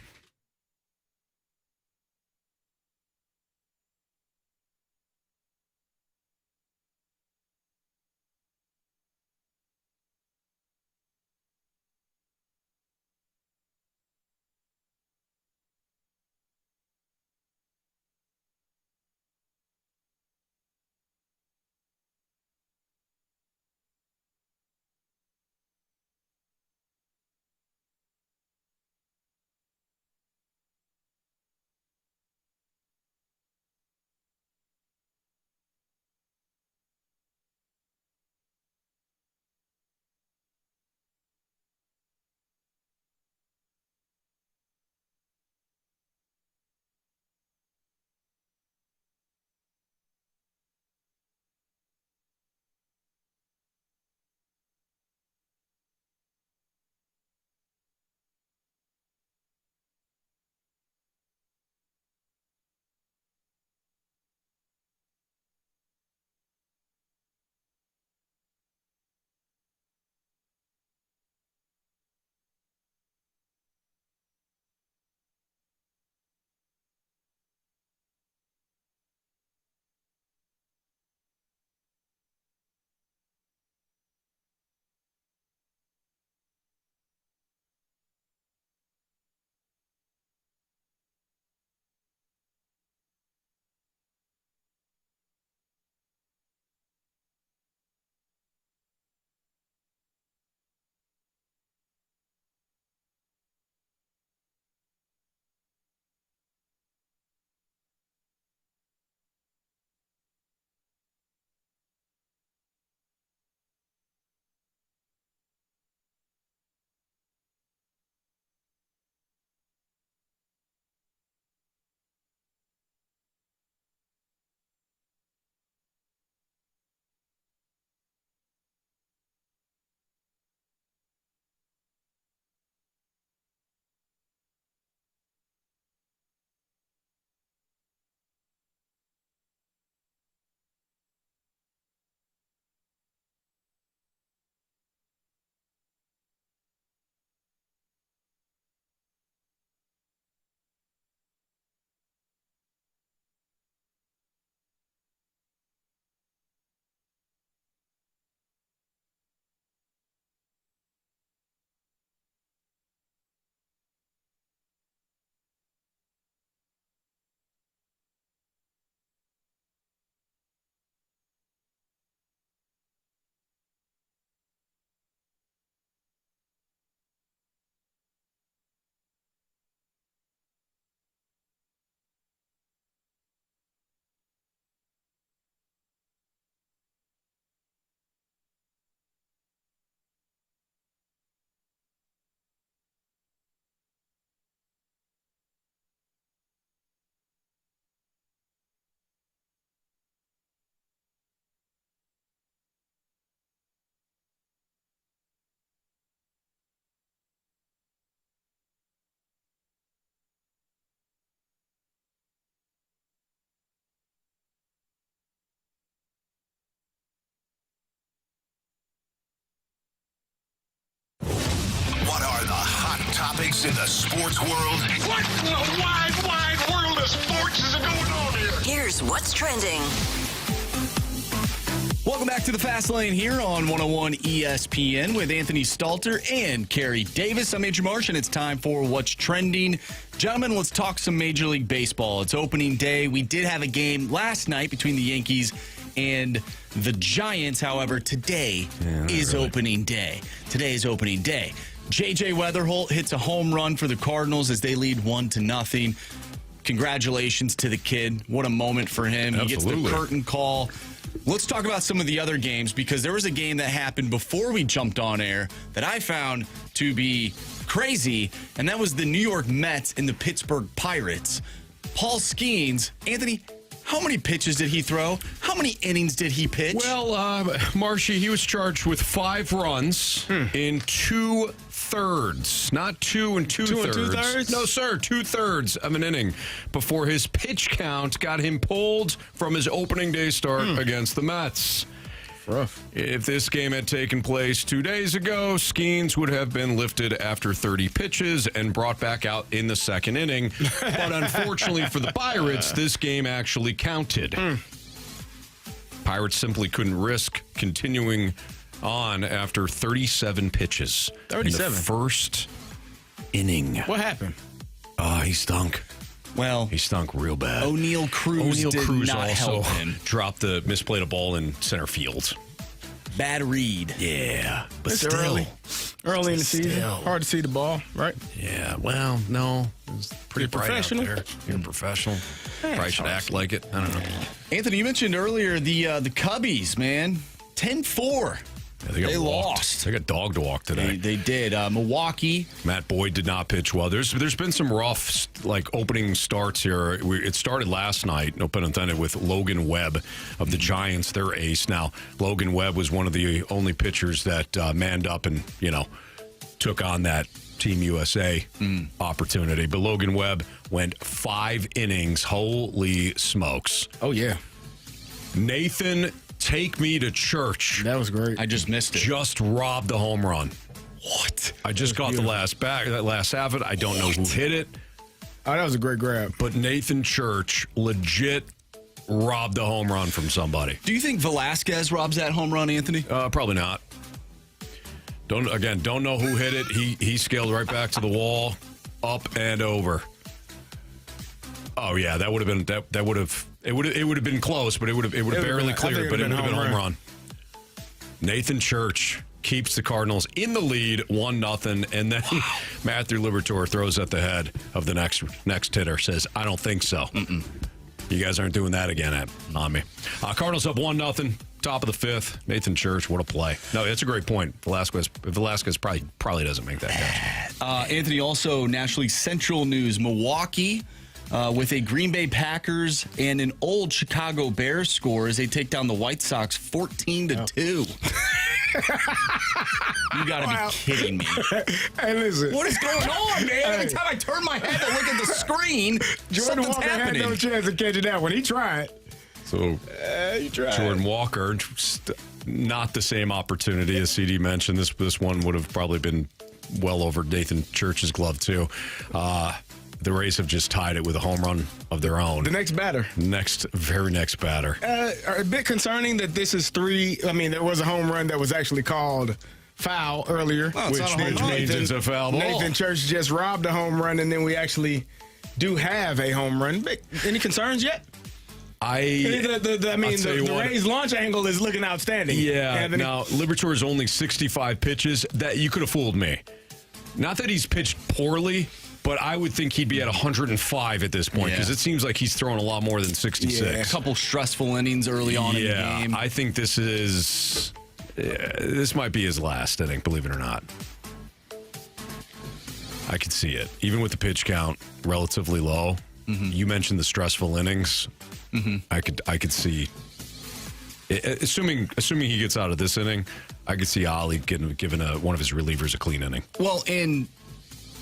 topics in the sports world. What in the wide, wide world of sports is going on here? Here's what's trending. Welcome back to the Fast Lane here on 101 ESPN with Anthony Stalter and Carey Davis. I'm Andrew Marsh, and it's time for What's Trending. Gentlemen, let's talk some Major League Baseball. It's opening day. We did have a game last night between the Yankees and the Giants. However, today is opening day. Today is opening day. J.J. Weatherholt hits a home run for the Cardinals as they lead 1-0. Congratulations to the kid. What a moment for him. Absolutely. He gets the curtain call. Let's talk about some of the other games, because there was a game that happened before we jumped on air that I found to be crazy, and that was the New York Mets and the Pittsburgh Pirates. Paul Skeens, Anthony, how many pitches did he throw? How many innings did he pitch? Well, Marshy, he was charged with 5 runs in 2/3. Not 2 and 2/3. 2 and 2/3? No, sir, 2/3 of an inning before his pitch count got him pulled from his opening day start against the Mets. Rough. If this game had taken place 2 days ago, Skeens would have been lifted after 30 pitches and brought back out in the second inning. But unfortunately for the Pirates, this game actually counted. Pirates simply couldn't risk continuing on after 37 pitches. 37? In the first inning. What happened? He stunk. Well, he stunk real bad. O'Neal Cruz did not help him. Dropped misplayed a ball in center field. Bad read. Yeah, but It's still. Early in the season. Hard to see the ball, right? Yeah, well, no. It's pretty bright professional. out there. You're a professional. Probably should act like it. I don't know. Anthony, you mentioned earlier the Cubbies, man. 10-4. Yeah, they lost. They got dog to walk today. They did. Milwaukee. Matt Boyd did not pitch well. There's been some rough opening starts here. It started last night, no pun intended, with Logan Webb of the Giants, their ace. Now, Logan Webb was one of the only pitchers that manned up and took on that Team USA opportunity. But Logan Webb went 5 innings. Holy smokes! Oh yeah, Nathan. Take me to church. That was great. I just missed it. Just robbed the home run. What? I just got the last half of it. I don't know who hit it. Oh, that was a great grab. But Nathan Church legit robbed a home run from somebody. Do you think Velasquez robs that home run, Anthony? Probably not. Don't know who hit it. He scaled right back to the wall, up and over. Oh yeah, that would have been that would have. It would have been close, but it would have barely cleared, but it would have been home run. Nathan Church keeps the Cardinals in the lead 1-0, and then Matthew Liberatore throws at the head of the next hitter, says, "I don't think so. You guys aren't doing that again on me." Cardinals up 1-0, top of the 5th. Nathan Church, what a play! No, that's a great point. Velasquez probably doesn't make that catch. Anthony, also National League Central news: Milwaukee. With a Green Bay Packers and an old Chicago Bears score as they take down the White Sox 14-2. You got to be kidding me. Hey, listen. What is going on, man? Every time I turn my head to look at the screen, Jordan something's Walker happening. had no chance of catching that one. He tried. So Jordan Walker, not the same opportunity as CD mentioned. This one would have probably been well over Nathan Church's glove too. The Rays have just tied it with a home run of their own. The next batter. Very next batter. A bit concerning that this is 3. I mean, there was a home run that was actually called foul earlier, which means it's a foul ball. Nathan Church just robbed a home run, and then we actually do have a home run. Any concerns yet? The Rays launch angle is looking outstanding. Yeah. Anthony. Now, Liberatore is only 65 pitches. That you could have fooled me. Not that he's pitched poorly, but I would think he'd be at 105 at this point because it seems like he's thrown a lot more than 66. Yeah, a couple stressful innings early on in the game. I think this might be his last inning, believe it or not. I could see it. Even with the pitch count relatively low, you mentioned the stressful innings. I could see, assuming he gets out of this inning, I could see Ollie giving one of his relievers a clean inning. Well, and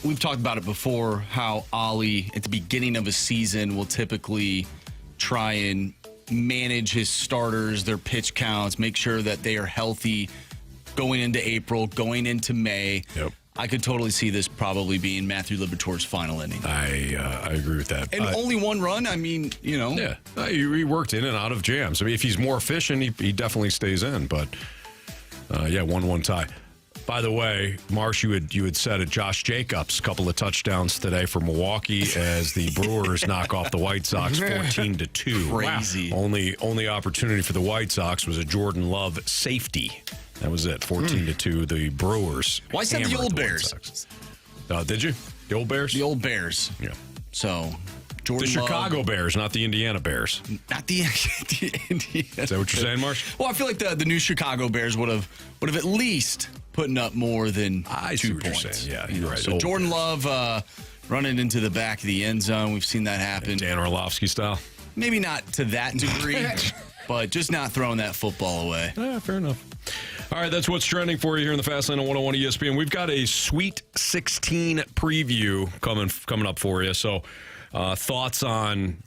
we've talked about it before, how Ollie at the beginning of a season will typically try and manage his starters, their pitch counts, make sure that they are healthy going into April, going into May. Yep. I could totally see this probably being Matthew Liberatore's final inning. I agree with that. And only one run. I mean, Yeah, he worked in and out of jams. I mean, if he's more efficient, he definitely stays in. But 1-1 tie. By the way, Marsh, you had said it. Josh Jacobs, a couple of touchdowns today for Milwaukee as the Brewers knock off the White Sox 14-2. Crazy. Wow. Only opportunity for the White Sox was a Jordan Love safety. That was it. 14-2. The Brewers. Well, I said the old Bears. Did you? The old Bears? The old Bears. Yeah. So, Jordan the Love. Chicago Bears, not the Indiana Bears. Not the Indiana. Is that what you're saying, Marsh? Well, I feel like the new Chicago Bears would have at least putting up more than 2 points. You're saying. Yeah, you're right. So Jordan Love running into the back of the end zone. We've seen that happen. Dan Orlovsky style. Maybe not to that degree, but just not throwing that football away. Fair enough. All right, that's what's trending for you here in the Fast Lane on 101 ESPN. We've got a Sweet 16 preview coming up for you. So thoughts on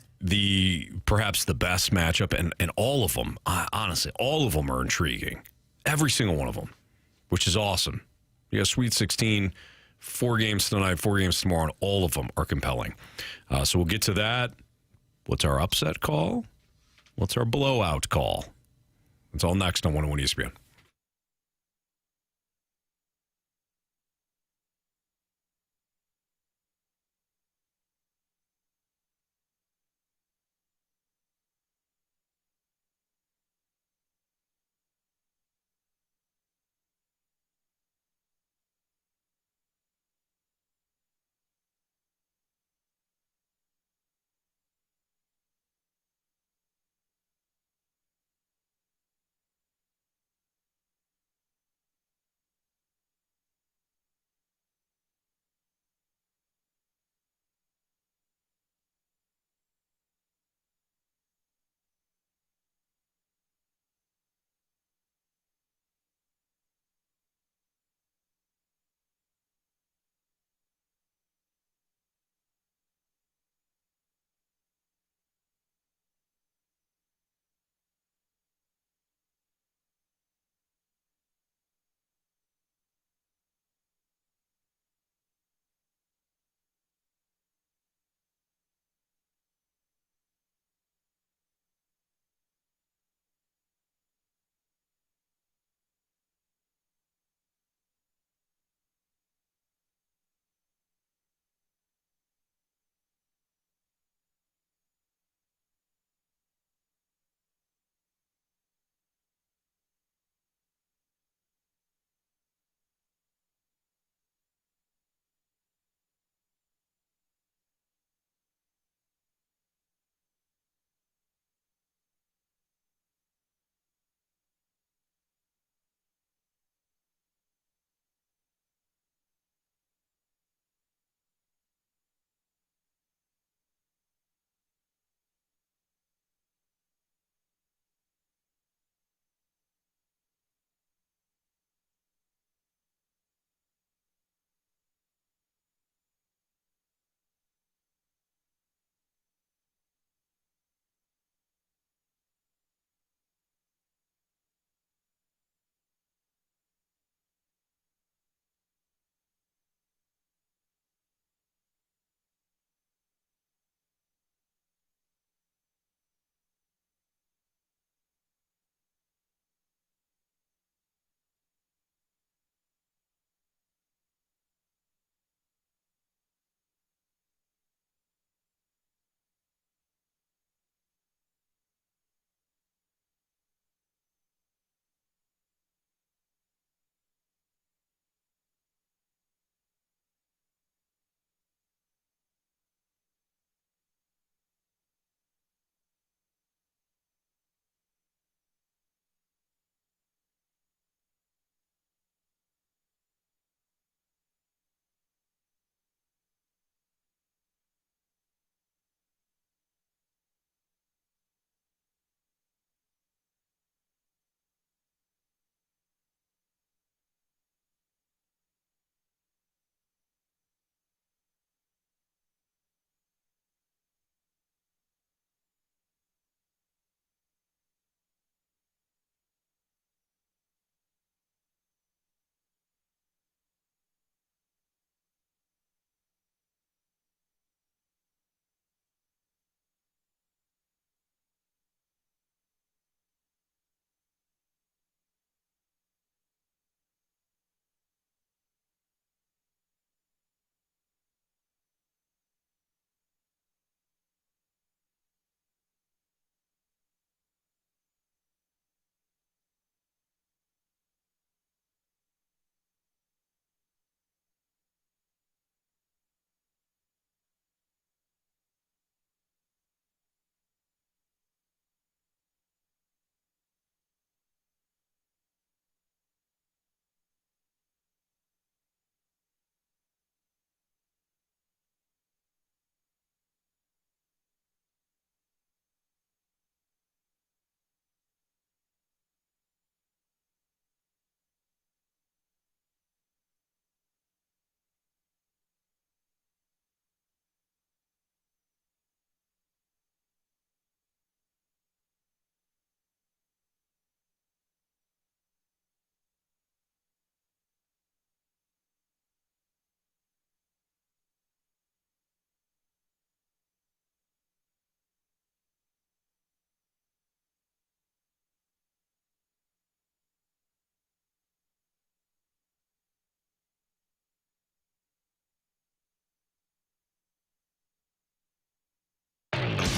perhaps the best matchup, and all of them, honestly, all of them are intriguing. Every single one of them, which is awesome. You got Sweet 16, 4 games tonight, 4 games tomorrow, and all of them are compelling. So we'll get to that. What's our upset call? What's our blowout call? It's all next on 101 ESPN.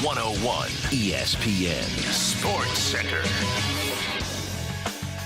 101 ESPN Sports Center.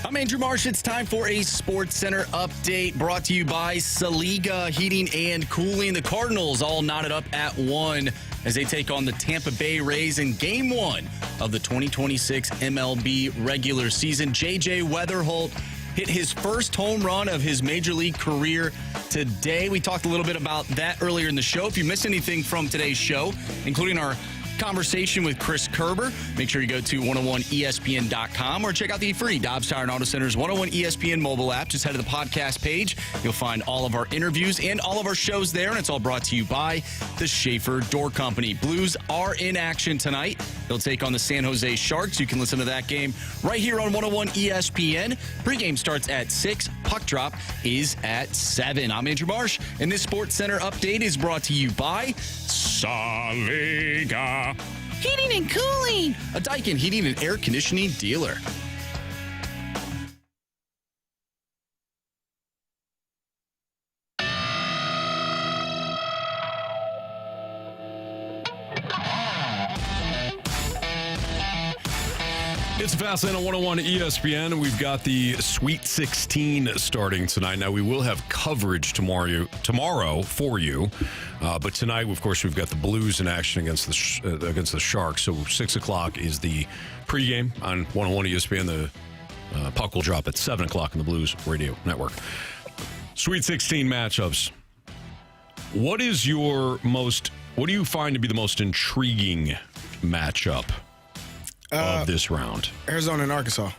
I'm Andrew Marsh. It's time for a Sports Center update brought to you by Saliga Heating and Cooling. The Cardinals all knotted up at 1 as they take on the Tampa Bay Rays in Game 1 of the 2026 MLB regular season. J.J. Weatherholt hit his first home run of his Major League career today. We talked a little bit about that earlier in the show. If you missed anything from today's show, including our conversation with Chris Kerber, make sure you go to 101ESPN.com or check out the free Dobbs Tire and Auto Center's 101 ESPN mobile app. Just head to the podcast page. You'll find all of our interviews and all of our shows there, and it's all brought to you by the Schaefer Door Company. Blues are in action tonight. They'll take on the San Jose Sharks. You can listen to that game right here on 101 ESPN. Pregame starts at 6. Puck drop is at 7. I'm Andrew Marsh, and this Sports Center update is brought to you by Saliga Heating and Cooling, a Daikin heating and air conditioning dealer. It's Fastlane on 101 ESPN. We've got the Sweet 16 starting tonight. Now, we will have coverage tomorrow for you. But tonight, of course, we've got the Blues in action against the Sharks. So 6 o'clock is the pregame on 101 ESPN. The puck will drop at 7 o'clock on the Blues Radio Network. Sweet 16 matchups. What do you find to be the most intriguing matchup of this round? Arizona and Arkansas.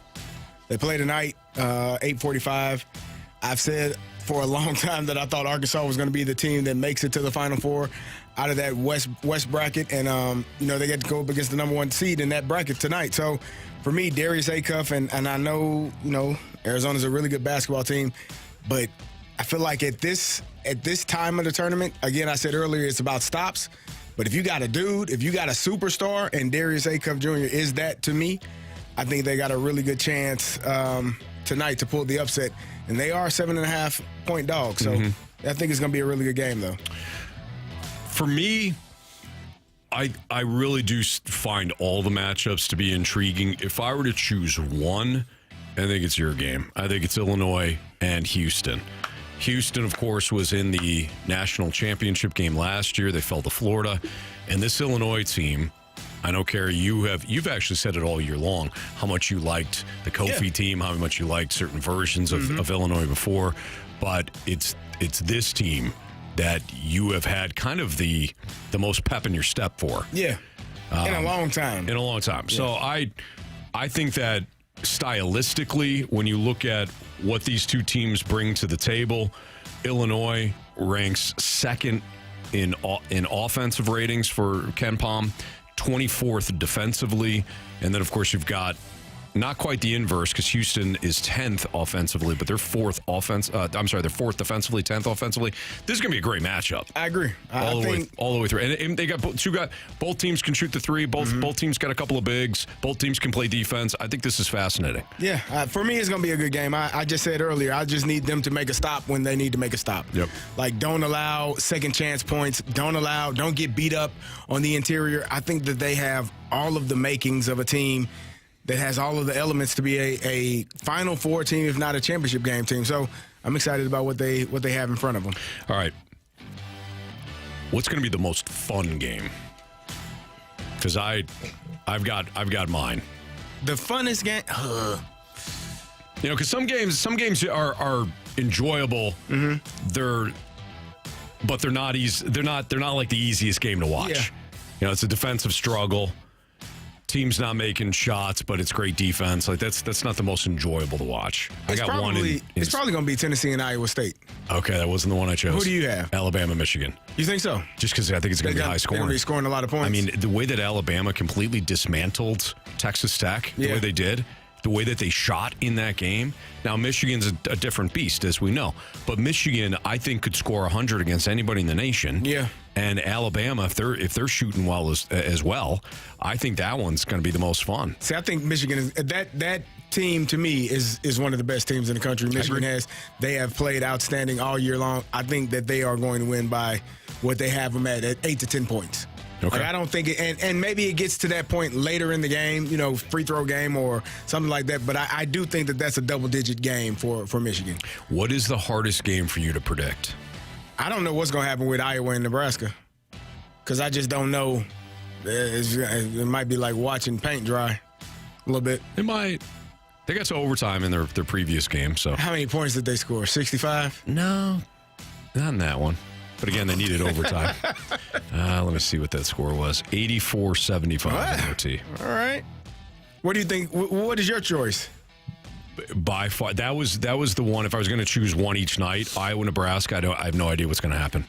They play tonight, 8:45. I've said for a long time that I thought Arkansas was going to be the team that makes it to the Final Four out of that West bracket, and they get to go up against the number 1 seed in that bracket tonight. So for me, Darius Acuff, and I know Arizona's a really good basketball team, but I feel like at this time of the tournament, again, I said earlier, it's about stops. But if you got a superstar, and Darius Acuff Jr. is that to me, I think they got a really good chance tonight to pull the upset. And they are a 7.5-point dog. So I think it's going to be a really good game, though. For me, I really do find all the matchups to be intriguing. If I were to choose one, I think it's your game. I think it's Illinois and Houston. Houston, of course, was in the national championship game last year. They fell to Florida. And this Illinois team, I know, Carey, you've actually said it all year long, how much you liked the Kofi team, how much you liked certain versions of Illinois before. But it's this team that you have had kind of the most pep in your step for. Yeah, in a long time. Yeah. So I think that stylistically, when you look at what these two teams bring to the table, Illinois ranks second in offensive ratings for Ken Pom, 24th defensively, and then of course you've got not quite the inverse because Houston is 10th offensively, but they're fourth defensively, 10th offensively. This is going to be a great matchup. I agree. All the way through. And they got both teams can shoot the three. Both teams got a couple of bigs. Both teams can play defense. I think this is fascinating. Yeah, for me, it's going to be a good game. I just said earlier, I just need them to make a stop when they need to make a stop. Yep. Like, don't allow second chance points. Don't get beat up on the interior. I think that they have all of the makings of a team that has all of the elements to be a Final Four team, if not a championship game team. So I'm excited about what they have in front of them. All right. What's going to be the most fun game? Because I've got mine. The funnest game. Because some games are enjoyable. But they're not easy. They're not like the easiest game to watch. Yeah. It's a defensive struggle. Team's not making shots, but it's great defense. Like that's not the most enjoyable to watch. It's probably going to be Tennessee and Iowa State. Okay, that wasn't the one I chose. Who do you have? Alabama, Michigan. You think so? Just because I think it's going to be high scoring. They're going to be scoring a lot of points. I mean, the way that Alabama completely dismantled Texas Tech, the way they did, the way that they shot in that game. Now, Michigan's a different beast, as we know. But Michigan, I think, could score 100 against anybody in the nation. Yeah. And Alabama, if they're shooting well as well, I think that one's going to be the most fun. See, I think Michigan is that team to me is one of the best teams in the country. Michigan they have played outstanding all year long. I think that they are going to win by what they have them at 8 to 10 points. Okay. Like, I don't think it, and maybe it gets to that point later in the game, free throw game or something like that. But I do think that that's a double-digit game for Michigan. What is the hardest game for you to predict? I don't know what's going to happen with Iowa and Nebraska because I just don't know. It might be like watching paint dry a little bit. It might. They got to overtime in their previous game. So how many points did they score? 65? No, not in that one. But again, they needed overtime. Let me see what that score was. 84-75 in OT. All right. What do you think? What is your choice? By far, that was the one. If I was going to choose one each night, Iowa, Nebraska, I have no idea what's going to happen.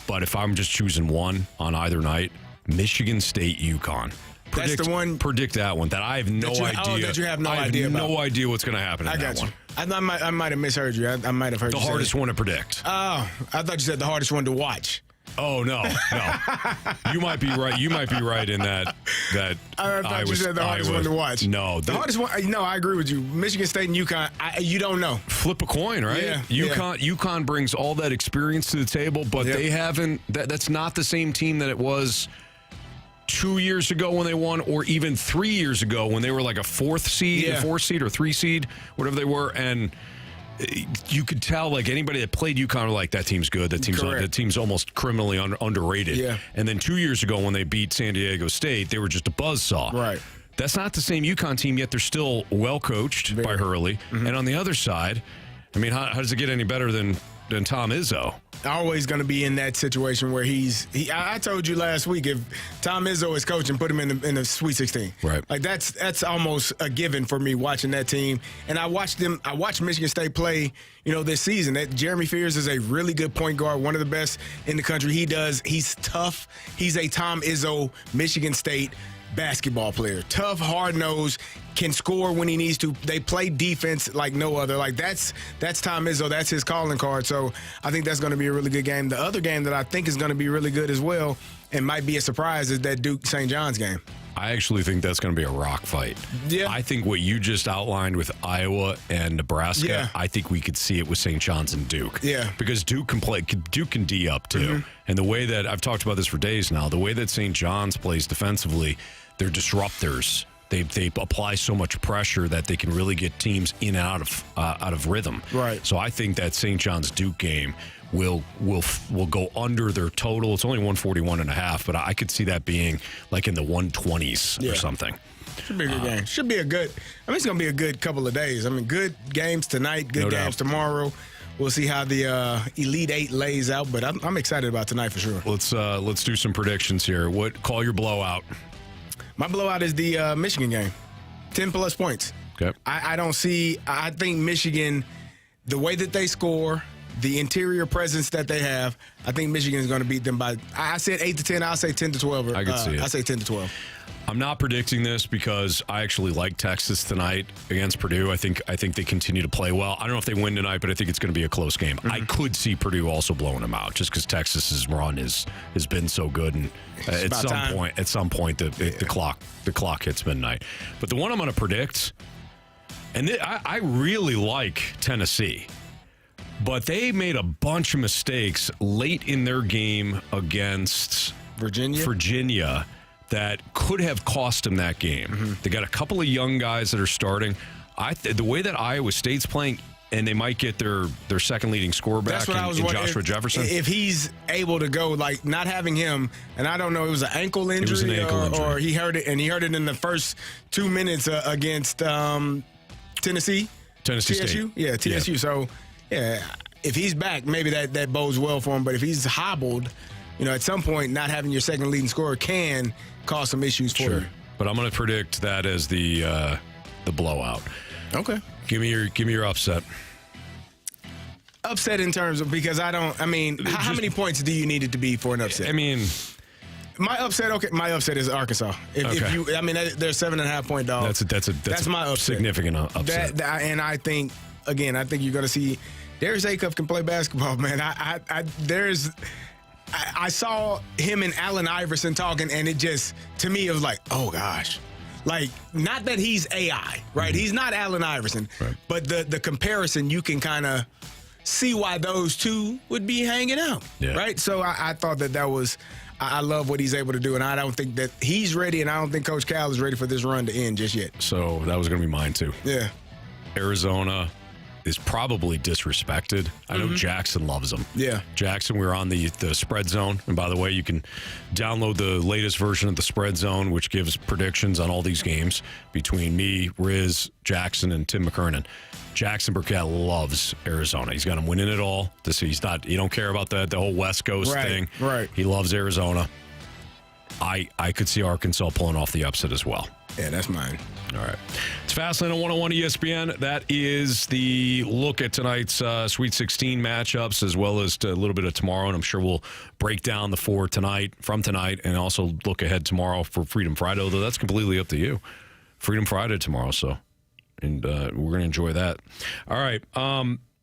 But if I'm just choosing one on either night, Michigan State, UConn. That's the one. Predict that one. That I have no idea. Oh, that you have no idea about. I have no idea what's going to happen in that one. I might have misheard you. I might have heard the you hardest one to predict. Oh, I thought you said the hardest one to watch. Oh, no. You might be right. You might be right in that. I thought you said the hardest one to watch. No. The hardest one. No, I agree with you. Michigan State and UConn, you don't know. Flip a coin, right? Yeah. UConn brings all that experience to the table, but they haven't. That's not the same team that it was 2 years ago when they won, or even 3 years ago when they were like a fourth seed or 3 seed, whatever they were. And you could tell, like, anybody that played UConn were like, that team's good. That team's almost criminally underrated. Yeah. And then 2 years ago when they beat San Diego State, they were just a buzzsaw. Right. That's not the same UConn team, yet they're still well coached by Hurley. Mm-hmm. And on the other side, I mean, how does it get any better than Tom Izzo? Always going to be in that situation where I told you last week, if Tom Izzo is coaching, put him in the Sweet 16. Right. Like that's almost a given for me watching that team. And I watched Michigan State play, this season. That Jeremy Fears is a really good point guard, one of the best in the country. He's tough. He's a Tom Izzo Michigan State basketball player. Tough, hard-nosed, can score when he needs to. They play defense like no other. Like that's Tom Izzo. That's his calling card. So I think that's going to be a really good game. The other game that I think is going to be really good as well and might be a surprise is that Duke-St. John's game. I actually think that's going to be a rock fight. Yeah. I think what you just outlined with Iowa and Nebraska, I think we could see it with St. John's and Duke. Yeah. Because Duke can D up too. Mm-hmm. And the way that, I've talked about this for days now, the way that St. John's plays defensively, they're disruptors. They apply so much pressure that they can really get teams in and out of rhythm. Right. So I think that St. John's Duke game will go under their total. It's only 141.5, but I could see that being like in the 120s or something. Should be a good game. Should be a good. It's going to be a good couple of days. Good games tonight, good games tomorrow. We'll see how the Elite Eight lays out, but I'm excited about tonight for sure. Let's do some predictions here. Call your blowout? My blowout is the Michigan game. 10-plus points. Okay. I think Michigan, the way that they score, the interior presence that they have, I think Michigan is going to beat them by, I said 8-10, I'll say 10-12. I can see it. I say 10-12. I'm not predicting this because I actually like Texas tonight against Purdue. I think they continue to play well. I don't know if they win tonight, but I think it's going to be a close game. Mm-hmm. I could see Purdue also blowing them out just because Texas's run has been so good, and at some point the clock hits midnight. But the one I'm going to predict, and I really like Tennessee, but they made a bunch of mistakes late in their game against Virginia that could have cost them that game. Mm-hmm. They got a couple of young guys that are starting. The way that Iowa State's playing, and they might get their second leading scorer back in Joshua Jefferson. If he's able to go, like not having him, and I don't know, it was an ankle injury, it was an ankle injury. Or he hurt it, and he hurt it in the first 2 minutes against Tennessee State. Yeah, TSU. Yeah. So, if he's back, maybe that bodes well for him. But if he's hobbled, at some point, not having your second leading scorer can cause some issues for you. But I'm going to predict that as the blowout. Okay. Give me your upset. Upset in terms of, because how many points do you need it to be for an upset? My upset is Arkansas. They're 7.5 point dogs. That's my upset. Significant upset. And I think you're going to see Darius Acuff can play basketball, man. I saw him and Allen Iverson talking, and it just, to me, it was like, oh gosh. Like, not that he's AI, right? Mm-hmm. He's not Allen Iverson, right. But the comparison, you can kind of see why those two would be hanging out, right? So I thought that was, I love what he's able to do, and I don't think that he's ready, and I don't think Coach Cal is ready for this run to end just yet. So that was going to be mine, too. Yeah. Arizona is probably disrespected. I know Jackson loves them. Yeah. Jackson, we were on the spread zone. And by the way, you can download the latest version of the spread zone, which gives predictions on all these games between me, Riz, Jackson, and Tim McKernan. Jackson Burkett loves Arizona. He's got him winning it all. He don't care about the whole West Coast thing. Right. He loves Arizona. I could see Arkansas pulling off the upset as well. Yeah, that's mine. All right. It's Fastlane on 101 ESPN. That is the look at tonight's Sweet 16 matchups as well as a little bit of tomorrow. And I'm sure we'll break down the four from tonight and also look ahead tomorrow for Freedom Friday, although that's completely up to you. Freedom Friday tomorrow, and we're going to enjoy that. All right.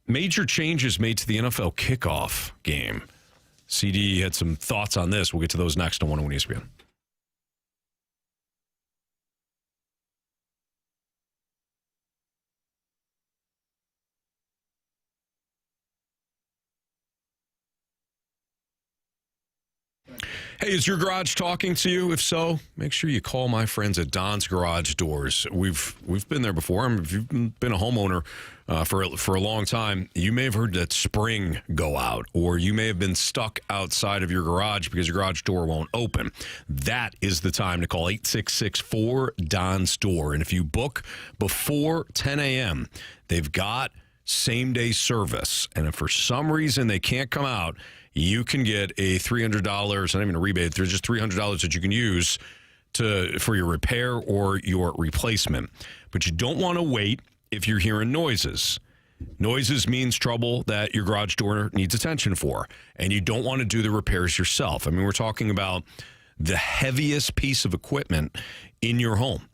Major changes made to the NFL Kickoff game. CD had some thoughts on this. We'll get to those next on 101 ESPN. Hey, is your garage talking to you? If so, make sure you call my friends at Don's Garage Doors. We've been there before. If you've been a homeowner for a long time, you may have heard that spring go out, or you may have been stuck outside of your garage because your garage door won't open. That is the time to call 866-4-DON's Door. And if you book before 10 a.m., they've got same-day service. And if for some reason they can't come out, you can get a $300, not even a rebate, there's just $300 that you can use for your repair or your replacement. But you don't want to wait if you're hearing noises. Noises means trouble that your garage door needs attention for, and you don't want to do the repairs yourself. I mean, we're talking about the heaviest piece of equipment in your home.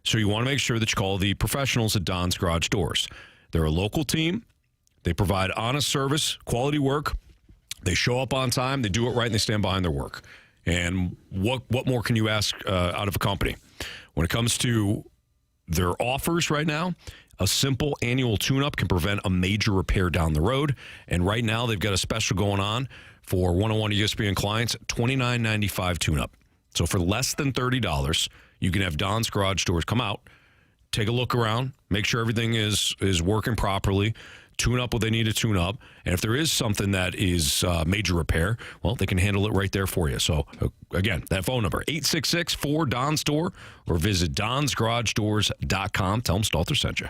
So you want to make sure that you call the professionals at Don's Garage Doors. They're a local team. They provide honest service, quality work. They show up on time, they do it right, and they stand behind their work. And what more can you ask out of a company? When it comes to their offers right now, a simple annual tune-up can prevent a major repair down the road. And right now, they've got a special going on for 101 ESPN clients, $29.95 tune-up. So for less than $30, you can have Don's Garage Doors come out, take a look around, make sure everything is working properly, tune up what they need to tune up. And if there is something that is major repair, well, they can handle it right there for you. So, again, that phone number, 866-4-DON's Door, or visit donsgaragedoors.com. Tell them Stalter sent you.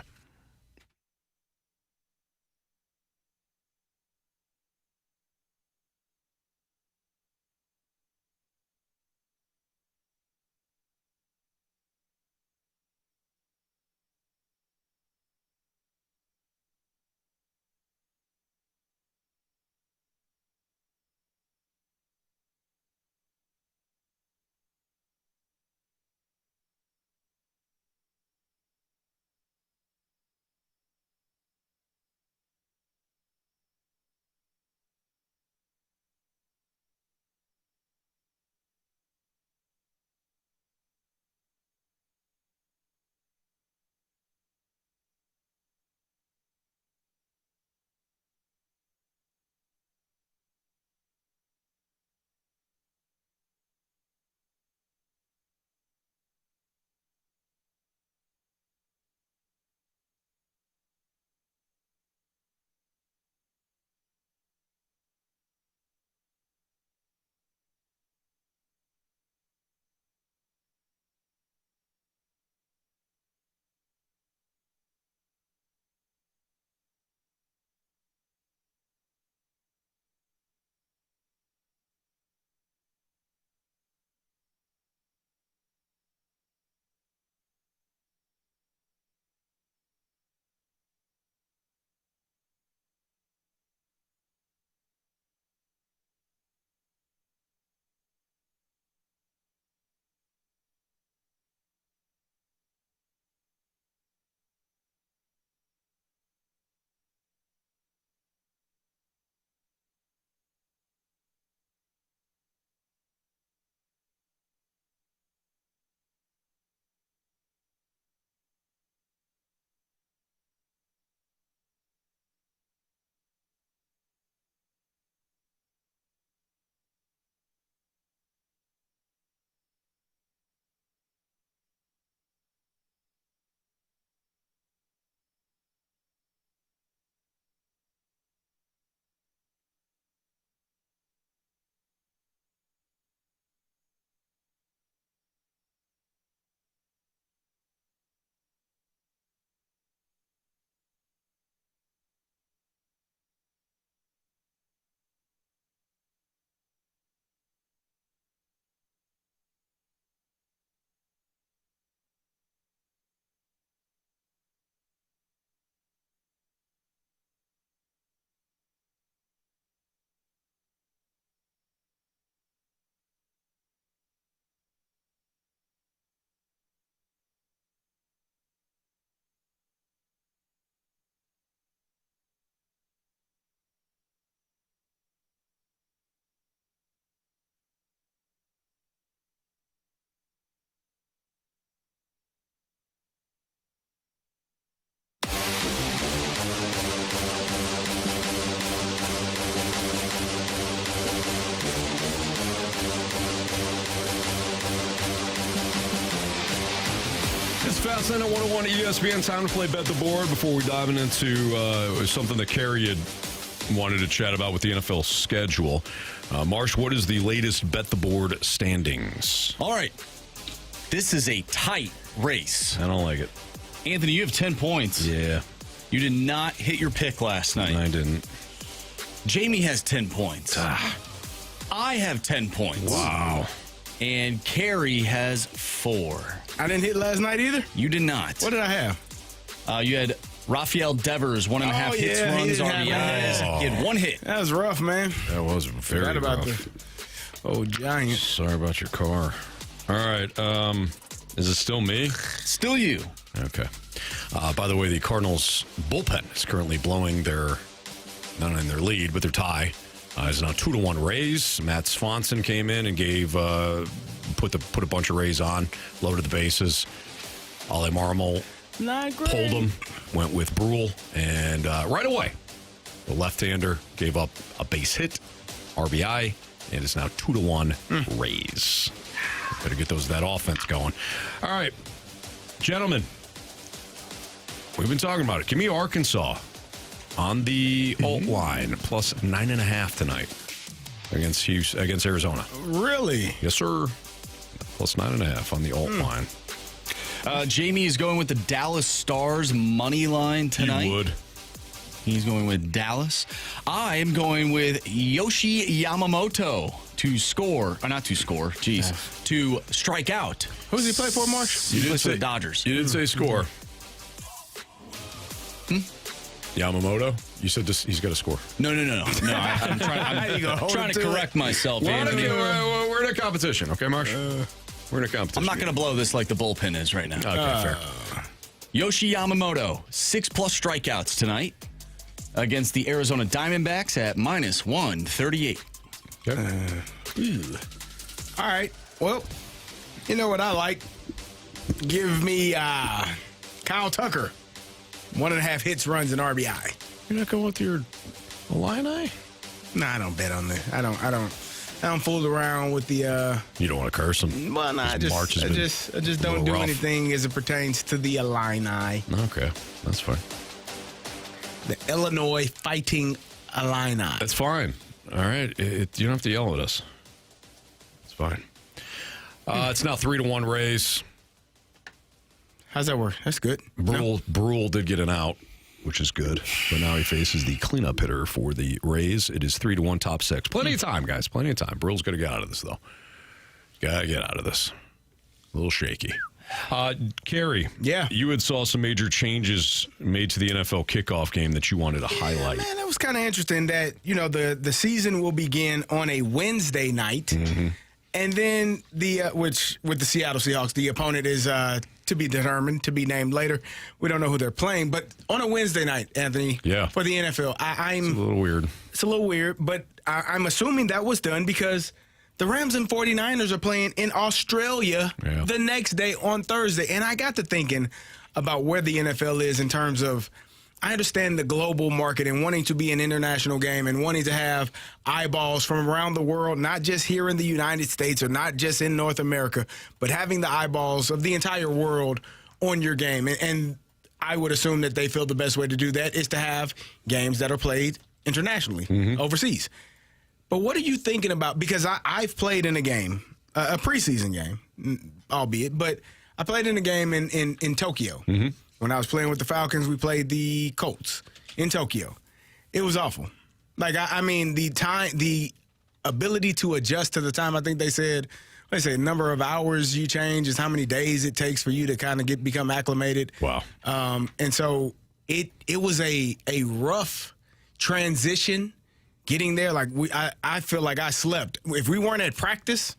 Fast Lane at 101 ESPN. Time to play Bet the Board before we dive into something that Carey had wanted to chat about with the NFL schedule. Marsh, what is the latest Bet the Board standings? All right. This is a tight race. I don't like it. Anthony, you have 10 points. Yeah. You did not hit your pick last night. I didn't. Jamie has 10 points. I have 10 points. Wow. And Carey has 4. I didn't hit last night either? You did not. What did I have? You had Rafael Devers, 1.5 hits, runs, RBIs. He had 1 hit. That was rough, man. That was very rough. About the old Giant. Sorry about your car. All right. Is it still me? Still you. Okay. By the way, the Cardinals bullpen is currently blowing their, not in their lead, but their tie. It's now 2-1 Rays. Matt Swanson came in and gave put a bunch of Rays on, loaded the bases. Ale Marmol pulled him, went with Brule, and right away, the left-hander gave up a base hit, RBI, and it's now 2-1 Rays. Better get that offense going. All right, gentlemen, we've been talking about it. Give me Arkansas on the alt line, plus 9.5 tonight against Arizona. Really? Yes, sir. Plus 9.5 on the alt line. Jamie is going with the Dallas Stars money line tonight. He would. He's going with Dallas. I am going with Yoshi Yamamoto to score, or not to score, to strike out. Who does he play for, Marsh? He plays for the Dodgers. You didn't say score. Yamamoto? You said he's got to score. No. I'm trying to correct myself, Anthony. We're in a competition, okay, Marsh? We're in a competition. I'm not going to blow this like the bullpen is right now. Okay, fair. Yoshi Yamamoto, 6+ strikeouts tonight against the Arizona Diamondbacks at minus 138. All right. Well, you know what I like? Give me Kyle Tucker. 1.5 hits, runs, and RBI. You're not going with your Illini? No, I don't bet on that. I don't fool around with the. You don't want to curse him. Well, no, I just don't do anything as it pertains to the Illini. Okay, that's fine. The Illinois Fighting Illini. That's fine. All right, you don't have to yell at us. It's fine. It's now 3-1 Rays. How's that work? That's good. Brule did get an out, which is good. But now he faces the cleanup hitter for the Rays. It is 3-1 top 6. Plenty of time, guys. Plenty of time. Brule's got to get out of this, though. Got to get out of this. A little shaky. Carey, you had saw some major changes made to the NFL Kickoff game that you wanted to highlight. Man, that was kind of interesting that, the season will begin on a Wednesday night. Mm-hmm. And then which with the Seattle Seahawks, the opponent is to be determined, to be named later. We don't know who they're playing, but on a Wednesday night, Anthony, for the NFL, it's a little weird. It's a little weird, but I'm assuming that was done because the Rams and 49ers are playing in Australia the next day on Thursday. And I got to thinking about where the NFL is in terms of, I understand the global market and wanting to be an international game and wanting to have eyeballs from around the world, not just here in the United States or not just in North America, but having the eyeballs of the entire world on your game. And I would assume that they feel the best way to do that is to have games that are played internationally, overseas. But what are you thinking about? Because I've played in a game, a preseason game, albeit, but I played in a game in Tokyo. When I was playing with the Falcons, we played the Colts in Tokyo. It was awful. Like, the ability to adjust to the time, I think they said, number of hours you change is how many days it takes for you to kind of become acclimated. Wow. And so it was a rough transition getting there. Like, I feel like I slept. If we weren't at practice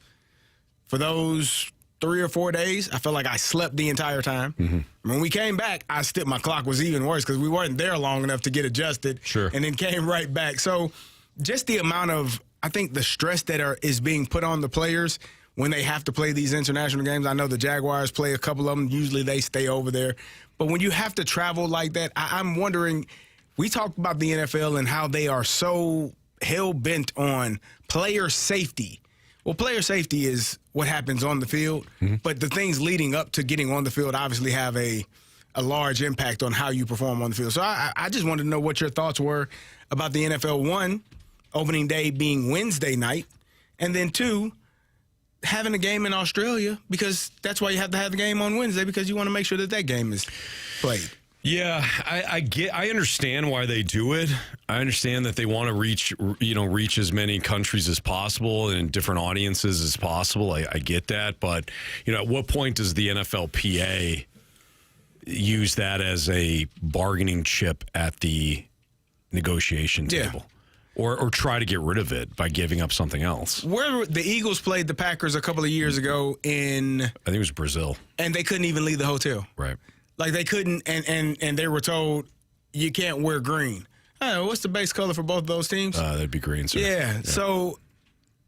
for those 3 or 4 days, I felt like I slept the entire time. When we came back, my clock was even worse because we weren't there long enough to get adjusted. And then came right back. So just the amount of, I think, the stress that is being put on the players when they have to play these international games. I know the Jaguars play a couple of them. Usually they stay over there. But when you have to travel like that, I'm wondering, we talked about the NFL and how they are so hell-bent on player safety Well, player safety is what happens on the field, but the things leading up to getting on the field obviously have a large impact on how you perform on the field. So I just wanted to know what your thoughts were about the NFL, one, opening day being Wednesday night, and then two, having a game in Australia, because that's why you have to have the game on Wednesday, because you want to make sure that that game is played. Yeah, I understand why they do it. I understand that they want to reach as many countries as possible and different audiences as possible. I get that, but at what point does the NFLPA use that as a bargaining chip at the negotiation table? Or try to get rid of it by giving up something else. Where the Eagles played the Packers a couple of years ago in, I think it was Brazil, and they couldn't even leave the hotel. Right. Like they couldn't, and they were told you can't wear green. What's the base color for both of those teams? That'd be green, sir. Yeah. So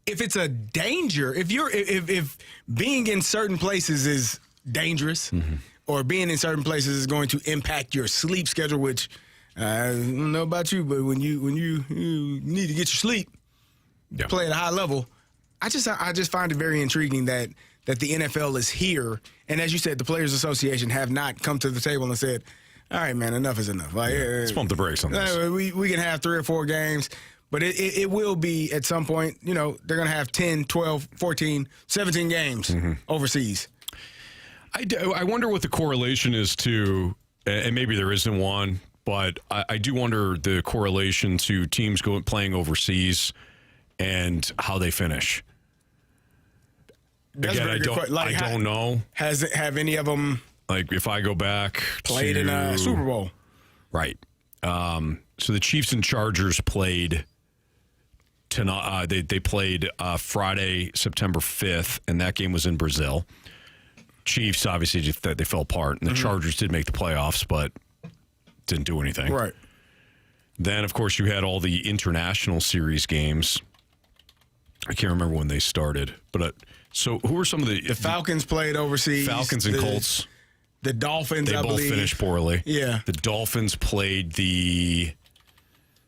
if it's a danger, if being in certain places is dangerous, or being in certain places is going to impact your sleep schedule, which I don't know about you, but when you need to get your sleep, play at a high level, I just find it very intriguing that the NFL is here, and as you said, the Players Association have not come to the table and said, all right, man, enough is enough. Like, let's pump the brakes on this. We can have 3 or 4 games, but it will be at some point, they're going to have 10, 12, 14, 17 games overseas. I wonder what the correlation is to, and maybe there isn't one, but I do wonder the correlation to teams playing overseas and how they finish. That's Again, I don't know. Have any of them, like, if I go back played in a Super Bowl? Right. So the Chiefs and Chargers played tonight. They played Friday, September 5th, and that game was in Brazil. Chiefs obviously they fell apart, and the Chargers did make the playoffs, but didn't do anything. Right. Then, of course, you had all the international series games. I can't remember when they started, but so who are some of the Falcons played overseas? Falcons and Colts. The Dolphins, they both finished poorly. Yeah. The Dolphins played they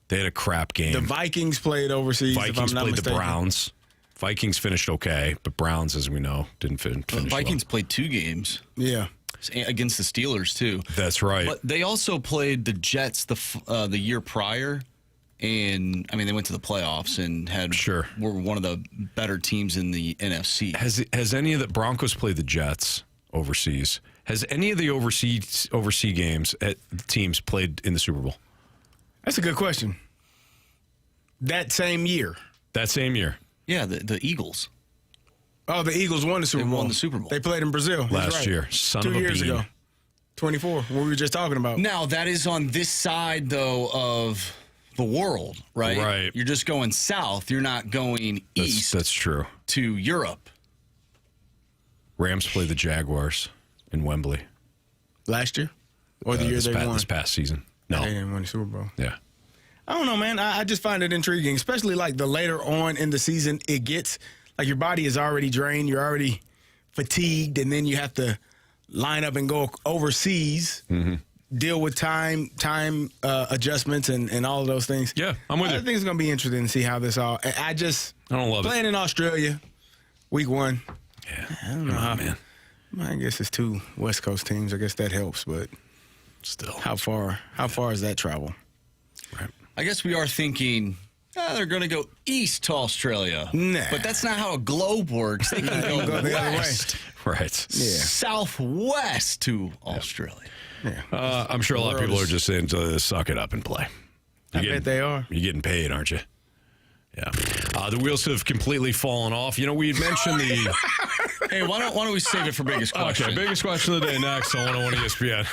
had a crap game. The Vikings played overseas. Vikings if I'm not played mistaken. the Browns. Vikings finished okay, but Browns, as we know, didn't finish. Vikings played 2 games. Yeah. Against the Steelers, too. That's right. But they also played the Jets the year prior. And, they went to the playoffs and were one of the better teams in the NFC. Has any of the Broncos played the Jets overseas? Has any of the overseas games teams played in the Super Bowl? That's a good question. That same year. Yeah, the Eagles. Oh, the Eagles won the Super Bowl. Won the Super Bowl. They played in Brazil. Last year. 2 years ago. 24, what we were just talking about. Now, that is on this side, though, of the world, right? Right. You're just going south. You're not going east. That's true. To Europe. Rams played the Jaguars in Wembley. Last year? Or the year they won? This past season. No. They didn't win the Super Bowl. Yeah. I don't know, man. I just find it intriguing, especially like the later on in the season it gets. Like your body is already drained. You're already fatigued, and then you have to line up and go overseas, deal with time adjustments and all of those things. Yeah, I'm with you. I think it's going to be interesting to see how this all. I don't love playing in Australia, week 1. Yeah, I don't know how, man. I guess it's 2 West Coast teams. I guess that helps, but still, how far is that travel? Right. I guess we are thinking. They're going to go east to Australia. Nah. But that's not how a globe works. They can go the other way. west. Right. Yeah. Southwest to Australia. Yeah. I'm sure a lot of people are just saying to suck it up and play. I bet they are. You're getting paid, aren't you? Yeah. The wheels have completely fallen off. We had mentioned the... Hey, why don't we save it for biggest question? Okay, biggest question of the day next on 101 ESPN.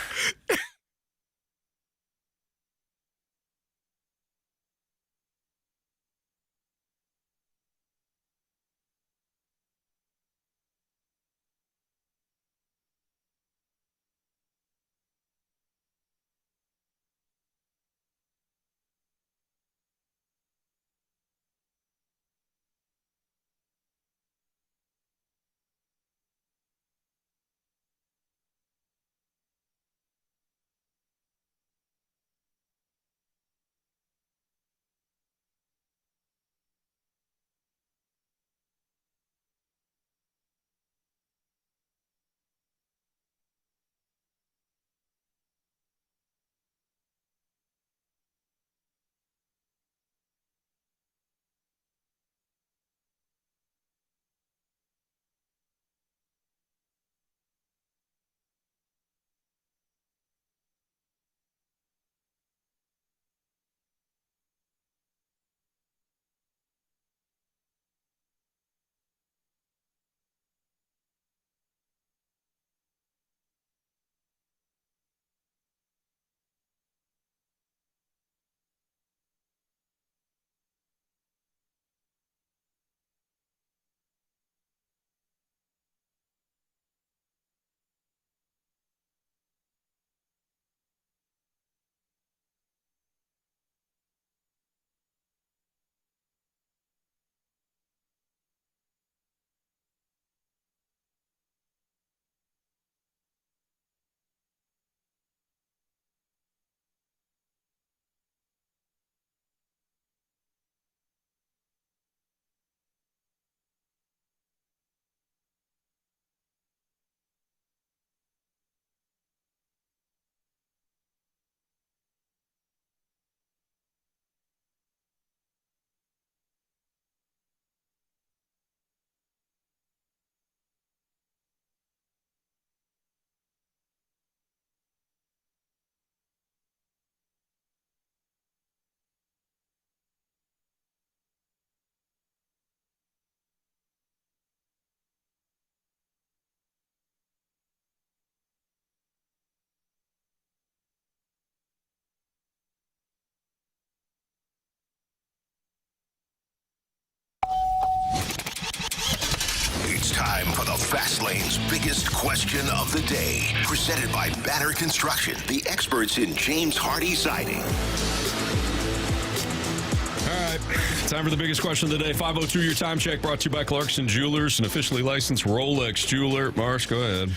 Wayne's biggest question of the day. Presented by Banner Construction, the experts in James Hardy siding. All right, time for the biggest question of the day. 5:02, your time check, brought to you by Clarkson Jewelers, an officially licensed Rolex jeweler. Marsh, go ahead.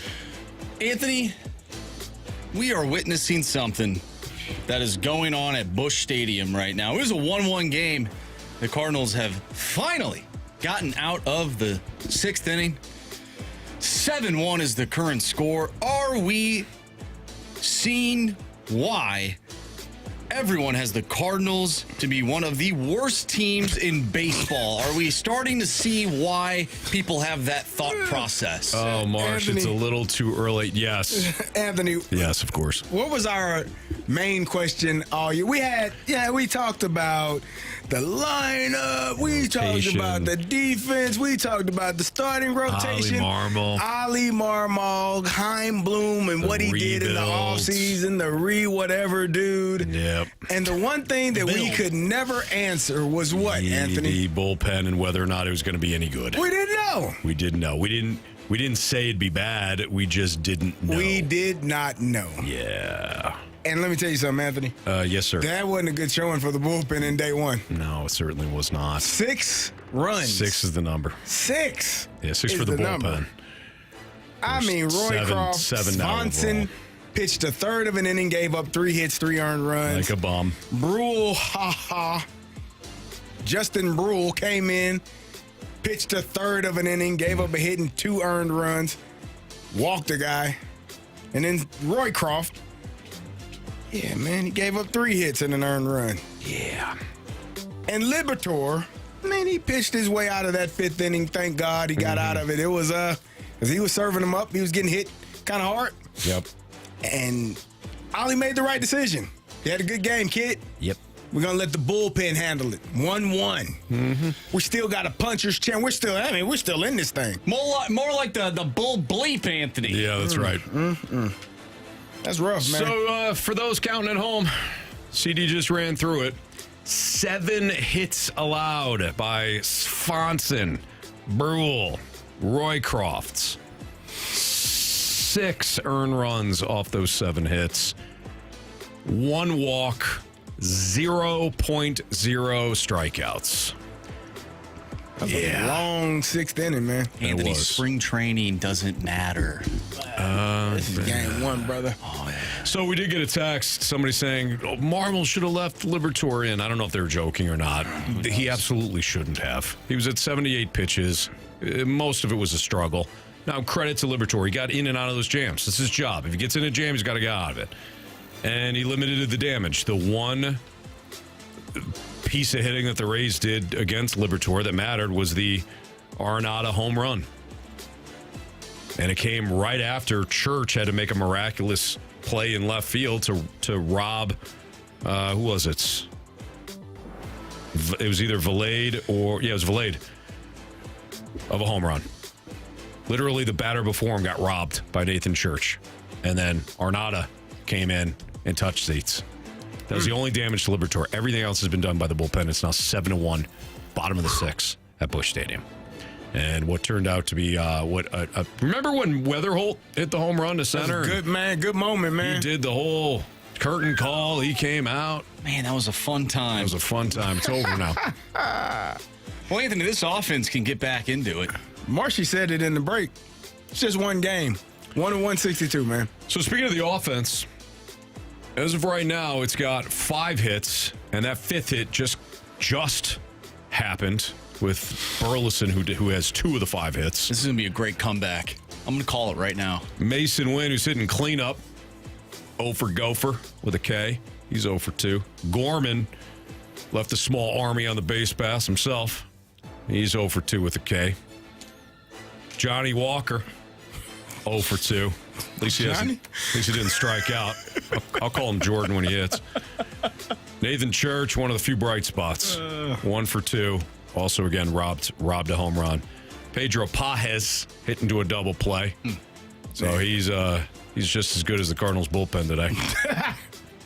Anthony, we are witnessing something that is going on at Busch Stadium right now. It was a 1-1 game. The Cardinals have finally gotten out of the 6th inning. 7-1 is the current score. Are we seeing why everyone has the Cardinals to be one of the worst teams in baseball? Are we starting to see why people have that thought process? Oh, Marsh, Anthony. it's a little too early. Yes. Anthony, Yes, of course. what was our main question all year? We talked about the lineup. We talked Rotation. about the defense. We talked about the starting rotation. Ali Marmol, Chaim Bloom, and what he did in the rebuild. offseason, the whatever dude. Yep. And the one thing that we could never answer was what, Anthony? The bullpen and whether or not it was going to be any good. We didn't know. We didn't know. We didn't say it'd be bad. We just didn't know. We did not know. Yeah. And let me tell you something, Anthony. Yes, sir. That wasn't a good showing for the bullpen in day one. No, it certainly was not. 6 runs. 6 is the number. 6. Yeah, 6 is for the bullpen. number. I mean, Roy Croft, seven now Swanson overall. pitched a third of an inning, gave up 3 hits, 3 earned runs. Like a bum. Brule, Justin Brule came in, pitched a third of an inning, gave up a hit and 2 earned runs, walked a guy. And then Roy Croft, yeah, man, he gave up 3 hits and an earned run. Yeah. And Liberatore, man, he pitched his way out of that 5th inning. Thank God he got out of it. It was, because he was serving him up. He was getting hit kind of hard. Yep. And Ollie made the right decision. He had a good game, kid. Yep. We're going to let the bullpen handle it. 1-1. Mm-hmm. We still got a puncher's chance. We're still in this thing. More like the bull bleep, Anthony. Yeah, that's right. That's rough, man. So, for those counting at home, CD just ran through it. 7 hits allowed by Swanson, Brule, Roy Crofts. 6 earned runs off those 7 hits. 1 walk, 0.0 strikeouts. That's a long 6th inning, man. Anthony, spring training doesn't matter. This is game 1, brother. Oh, yeah. So we did get a text, somebody saying, Marmol should have left Liberatore in. I don't know if they were joking or not. He absolutely shouldn't have. He was at 78 pitches. Most of it was a struggle. Now, credit to Liberatore. He got in and out of those jams. That's his job. If he gets in a jam, he's got to get out of it. And he limited the damage. The one piece of hitting that the Rays did against Liberatore that mattered was the Arenado home run. And it came right after Church had to make a miraculous play in left field to rob, who was it? It was either Valade it was Valade of a home run. Literally, the batter before him got robbed by Nathan Church. And then Arenado came in and touched seats. That was the only damage to Liberatore. Everything else has been done by the bullpen. It's now 7-1, bottom of the 6th at Busch Stadium. And what turned out to be remember when Weatherholt hit the home run to center? Good, man. Good moment, man. He did the whole curtain call. He came out. Man, that was a fun time. It was a fun time. It's over now. Well, Anthony, this offense can get back into it. Marshy said it in the break. It's just one game. 1-1-62, man. So speaking of the offense, as of right now, it's got 5 hits, and that 5th hit just happened with Burleson, who has 2 of the 5 hits. This is going to be a great comeback. I'm going to call it right now. Mason Wynn, who's hitting cleanup, 0 for Gopher with a K. He's 0 for 2. Gorman left a small army on the base pass himself. He's 0 for 2 with a K. Johnny Walker, 0 for 2. At least he didn't strike out. I'll call him Jordan when he hits. Nathan Church, one of the few bright spots. 1 for 2. Also, again, robbed a home run. Pedro Pajes hit into a double play. So he's just as good as the Cardinals bullpen today.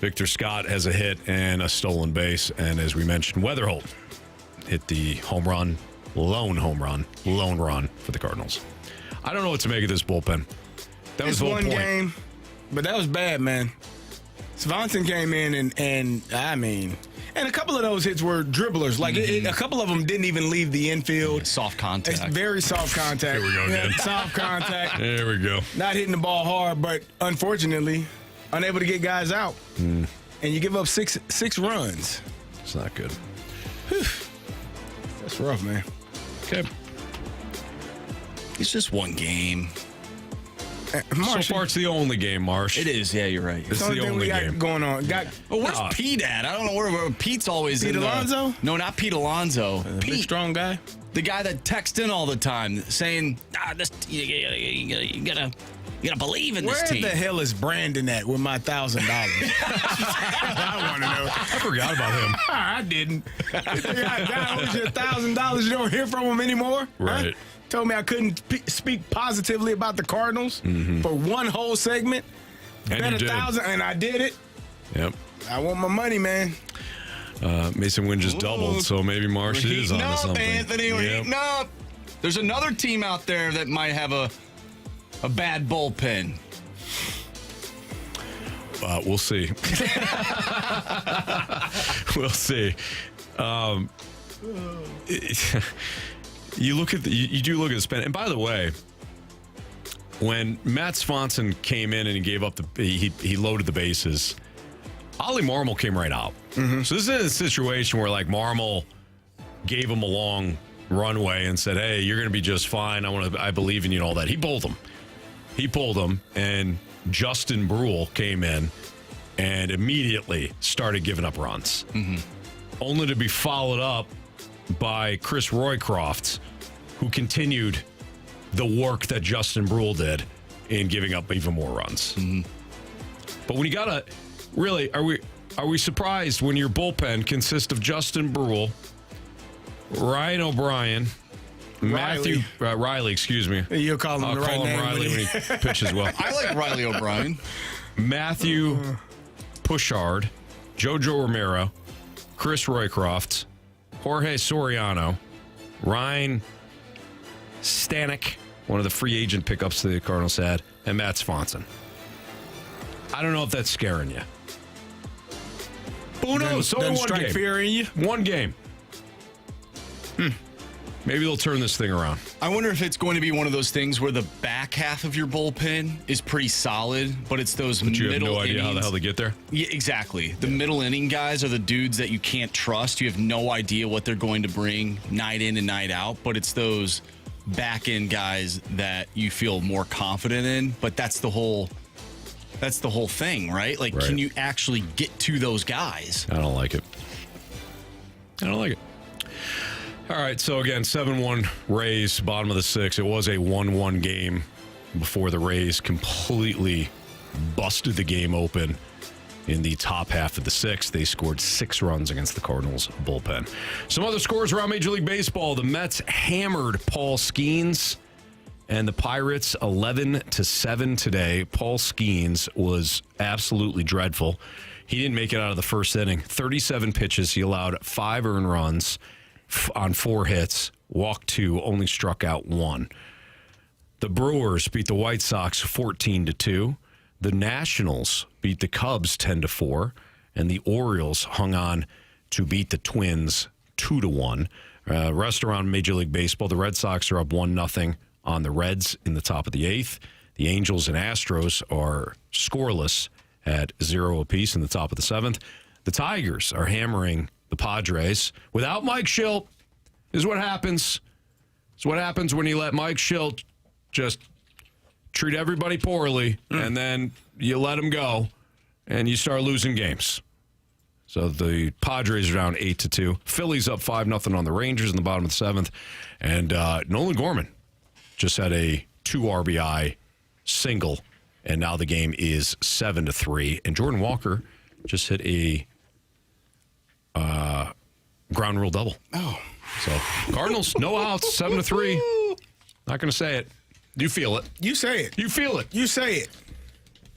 Victor Scott has a hit and a stolen base. And as we mentioned, Weatherholt hit the lone run for the Cardinals. I don't know what to make of this bullpen. That was the whole one point. game, but that was bad, man. Swanson came in and a couple of those hits were dribblers. Like a couple of them didn't even leave the infield. Soft contact. It's very soft contact. Here we go again. Soft contact. There we go. Not hitting the ball hard, but unfortunately, unable to get guys out. And you give up six runs. It's not good. That's rough, man. Okay. It's just one game. Marsh, So far, it's the only game, Marsh. It is, yeah, you're right. It's the only game going on. Where's Pete at? I don't know where Pete's always Pete in. Alonso? No, not Pete Alonso. Pete, big strong guy. The guy that texts in all the time saying, you gotta believe in this team. Where the hell is Brandon at with my $1,000? I want to know. I forgot about him. I didn't. Guy owes you $1,000. You don't hear from him anymore? Right. Huh? Told me I couldn't speak positively about the Cardinals for one whole segment. And Bet you did. $1,000, and I did it. Yep. I want my money, man. Mason Wynn just doubled, so maybe Marsh is on to something. Anthony, we're heating up. There's another team out there that might have a bad bullpen. We'll see. We'll see. You do look at the spend, and by the way, when Matt Swanson came in and he gave up he loaded the bases, Ollie Marmol came right out. So this is a situation where like Marmol gave him a long runway and said, "Hey, you're going to be just fine. I believe in you," and all that. He pulled him, and Justin Brule came in and immediately started giving up runs, only to be followed up by Chris Roycroft, who continued the work that Justin Brule did in giving up even more runs. But when you gotta really, are we surprised when your bullpen consists of Justin Brule, Ryan O'Brien, Matthew Riley, excuse me. You'll call him I'll the call right him name. Riley when he pitches well. I like Riley O'Brien. Matthew Pushard, Jojo Romero, Chris Roycroft, Jorge Soriano, Ryan Stanek, one of the free agent pickups the Cardinals had, and Matt Swanson. I don't know if that's scaring you. Who knows? So Doesn't one strike game. fear in you? One game. Maybe they'll turn this thing around. I wonder if it's going to be one of those things where the back half of your bullpen is pretty solid, but it's those But you middle have no idea innings. how the hell they get there? Yeah, exactly. The middle inning guys are the dudes that you can't trust. You have no idea what they're going to bring night in and night out, but it's those back end guys that you feel more confident in. But that's the whole thing, right? Like, Right. can you actually get to those guys? I don't like it. All right, so again, 7-1 Rays, bottom of the sixth. It was a 1-1 game before the Rays completely busted the game open in the top half of the sixth. They scored 6 runs against the Cardinals bullpen. Some other scores around Major League Baseball. The Mets hammered Paul Skeens and the Pirates 11-7 today. Paul Skeens was absolutely dreadful. He didn't make it out of the first inning. 37 pitches. He allowed 5 earned runs on 4 hits, walked 2, only struck out 1. The Brewers beat the White Sox 14-2. The Nationals beat the Cubs 10-4, and the Orioles hung on to beat the Twins 2-1. Rest around Major League Baseball, the Red Sox are up 1-0 on the Reds in the top of the 8th. The Angels and Astros are scoreless at 0 apiece in the top of the 7th. The Tigers are hammering the Padres without Mike Schilt. Is what happens. It's what happens when you let Mike Schilt just treat everybody poorly, and then you let him go, and you start losing games. So the Padres are down 8-2. Phillies up 5-0 on the Rangers in the bottom of the 7th, and Nolan Gorman just had a 2 RBI single, and now the game is 7-3. And Jordan Walker just hit a ground rule double. Oh. So Cardinals, no outs, 7-3. Not going to say it. You feel it. You say it. You feel it. You say it.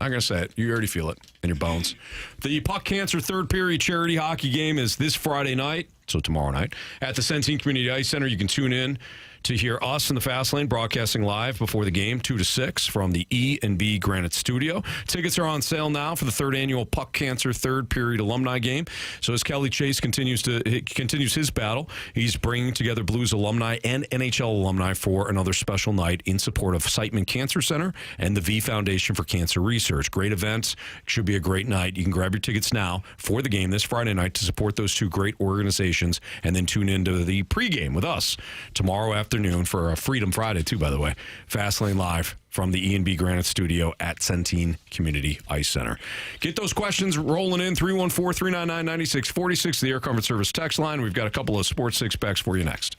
Not going to say it. You already feel it in your bones. The Puck Cancer third period charity hockey game is this Friday night, so tomorrow night, at the Centene Community Ice Center. You can tune in to hear us in the Fast Lane broadcasting live before the game, 2 to 6 from the E&B Granite Studio. Tickets are on sale now for the third annual Puck Cancer third period alumni game. So as Kelly Chase continues his battle, he's bringing together Blues alumni and NHL alumni for another special night in support of Siteman Cancer Center and the V Foundation for Cancer Research. Great events. Should be a great night. You can grab your tickets now for the game this Friday night to support those two great organizations, and then tune into the pregame with us tomorrow afternoon for a Freedom Friday, too, by the way. Fastlane Live from the E&B Granite Studio at Centene Community Ice Center. Get those questions rolling in, 314-399-9646, the Air Comfort Service text line. We've got a couple of sports six-packs for you next.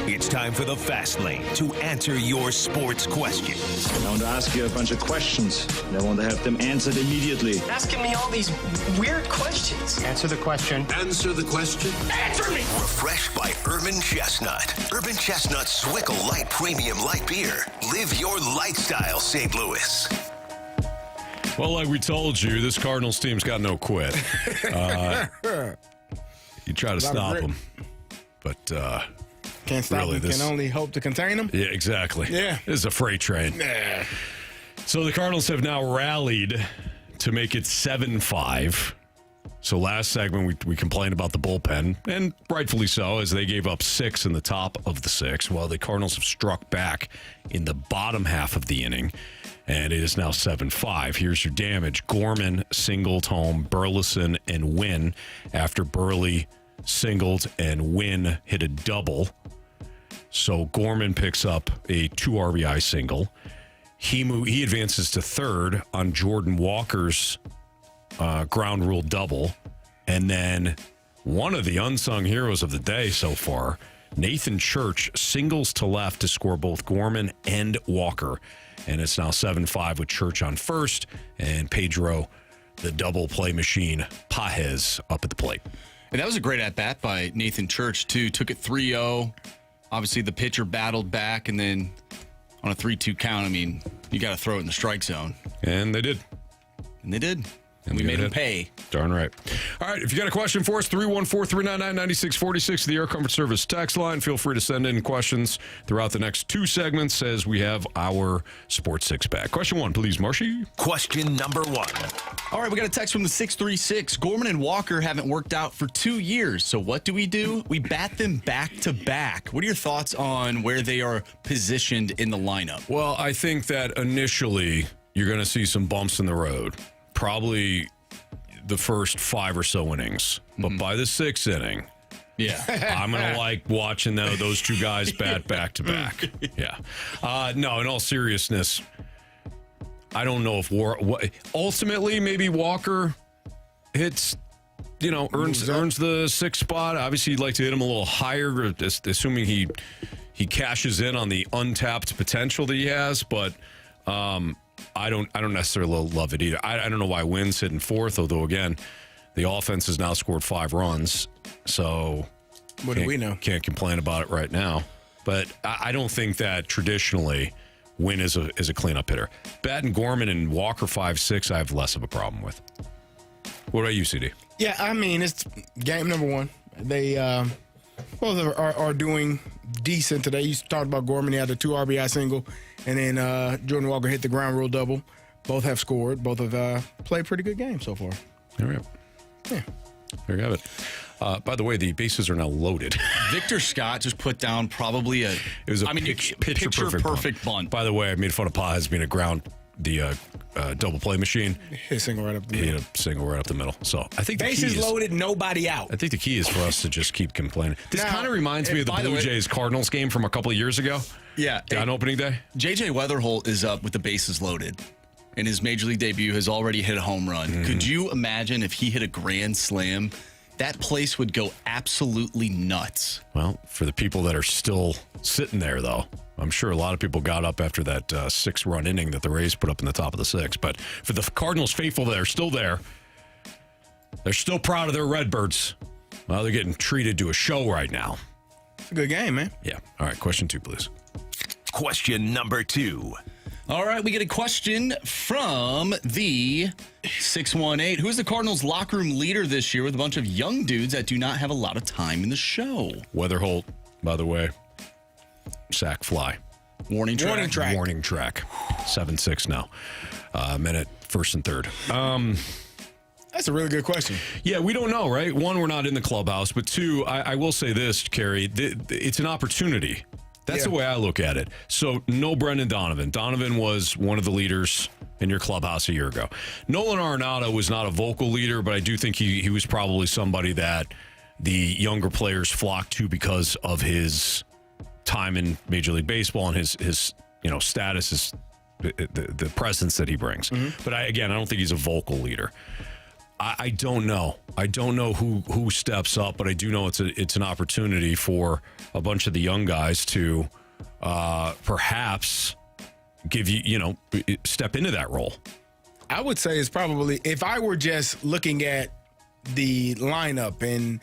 It's time for the Fast Lane to answer your sports questions. I want to ask you a bunch of questions, and I want to have them answered immediately. Asking me all these weird questions. Answer the question. Answer the question. Answer me! Refreshed by Urban Chestnut. Urban Chestnut Swickle Light Premium Light Beer. Live your lifestyle, St. Louis. Well, like we told you, this Cardinals team's got no quit. You try to stop them, but can't stop really them. Can only hope to contain them. Yeah, exactly. Yeah. This is a freight train. Nah. So the Cardinals have now rallied to make it 7-5. So last segment, we complained about the bullpen, and rightfully so, as they gave up 6 in the top of the 6, while the Cardinals have struck back in the bottom half of the inning, and it is now 7-5. Here's your damage. Gorman singled home Burleson and Wynn after Burley singled and Wynn hit a double. So Gorman picks up a 2 RBI single. He advances to third on Jordan Walker's ground rule double. And then one of the unsung heroes of the day so far, Nathan Church singles to left to score both Gorman and Walker. And it's now 7-5 with Church on first and Pedro, the double play machine, Pajes up at the plate. And that was a great at-bat by Nathan Church, too. Took it 3-0. Obviously, the pitcher battled back, and then on a 3-2 count, I mean, you got to throw it in the strike zone. And they did. And they did. And we made him pay. Darn right. All right, if you got a question for us, 314-399-9646, the Air Comfort Service text line. Feel free to send in questions throughout the next 2 segments as we have our Sports Six-Pack. Question 1, please, Marshy. Question number 1. All right, we got a text from the 636. Gorman and Walker haven't worked out for 2 years. So what do? We bat them back to back. What are your thoughts on where they are positioned in the lineup? Well, I think that initially you're going to see some bumps in the road. Probably the first 5 or so innings. But by the 6th inning, I'm going to like watching those 2 guys bat back to back. Yeah. No, in all seriousness, I don't know if ultimately maybe Walker hits, earns the 6th spot. Obviously, you'd like to hit him a little higher, assuming he cashes in on the untapped potential that he has. But I don't necessarily love it either. I don't know why Wynn's hitting 4th, although again, the offense has now scored 5 runs. So what do we know? Can't complain about it right now. But I don't think that traditionally Wynn is a cleanup hitter. Batting Gorman and Walker 5-6, I have less of a problem with. What about you, CD? Yeah, I mean, it's game number 1. They both are doing decent today. You talked about Gorman. He had the 2 RBI single, and then Jordan Walker hit the ground rule double. Both have scored. Both have played pretty good games so far. There we go. Yeah. There you have it. By the way, the bases are now loaded. Victor Scott just put down probably pitcher perfect bunt. By the way, I made fun of Pajes being the double play machine. Hit a single right up the middle. He hit a single right up the middle. So I think the bases key is loaded, nobody out. I think the key is for us to just keep complaining. This kind of reminds me of the Blue Jays Cardinals game from a couple of years ago. Yeah. On opening day. JJ Weatherholt is up with the bases loaded. In his major league debut, has already hit a home run. Mm-hmm. Could you imagine if he hit a grand slam? That place would go absolutely nuts. Well, for the people that are still sitting there, though, I'm sure a lot of people got up after that 6-run inning that the Rays put up in the top of the 6th. But for the Cardinals faithful that are still there, they're still proud of their Redbirds. Well, they're getting treated to a show right now. It's a good game, man. Yeah. All right, question 2, please. Question number 2. All right, we get a question from the 618. Who is the Cardinals' locker room leader this year with a bunch of young dudes that do not have a lot of time in the show? Weatherholt, by the way. Sack fly. Warning track. 7-6 now. Minute, 1st and 3rd. That's a really good question. Yeah, we don't know, right? 1, we're not in the clubhouse. But 2, I will say this, Carey. It's an opportunity. That's the way I look at it. So no Brendan Donovan. Donovan was one of the leaders in your clubhouse a year ago. Nolan Arenado was not a vocal leader, but I do think he was probably somebody that the younger players flocked to because of his time in Major League Baseball and his status, his the presence that he brings. Mm-hmm. But I don't think he's a vocal leader. I don't know. I don't know who steps up, but I do know it's an opportunity for a bunch of the young guys to perhaps give step into that role. I would say it's probably, if I were just looking at the lineup, and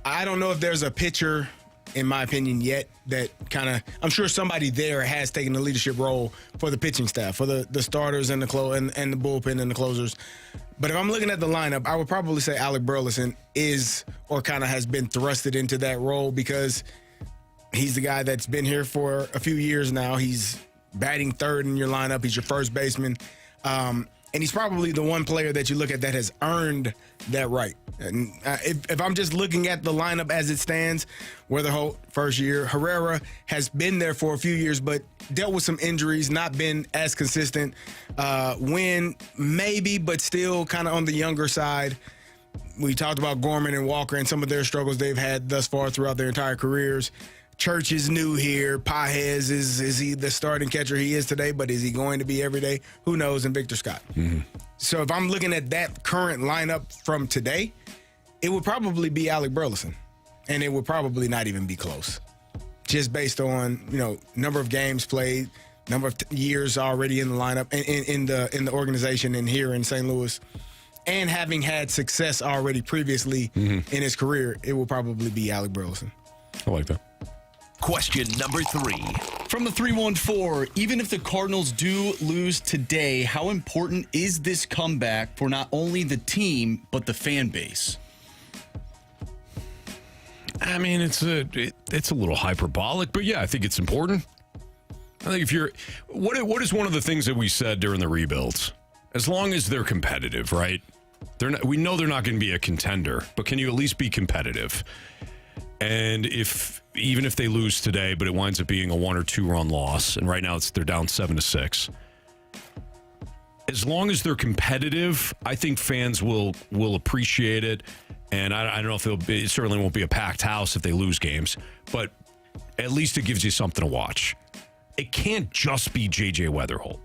I don't know if there's a pitcher in my opinion, yet that kind of, I'm sure somebody there has taken a leadership role for the pitching staff, for the starters and the bullpen and the closers. But if I'm looking at the lineup, I would probably say Alec Burleson is or kind of has been thrusted into that role because he's the guy that's been here for a few years now. He's batting third in your lineup. He's your first baseman. And he's probably the one player that you look at that has earned that right. And if I'm just looking at the lineup as it stands, Weatherholt, first year. Herrera has been there for a few years, but dealt with some injuries, not been as consistent. Win, maybe, but still kind of on the younger side. We talked about Gorman and Walker and some of their struggles they've had thus far throughout their entire careers. Church is new here. Pages is he the starting catcher he is today, but is he going to be every day? Who knows? And Victor Scott. Mm-hmm. So if I'm looking at that current lineup from today, it would probably be Alec Burleson, and it would probably not even be close, just based on number of games played, number of years already in the lineup, in the organization, and here in St. Louis, and having had success already previously in his career, it will probably be Alec Burleson. I like that. Question number 3. From the 314, even if the Cardinals do lose today, how important is this comeback for not only the team, but the fan base? I mean, it's a little hyperbolic, but yeah, I think it's important. I think if you're, what is one of the things that we said during the rebuilds? As long as they're competitive, right? We know they're not going to be a contender, but can you at least be competitive? And even if they lose today, but it winds up being a 1 or 2 run loss, and right now they're down 7-6. As long as they're competitive, I think fans will appreciate it. And I don't know if it certainly won't be a packed house if they lose games, but at least it gives you something to watch. It can't just be J.J. Weatherholt.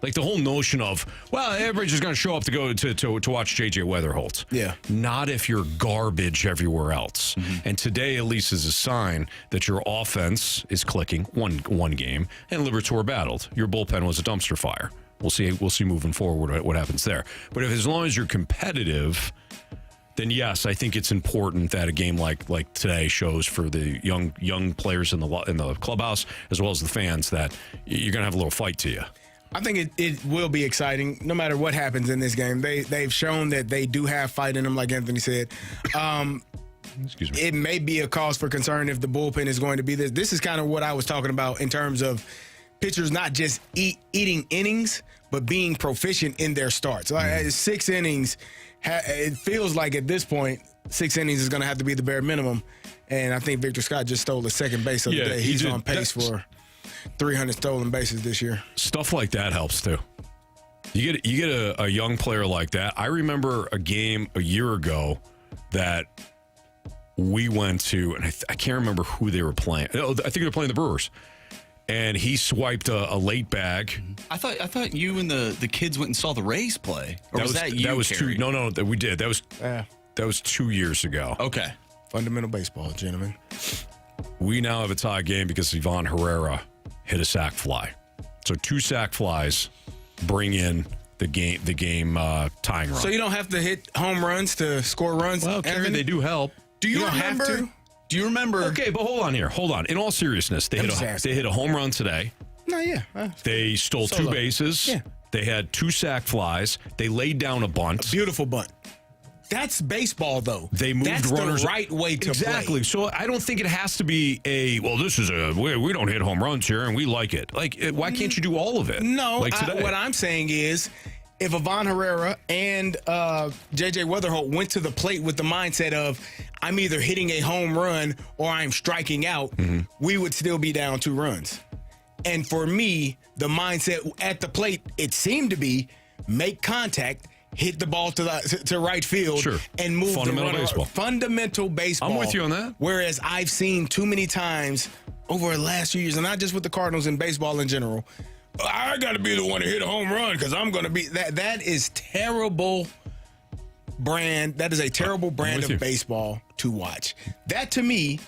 Like the whole notion of, well, everybody's just going to show up to go to watch J.J. Weatherholt. Yeah. Not if you're garbage everywhere else. Mm-hmm. And today, at least, is a sign that your offense is clicking one game, and Liberatore battled. Your bullpen was a dumpster fire. We'll see moving forward what happens there. But as long as you're competitive, then yes, I think it's important that a game like today shows for the young players in the clubhouse as well as the fans that you're going to have a little fight to you. I think it will be exciting no matter what happens in this game. They've shown that they do have fight in them, like Anthony said. Excuse me. It may be a cause for concern if the bullpen is going to be this. This is kind of what I was talking about in terms of pitchers not just eating innings, but being proficient in their starts. Like 6 innings, it feels like at this point, 6 innings is going to have to be the bare minimum. And I think Victor Scott just stole the second base of the day. He's on pace for 300 stolen bases this year. Stuff like that helps too. You get a young player like that. I remember a game a year ago that we went to, and I can't remember who they were playing. I think they were playing the Brewers. And he swiped a late bag. I thought you and the kids went and saw the Rays play. Or was that you, That was Carey? No, we did. That was 2 years ago. Okay. Fundamental baseball, gentlemen. We now have a tie game because Ivan Herrera hit a sac fly. So 2 sac flies bring in the game tying run. So you don't have to hit home runs to score runs? Well, Kerry, they do help. Do you remember? Have to? Do you remember? Okay, but hold on. In all seriousness, they hit a home run today. No, yeah. They stole 2 bases. Yeah. They had 2 sac flies. They laid down a bunt. A beautiful bunt. That's baseball, though. They moved That's runners. the right way to Exactly. play. So I don't think it has to be this is we don't hit home runs here and we like it. Like, why can't you do all of it? No, like today. What I'm saying is if Ivan Herrera and J.J. Weatherholt went to the plate with the mindset of I'm either hitting a home run or I'm striking out, we would still be down 2 runs. And for me, the mindset at the plate, it seemed to be make contact, hit the ball to right field, and move Fundamental the runner. baseball. Fundamental baseball. I'm with you on that. Whereas I've seen too many times over the last few years, and not just with the Cardinals and baseball in general, I got to be the one to hit a home run because I'm going to be that. That is terrible brand. That is a terrible brand of baseball to watch. That to me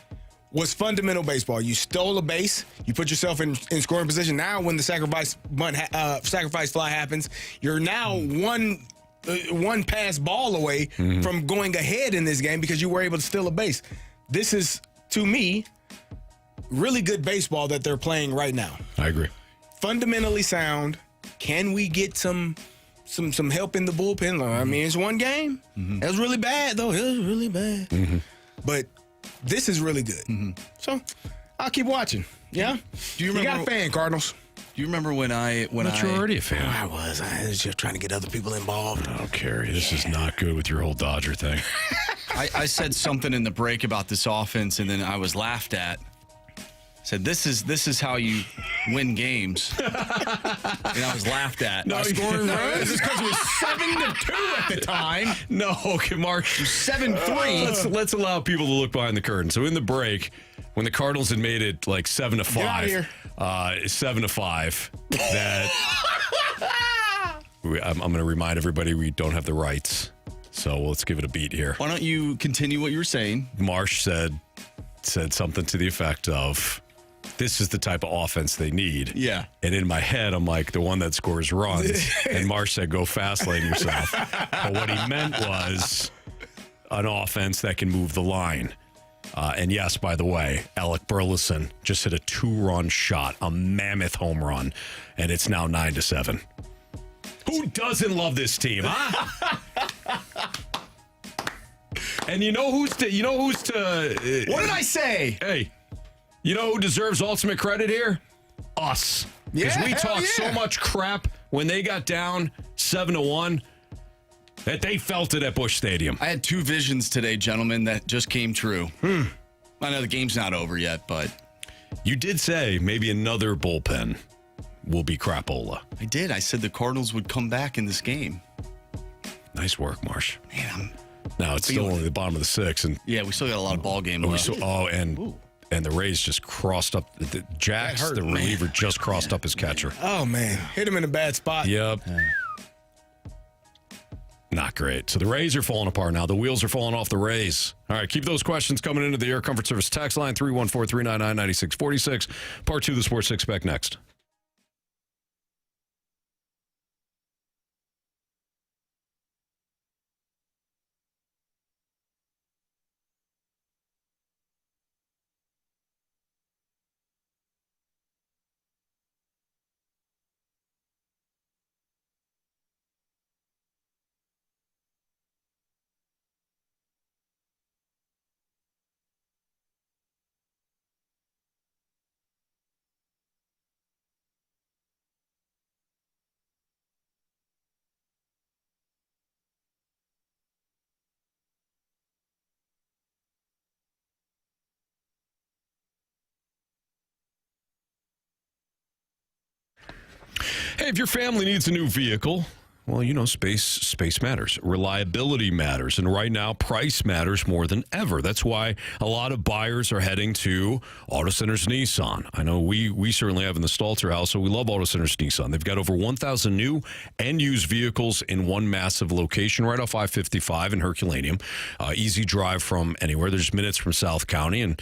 was fundamental baseball. You stole a base, you put yourself in scoring position. Now, when the sacrifice fly happens, you're now one pass ball away from going ahead in this game because you were able to steal a base. This is, to me, really good baseball that they're playing right now. I agree. Fundamentally sound. Can we get some help in the bullpen? I mean, it's one game. It was really bad, though. It was really bad. But this is really good. So I'll keep watching. Yeah? Do you remember, got a fan, Cardinals. Do you remember when I you're already a fan. I was just trying to get other people involved. Oh, Kerry, this is not good with your whole Dodger thing. I said something in the break about this offense, and then I was laughed at. Said this is how you win games, and I was laughed at. No, scoring runs is because it was 7-2 at the time. No, okay, Mark, 7-3. Let's allow people to look behind the curtain. So in the break, when the Cardinals had made it like 7-5, Get out of here. 7-5, that I'm going to remind everybody we don't have the rights. So let's give it a beat here. Why don't you continue what you were saying? Marsh said something to the effect of, this is the type of offense they need. Yeah. And in my head, I'm like, the one that scores runs. And Marsh said, go fast lane yourself. But what he meant was an offense that can move the line. And yes, by the way, Alec Burleson just hit a 2-run shot, a mammoth home run, and it's now 9-7. Who doesn't love this team, huh? And you know who's to what did I say? Hey, you know who deserves ultimate credit here? Us. Because we talked so much crap when they got down 7-1 that they felt it at Busch Stadium. I had 2 visions today, gentlemen, that just came true. I know the game's not over yet, but you did say maybe another bullpen will be crapola. I did. I said the Cardinals would come back in this game. Nice work, Marsh. Man, now it's still only the bottom of the 6th, and yeah, we still got a lot of ball game left. And the Rays just crossed up. Jax, the reliever, just crossed up his catcher. Oh, man. Hit him in a bad spot. Yep. Not great. So the Rays are falling apart now. The wheels are falling off the Rays. All right, keep those questions coming into the Air Comfort Service text line, 314-399-9646. Part 2 of the Sports Six-Pack next. Hey, if your family needs a new vehicle, well, you know, space matters. Reliability matters. And right now, price matters more than ever. That's why a lot of buyers are heading to Auto Centers Nissan. I know we certainly have in the Stalter house, so we love Auto Centers Nissan. They've got over 1,000 new and used vehicles in one massive location right off I-55 in Herculaneum. Easy drive from anywhere. There's minutes from South County, and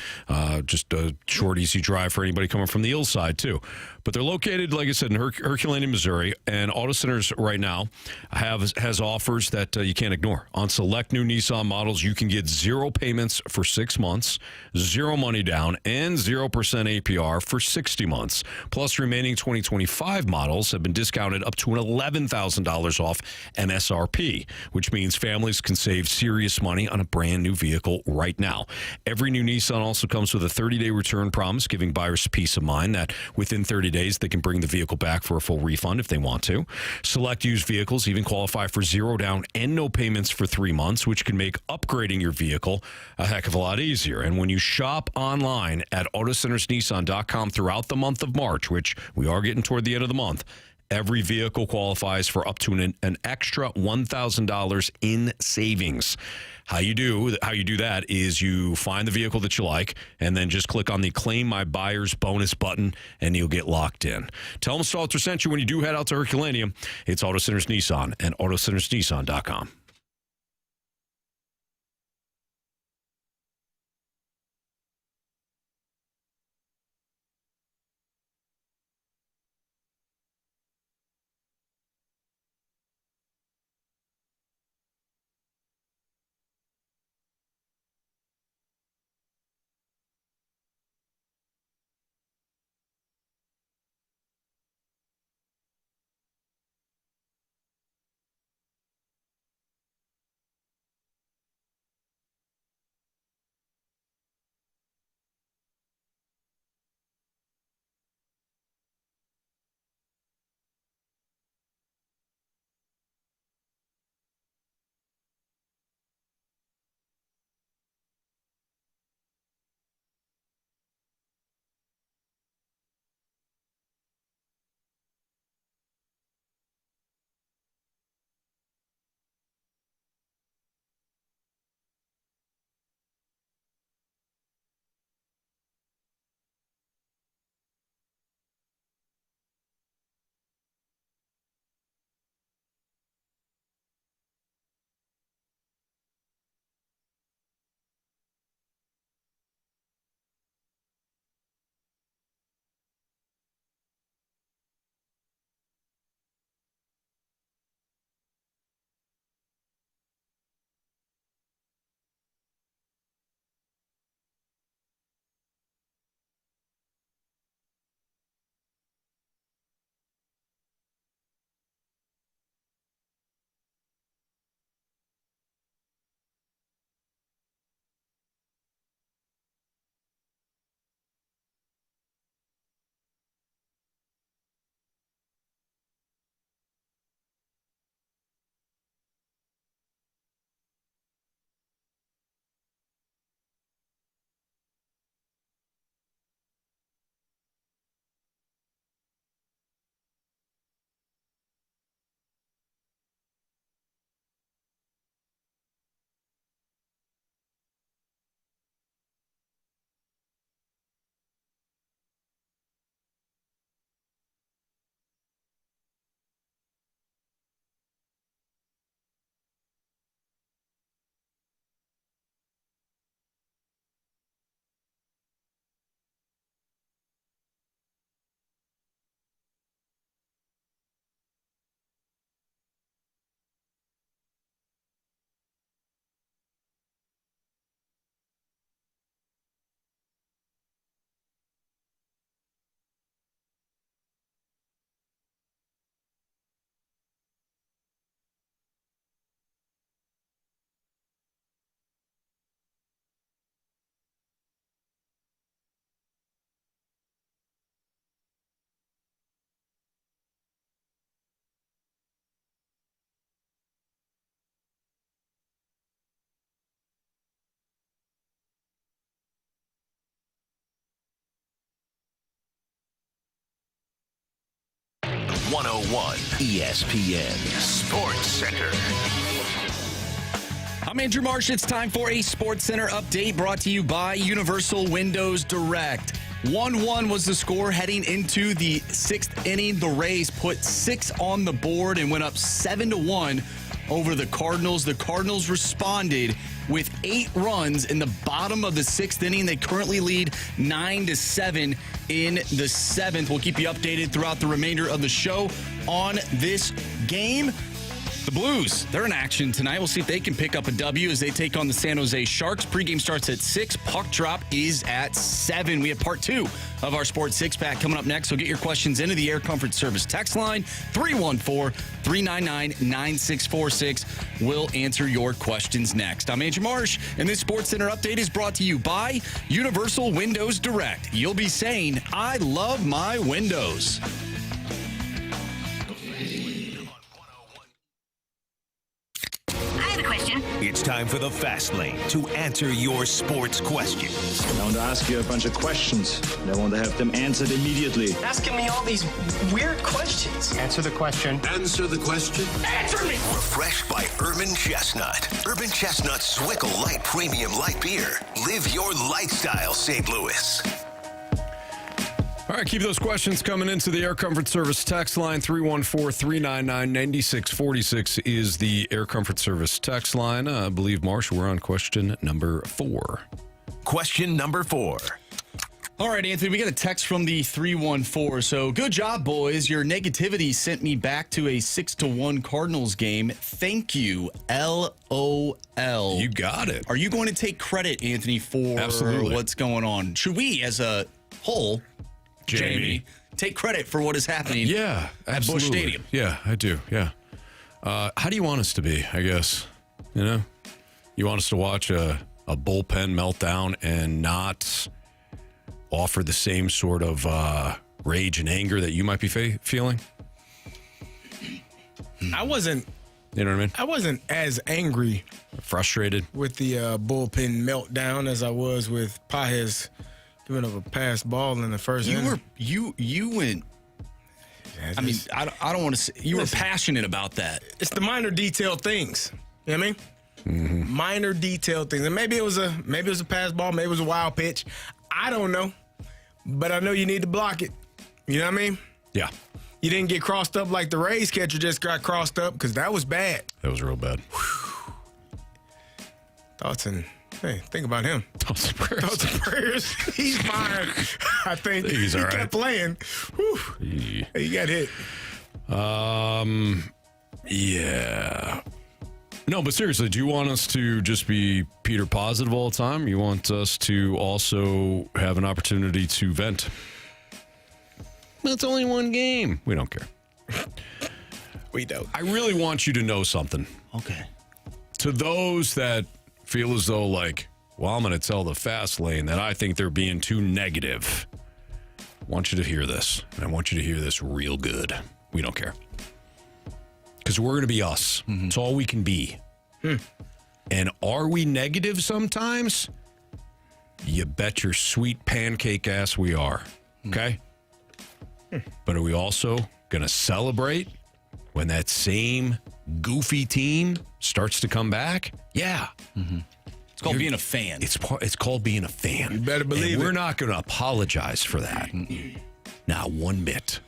just a short, easy drive for anybody coming from the hillside, too. But they're located, like I said, in Herculaneum, Missouri, and Auto Centers right now has offers that you can't ignore. On select new Nissan models, you can get 0 payments for 6 months, 0 money down, and 0% APR for 60 months. Plus, remaining 2025 models have been discounted up to an $11,000 off MSRP, which means families can save serious money on a brand new vehicle right now. Every new Nissan also comes with a 30-day return promise, giving buyers peace of mind that within 30 days they can bring the vehicle back for a full refund if they want to. Select used vehicles even qualify for 0 down and no payments for 3 months, which can make upgrading your vehicle a heck of a lot easier. And when you shop online at AutoCentersNissan.com throughout the month of March, which we are getting toward the end of the month, every vehicle qualifies for up to an extra $1,000 in savings. How you do that is you find the vehicle that you like and then just click on the Claim My Buyer's Bonus button and you'll get locked in. Tell them Stalter sent you when you do head out to Herculaneum. It's Auto Centers Nissan and AutoCentersNissan.com. 101 ESPN Sports Center. I'm Andrew Marsh. It's time for a Sports Center update brought to you by Universal Windows Direct. 1-1 was the score heading into the 6th inning. The Rays put 6 on the board and went up 7-1 over the Cardinals. The Cardinals responded with 8 runs in the bottom of the 6th inning. They currently lead 9-7 in the 7th. We'll keep you updated throughout the remainder of the show on this game. The Blues, they're in action tonight. We'll see if they can pick up a W as they take on the San Jose Sharks. Pregame starts at 6. Puck drop is at 7. We have part 2 of our Sports Six-Pack coming up next. So get your questions into the Air Comfort Service text line, 314-399-9646. We'll answer your questions next. I'm Andrew Marsh, and this Sports Center update is brought to you by Universal Windows Direct. You'll be saying, I love my windows. It's time for the Fast Lane to answer your sports questions. I want to ask you a bunch of questions, and I want to have them answered immediately. Asking me all these weird questions. Answer the question. Answer the question. Answer me! Refreshed by Urban Chestnut. Urban Chestnut's Swickle Light Premium Light Beer. Live your lifestyle, St. Louis. All right, keep those questions coming into the Air Comfort Service text line. 314-399-9646 is the Air Comfort Service text line. I believe, Marsh, we're on question number 4. Question number 4. All right, Anthony, we got a text from the 314. So good job, boys. Your negativity sent me back to a 6-1 Cardinals game. Thank you, LOL. You got it. Are you going to take credit, Anthony, for what's going on? Should we, as a whole, Jamie, take credit for what is happening at Busch Stadium? Yeah, I do. Yeah. How do you want us to be, I guess? You know? You want us to watch a bullpen meltdown and not offer the same sort of rage and anger that you might be feeling? I wasn't. You know what I mean? I wasn't as angry, frustrated with the bullpen meltdown as I was with Pajes giving up a pass ball in the first inning. You went. I mean, I don't want to say you were passionate about that. It's the minor detail things. You know what I mean? Mm-hmm. Minor detail things, and maybe it was a pass ball, maybe it was a wild pitch. I don't know, but I know you need to block it. You know what I mean? Yeah. You didn't get crossed up like the Rays catcher just got crossed up because that was bad. That was real bad. Thoughts and hey, think about him. Thoughts and prayers. Thoughts and prayers. He's fine. I think he's all right. Kept playing. Whew. He got hit. Yeah. No, but seriously, do you want us to just be Peter positive all the time? You want us to also have an opportunity to vent? It's only one game. We don't care. We don't. I really want you to know something. Okay. To those that feel as though, like, well, I'm going to tell the fast lane that I think they're being too negative. I want you to hear this, and I want you to hear this real good. We don't care. Because we're going to be us. Mm-hmm. It's all we can be. And are we negative sometimes? You bet your sweet pancake ass we are. Okay? But are we also going to celebrate when that same goofy team starts to come back? Yeah. Mm-hmm. It's called being a fan. It's called being a fan. You better believe it. We're not going to apologize for that. Not one bit.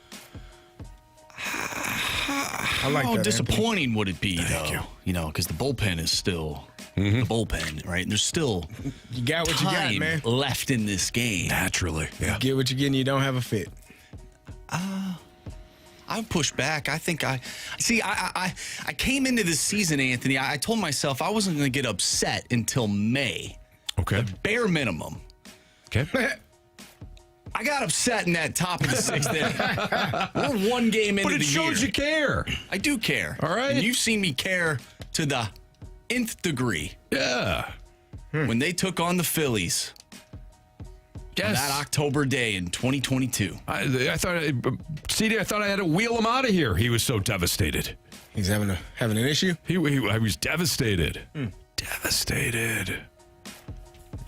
I like How that, disappointing Anthony. would it be, though? You know, because the bullpen is still the bullpen, right? And there's still you got what you got, man. Left in this game. Naturally, yeah. You get what you get and you don't have a fit. I've pushed back. I think I came into this season, Anthony. I told myself I wasn't going to get upset until May. Okay. The bare minimum. Okay. I got upset in that top of the 6th inning. We're one game into the year. But it shows you care. I do care. All right. And you've seen me care to the nth degree. Yeah. When they took on the Phillies. Yes. That October day in 2022. I thought, CD, I thought I had to wheel him out of here. He was so devastated. He's having an issue? He was devastated. Devastated.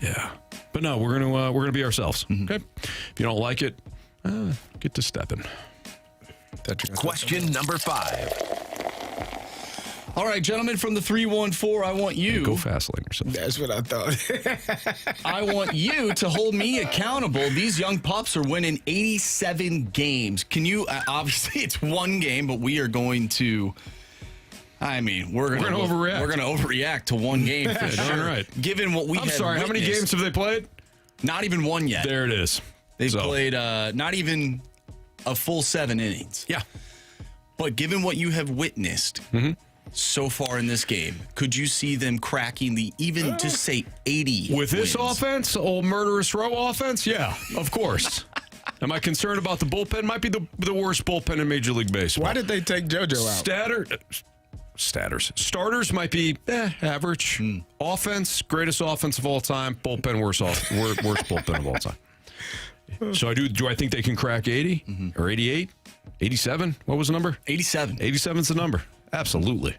Yeah. But no, we're gonna be ourselves. Okay. If you don't like it, get to stepping. Question number 5. All right, gentlemen, from the 314, I want you. Go fast, Lakers. That's what I thought. I want you to hold me accountable. These young pups are winning 87 games. Can you, obviously, it's one game, but we are going to, I mean, we're going to overreact. We're going to overreact to one game for sure. Darn right. Given what we I'm sorry, how many games have they played? Not even one yet. There it is. They've played not even a full 7 innings. Yeah. But given what you have witnessed so far in this game, could you see them cracking the even just say 80 with this wins? offense, old murderous row offense? Yeah, of course. Am I concerned about the bullpen? Might be the worst bullpen in Major League Baseball. Why did they take JoJo out? Starters might be average. Offense, greatest offense of all time. Bullpen, worst bullpen of all time. So do I think they can crack 80 or 88? 87? What was the number? 87. 87's the number. Absolutely.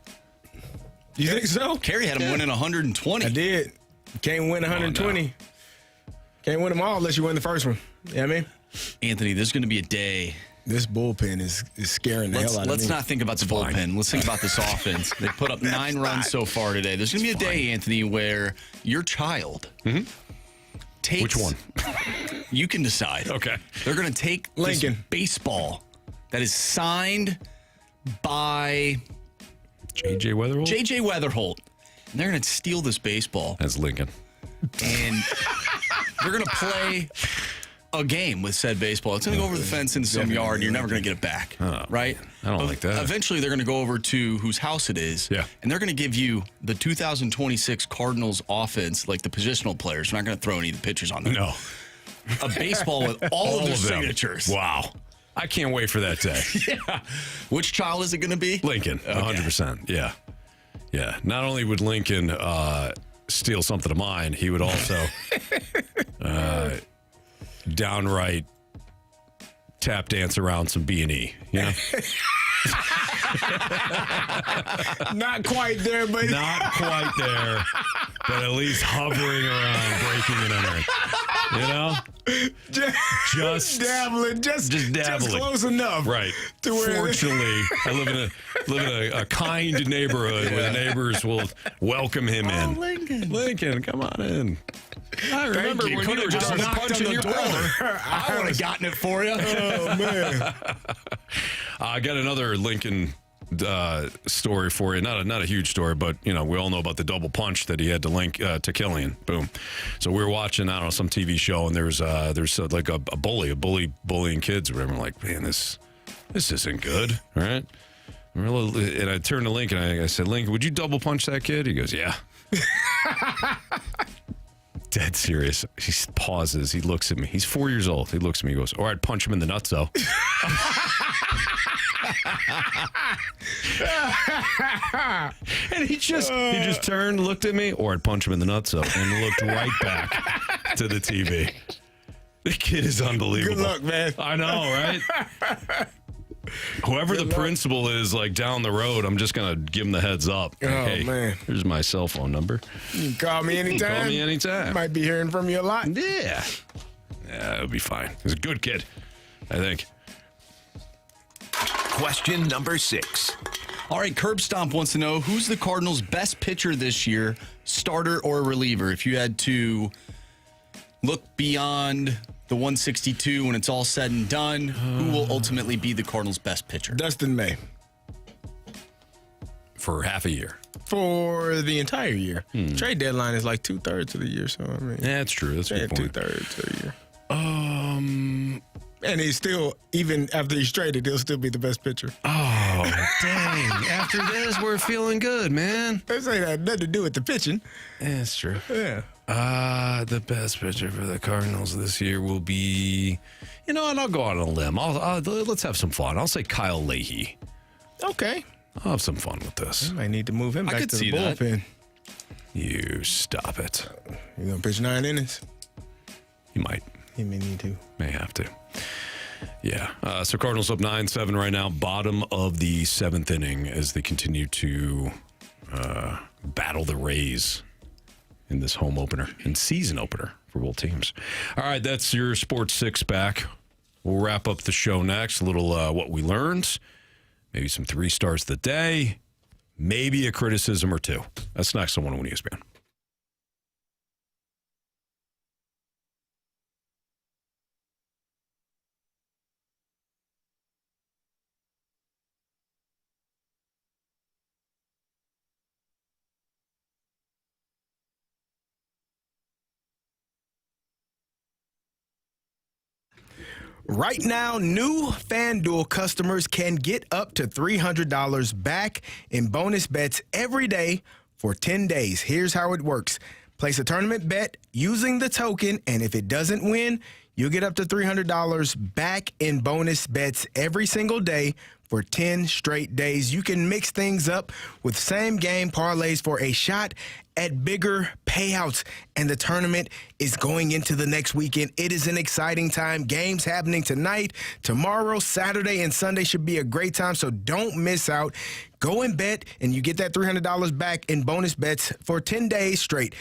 You think so? Kerry had them winning 120. I did. Can't win 120. No. Can't win them all unless you win the first one. You know what I mean? Anthony, there's going to be a day. This bullpen is scaring the hell out of me. Let's not think about the bullpen. Let's think about this offense. They put up 9 runs so far today. There's going to be a day, Anthony, where your child takes... Which one? You can decide. Okay. They're going to take Lincoln this baseball that is signed by... J.J. Weatherholt? J.J. Weatherholt. And they're going to steal this baseball. That's Lincoln. And they're going to play a game with said baseball. It's going to go over the fence into some yard, and you're never going to get it back. Right? I don't like that. Eventually, they're going to go over to whose house it is. Yeah. And they're going to give you the 2026 Cardinals offense, like the positional players. We're not going to throw any of the pitchers on them. No. A baseball with all of their signatures. Wow. I can't wait for that day. Yeah. Which child is it going to be? Lincoln, 100%. Yeah. Yeah. Not only would Lincoln steal something of mine, he would also downright tap dance around some B&E, you know? Not quite there, but not quite there, but at least hovering around, breaking and entering. You know, just dabbling, just dabbling, just close enough, right? To where fortunately, I live in a kind neighborhood where the neighbors will welcome him in. Lincoln, come on in. I remember when you were just punching your brother. I would have gotten it for you. Oh man! I got another Lincoln story for you. Not a huge story, but you know we all know about the double punch that he had to link to Killian. Boom. So we were watching, I don't know, some TV show, and there's like a bully bullying kids or whatever. I'm like, man, this isn't good, all right? And I turned to Lincoln and I said, Lincoln, would you double punch that kid? He goes, yeah. Dead serious. He pauses. He looks at me. He's 4 years old. He looks at me. He goes, all right, punch him in the nutso. And he just turned, looked at me, or I'd punch him in the nutso, and looked right back to the TV. The kid is unbelievable. Good luck, man. I know, right? Whoever the principal is, like down the road, I'm just gonna give him the heads up. Like, hey, man, here's my cell phone number. You can call me anytime. Call me anytime. Might be hearing from you a lot. Yeah, it'll be fine. He's a good kid, I think. Question number 6. All right, Curb Stomp wants to know who's the Cardinals' best pitcher this year, starter or reliever? If you had to look beyond the 162 when it's all said and done, who will ultimately be the Cardinals' best pitcher? Dustin May. For half a year. For the entire year. Trade deadline is like 2/3 of the year, so I mean. Yeah, that's true. That's a good point. 2/3 of the year. And he's still, even after he's traded, he'll still be the best pitcher. Oh, dang. After this, we're feeling good, man. This ain't had nothing to do with the pitching. Yeah, that's true. Yeah. The best pitcher for the Cardinals this year will be, and I'll go out on a limb. Let's have some fun. I'll say Kyle Leahy. Okay. I'll have some fun with this. I might need to move him back to the bullpen. You stop it. You gonna pitch 9 innings? You might. He may need to. May have to. Yeah. So Cardinals up 9-7 right now. Bottom of the 7th inning as they continue to battle the Rays in this home opener and season opener for both teams. All right, that's your Sports 6 back. We'll wrap up the show next. A little what we learned, maybe some 3 stars of the day, maybe a criticism or 2. That's next on 101 ESPN. Right now, new FanDuel customers can get up to $300 back in bonus bets every day for 10 days. Here's how it works. Place a tournament bet using the token, and if it doesn't win, you'll get up to $300 back in bonus bets every single day for 10 straight days. You can mix things up with same-game parlays for a shot at bigger payouts. And the tournament is going into the next weekend. It is an exciting time. Games happening tonight, tomorrow, Saturday, and Sunday should be a great time, so don't miss out. Go and bet, and you get that $300 back in bonus bets for 10 days straight.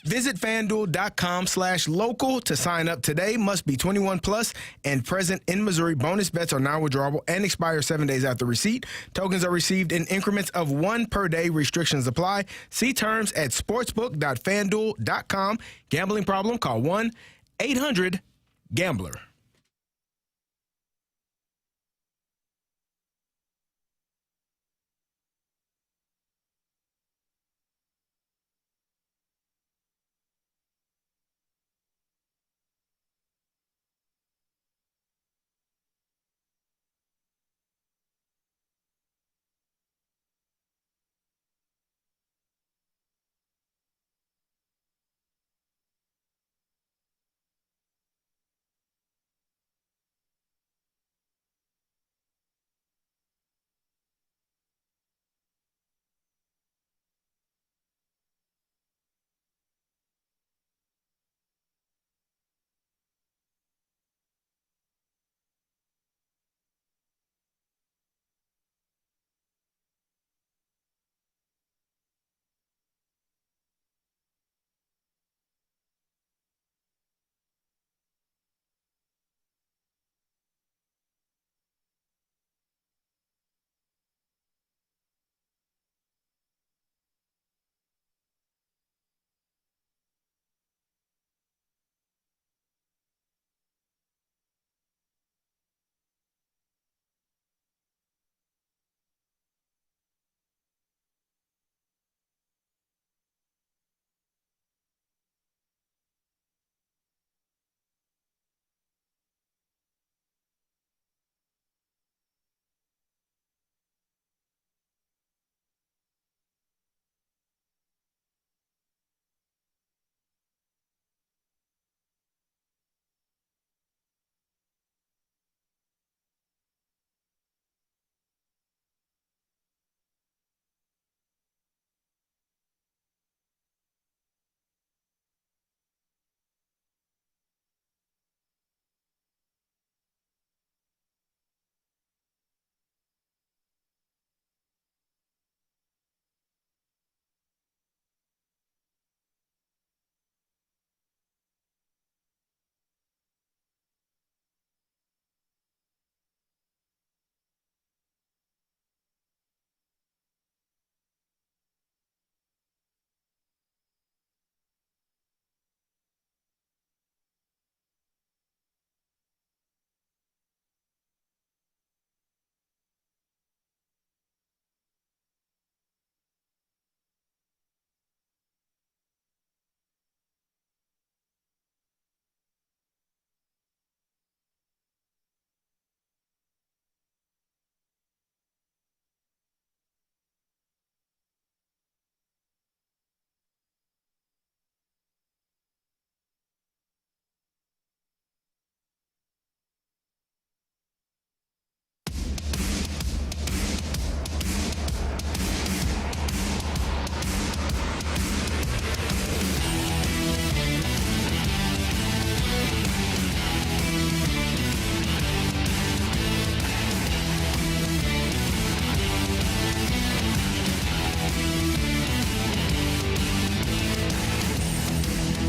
Visit FanDuel.com/local to sign up today. Must be 21 plus and present in Missouri. Bonus bets are now withdrawable and expire 7 days after receipt. Tokens are received in increments of 1 per day. Restrictions apply. See terms at sportsbook.fanduel.com. Gambling problem? Call 1-800-GAMBLER.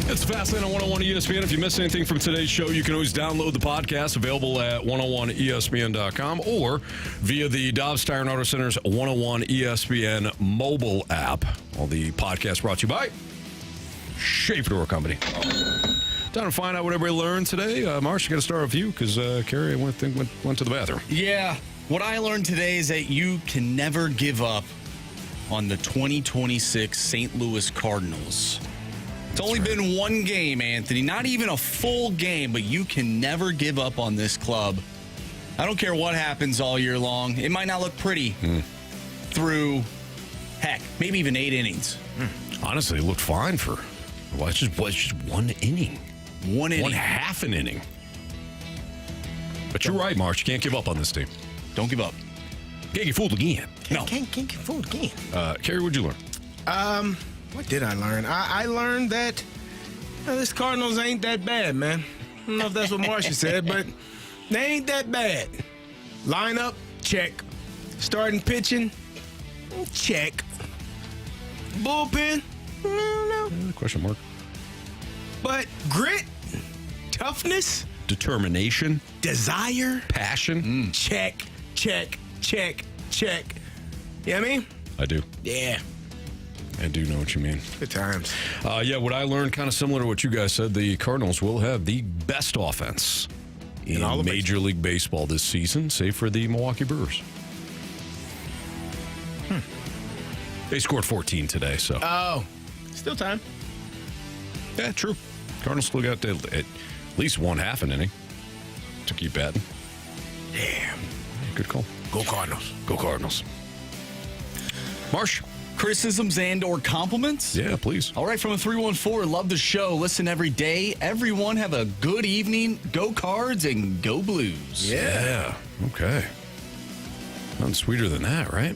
It's Fastlane on 101 ESPN. If you missed anything from today's show, you can always download the podcast, available at 101ESPN.com or via the Dobbs Tire and Auto Center's 101 ESPN mobile app. All the podcasts brought to you by Schaefer Door Company. Time to find out what everybody learned today. Marsh, you got to start with you because Carey went to the bathroom. Yeah. What I learned today is that you can never give up on the 2026 St. Louis Cardinals. It's only been one game, Anthony. Not even a full game, but you can never give up on this club. I don't care what happens all year long. It might not look pretty through, heck, maybe even 8 innings. Honestly, it looked fine for, well, it's just one inning. One inning. One half an inning. But you're right, Marsh. You can't give up on this team. Don't give up. Can't get fooled again. No. Can't get fooled again. Kerry, what'd you learn? What did I learn? I learned that this Cardinals ain't that bad, man. I don't know if that's what Marcia said, but they ain't that bad. Lineup, check. Starting pitching, check. Bullpen, I don't know. Question mark. But grit, toughness, determination, desire, passion. Check, check, check, check. You know what I mean? I do. Yeah. I do know what you mean. Good times. Yeah, what I learned, kind of similar to what you guys said, the Cardinals will have the best offense in all Major League Baseball this season, save for the Milwaukee Brewers. They scored 14 today, so. Oh, still time. Yeah, true. Cardinals still got at least one half an inning to keep batting. Damn. Good call. Go Cardinals. Go Cardinals. Marsh. Criticisms and or compliments? Yeah, please. All right, from a 314, love the show. Listen every day. Everyone have a good evening. Go Cards and go Blues. Yeah. Okay. Nothing sweeter than that, right?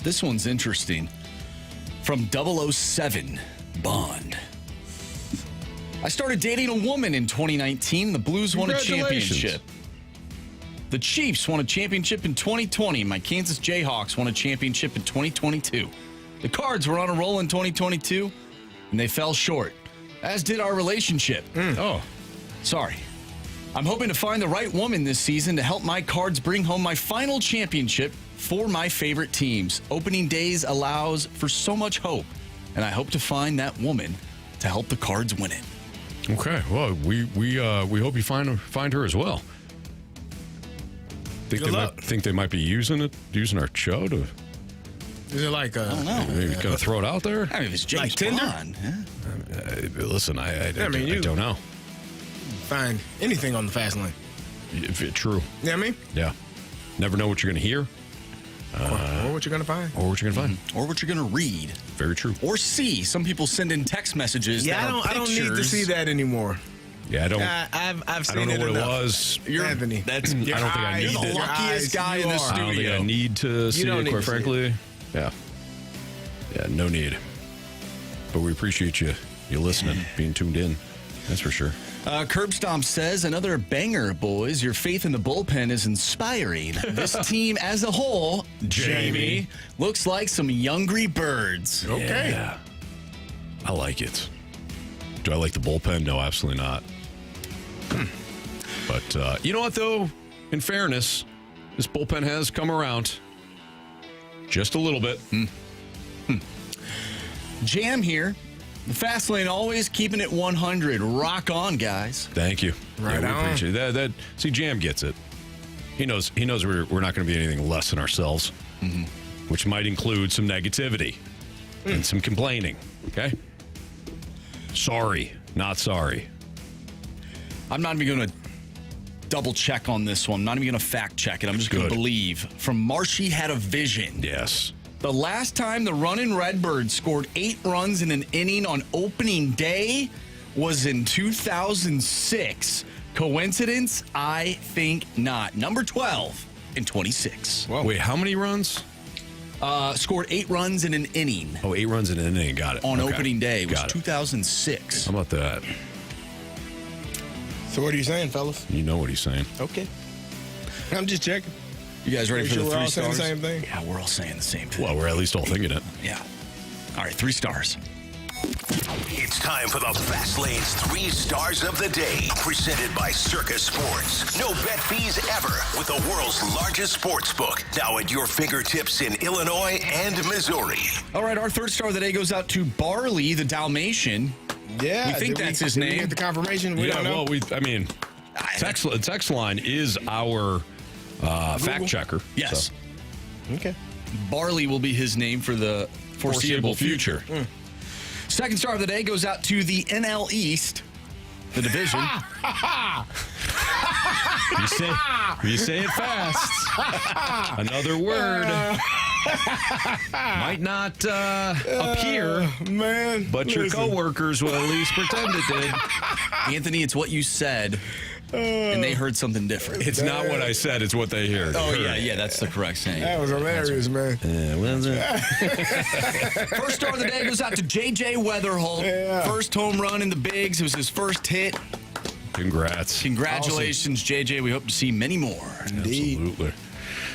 This one's interesting. From 007, Bond. I started dating a woman in 2019. The Blues won a championship. The Chiefs won a championship in 2020. My Kansas Jayhawks won a championship in 2022. The Cards were on a roll in 2022, and they fell short, as did our relationship. Oh, sorry. I'm hoping to find the right woman this season to help my Cards bring home my final championship for my favorite teams. Opening days allows for so much hope, and I hope to find that woman to help the Cards win it. Okay. Well, we hope you find her as well. Think they might be using our show to. Is it like I don't know. Maybe kind of throw it out there? I mean, if it's James Like Tinder? Bond. Listen, I you don't know. Find anything on the fast lane. If it's true. You know what I mean? Yeah. Never know what you're going to hear. Or what you're going to find. Or what you're going to find. Or what you're going to read. Very true. Or see. Some people send in text messages. Yeah, I don't need to see that anymore. Yeah, I don't. I've seen I don't know it what enough. it was. Anthony. That's. I don't think I need You're the it. luckiest guy in the studio. I don't think I need to see it, quite frankly. Yeah. Yeah, no need. But we appreciate you listening, being tuned in. That's for sure. Curb Stomp says, another banger, boys. Your faith in the bullpen is inspiring. This team as a whole, Jamie, looks like some youngry birds. Okay. Yeah. I like it. Do I like the bullpen? No, absolutely not. But you know what, though? In fairness, this bullpen has come around just a little bit. Jam here. The Fast Lane always keeping it 100. Rock on, guys. Thank you. Right we on. appreciate that. See, Jam gets it. He knows we're not going to be anything less than ourselves, which might include some negativity and some complaining. Okay? Sorry, not sorry. I'm not even going to double check on this one. I'm not even going to fact check it. I'm just going to believe. From Marshy Had a Vision. Yes. The last time the Runnin' Redbirds scored 8 runs in an inning on opening day was in 2006. Coincidence? I think not. Number 12 in 26. Whoa. Wait, how many runs? Scored 8 runs in an inning. Oh, 8 runs in an inning. Got it. On Okay. opening day. It was Got it. 2006. How about that? So what are you saying, fellas? You know what he's saying. Okay. I'm just checking. You guys ready Make for sure the we're 3 all saying stars? the same thing? Yeah, we're all saying the same thing. Well, we're at least all thinking it. Yeah. All right, 3 stars. It's time for the Fast Lane's 3 Stars of the Day, presented by Circus Sports. No bet fees ever with the world's largest sports book, now at your fingertips in Illinois and Missouri. All right, our 3rd star of the day goes out to Barley, the Dalmatian. Yeah. We think that's his did name. We get the confirmation? We don't know. Well, text line is our fact checker. Yes. So. Okay. Barley will be his name for the foreseeable future. 2nd star of the day goes out to the NL East, the division. You say it fast. Another word might not appear, man, but your coworkers will at least pretend it did. Anthony, it's what you said, and they heard something different. It's not what I said, it's what they heard. Oh, yeah, that's the correct saying. That was hilarious, man. First star of the day goes out to J.J. Weatherholt. Yeah. First home run in the bigs. It was his first hit. Congrats. Congratulations, J.J. We hope to see many more. Indeed. Absolutely.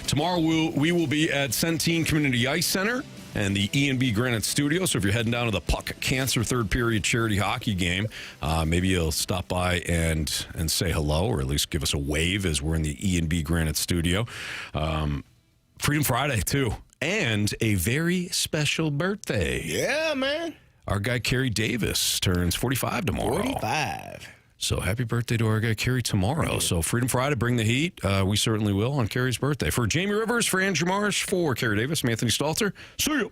Tomorrow we will be at Centene Community Ice Center and the E&B Granite Studio. So if you're heading down to the Puck Cancer 3rd period charity hockey game, maybe you'll stop by and say hello, or at least give us a wave as we're in the E&B Granite Studio. Freedom Friday, too. And a very special birthday. Yeah, man. Our guy, Carey Davis, turns 45 tomorrow. 45. So happy birthday to our guy, Carey, tomorrow. So Freedom Friday, bring the heat. We certainly will on Carey's birthday. For Jamie Rivers, for Andrew Marsh, for Carey Davis, I'm Anthony Stalter. See you.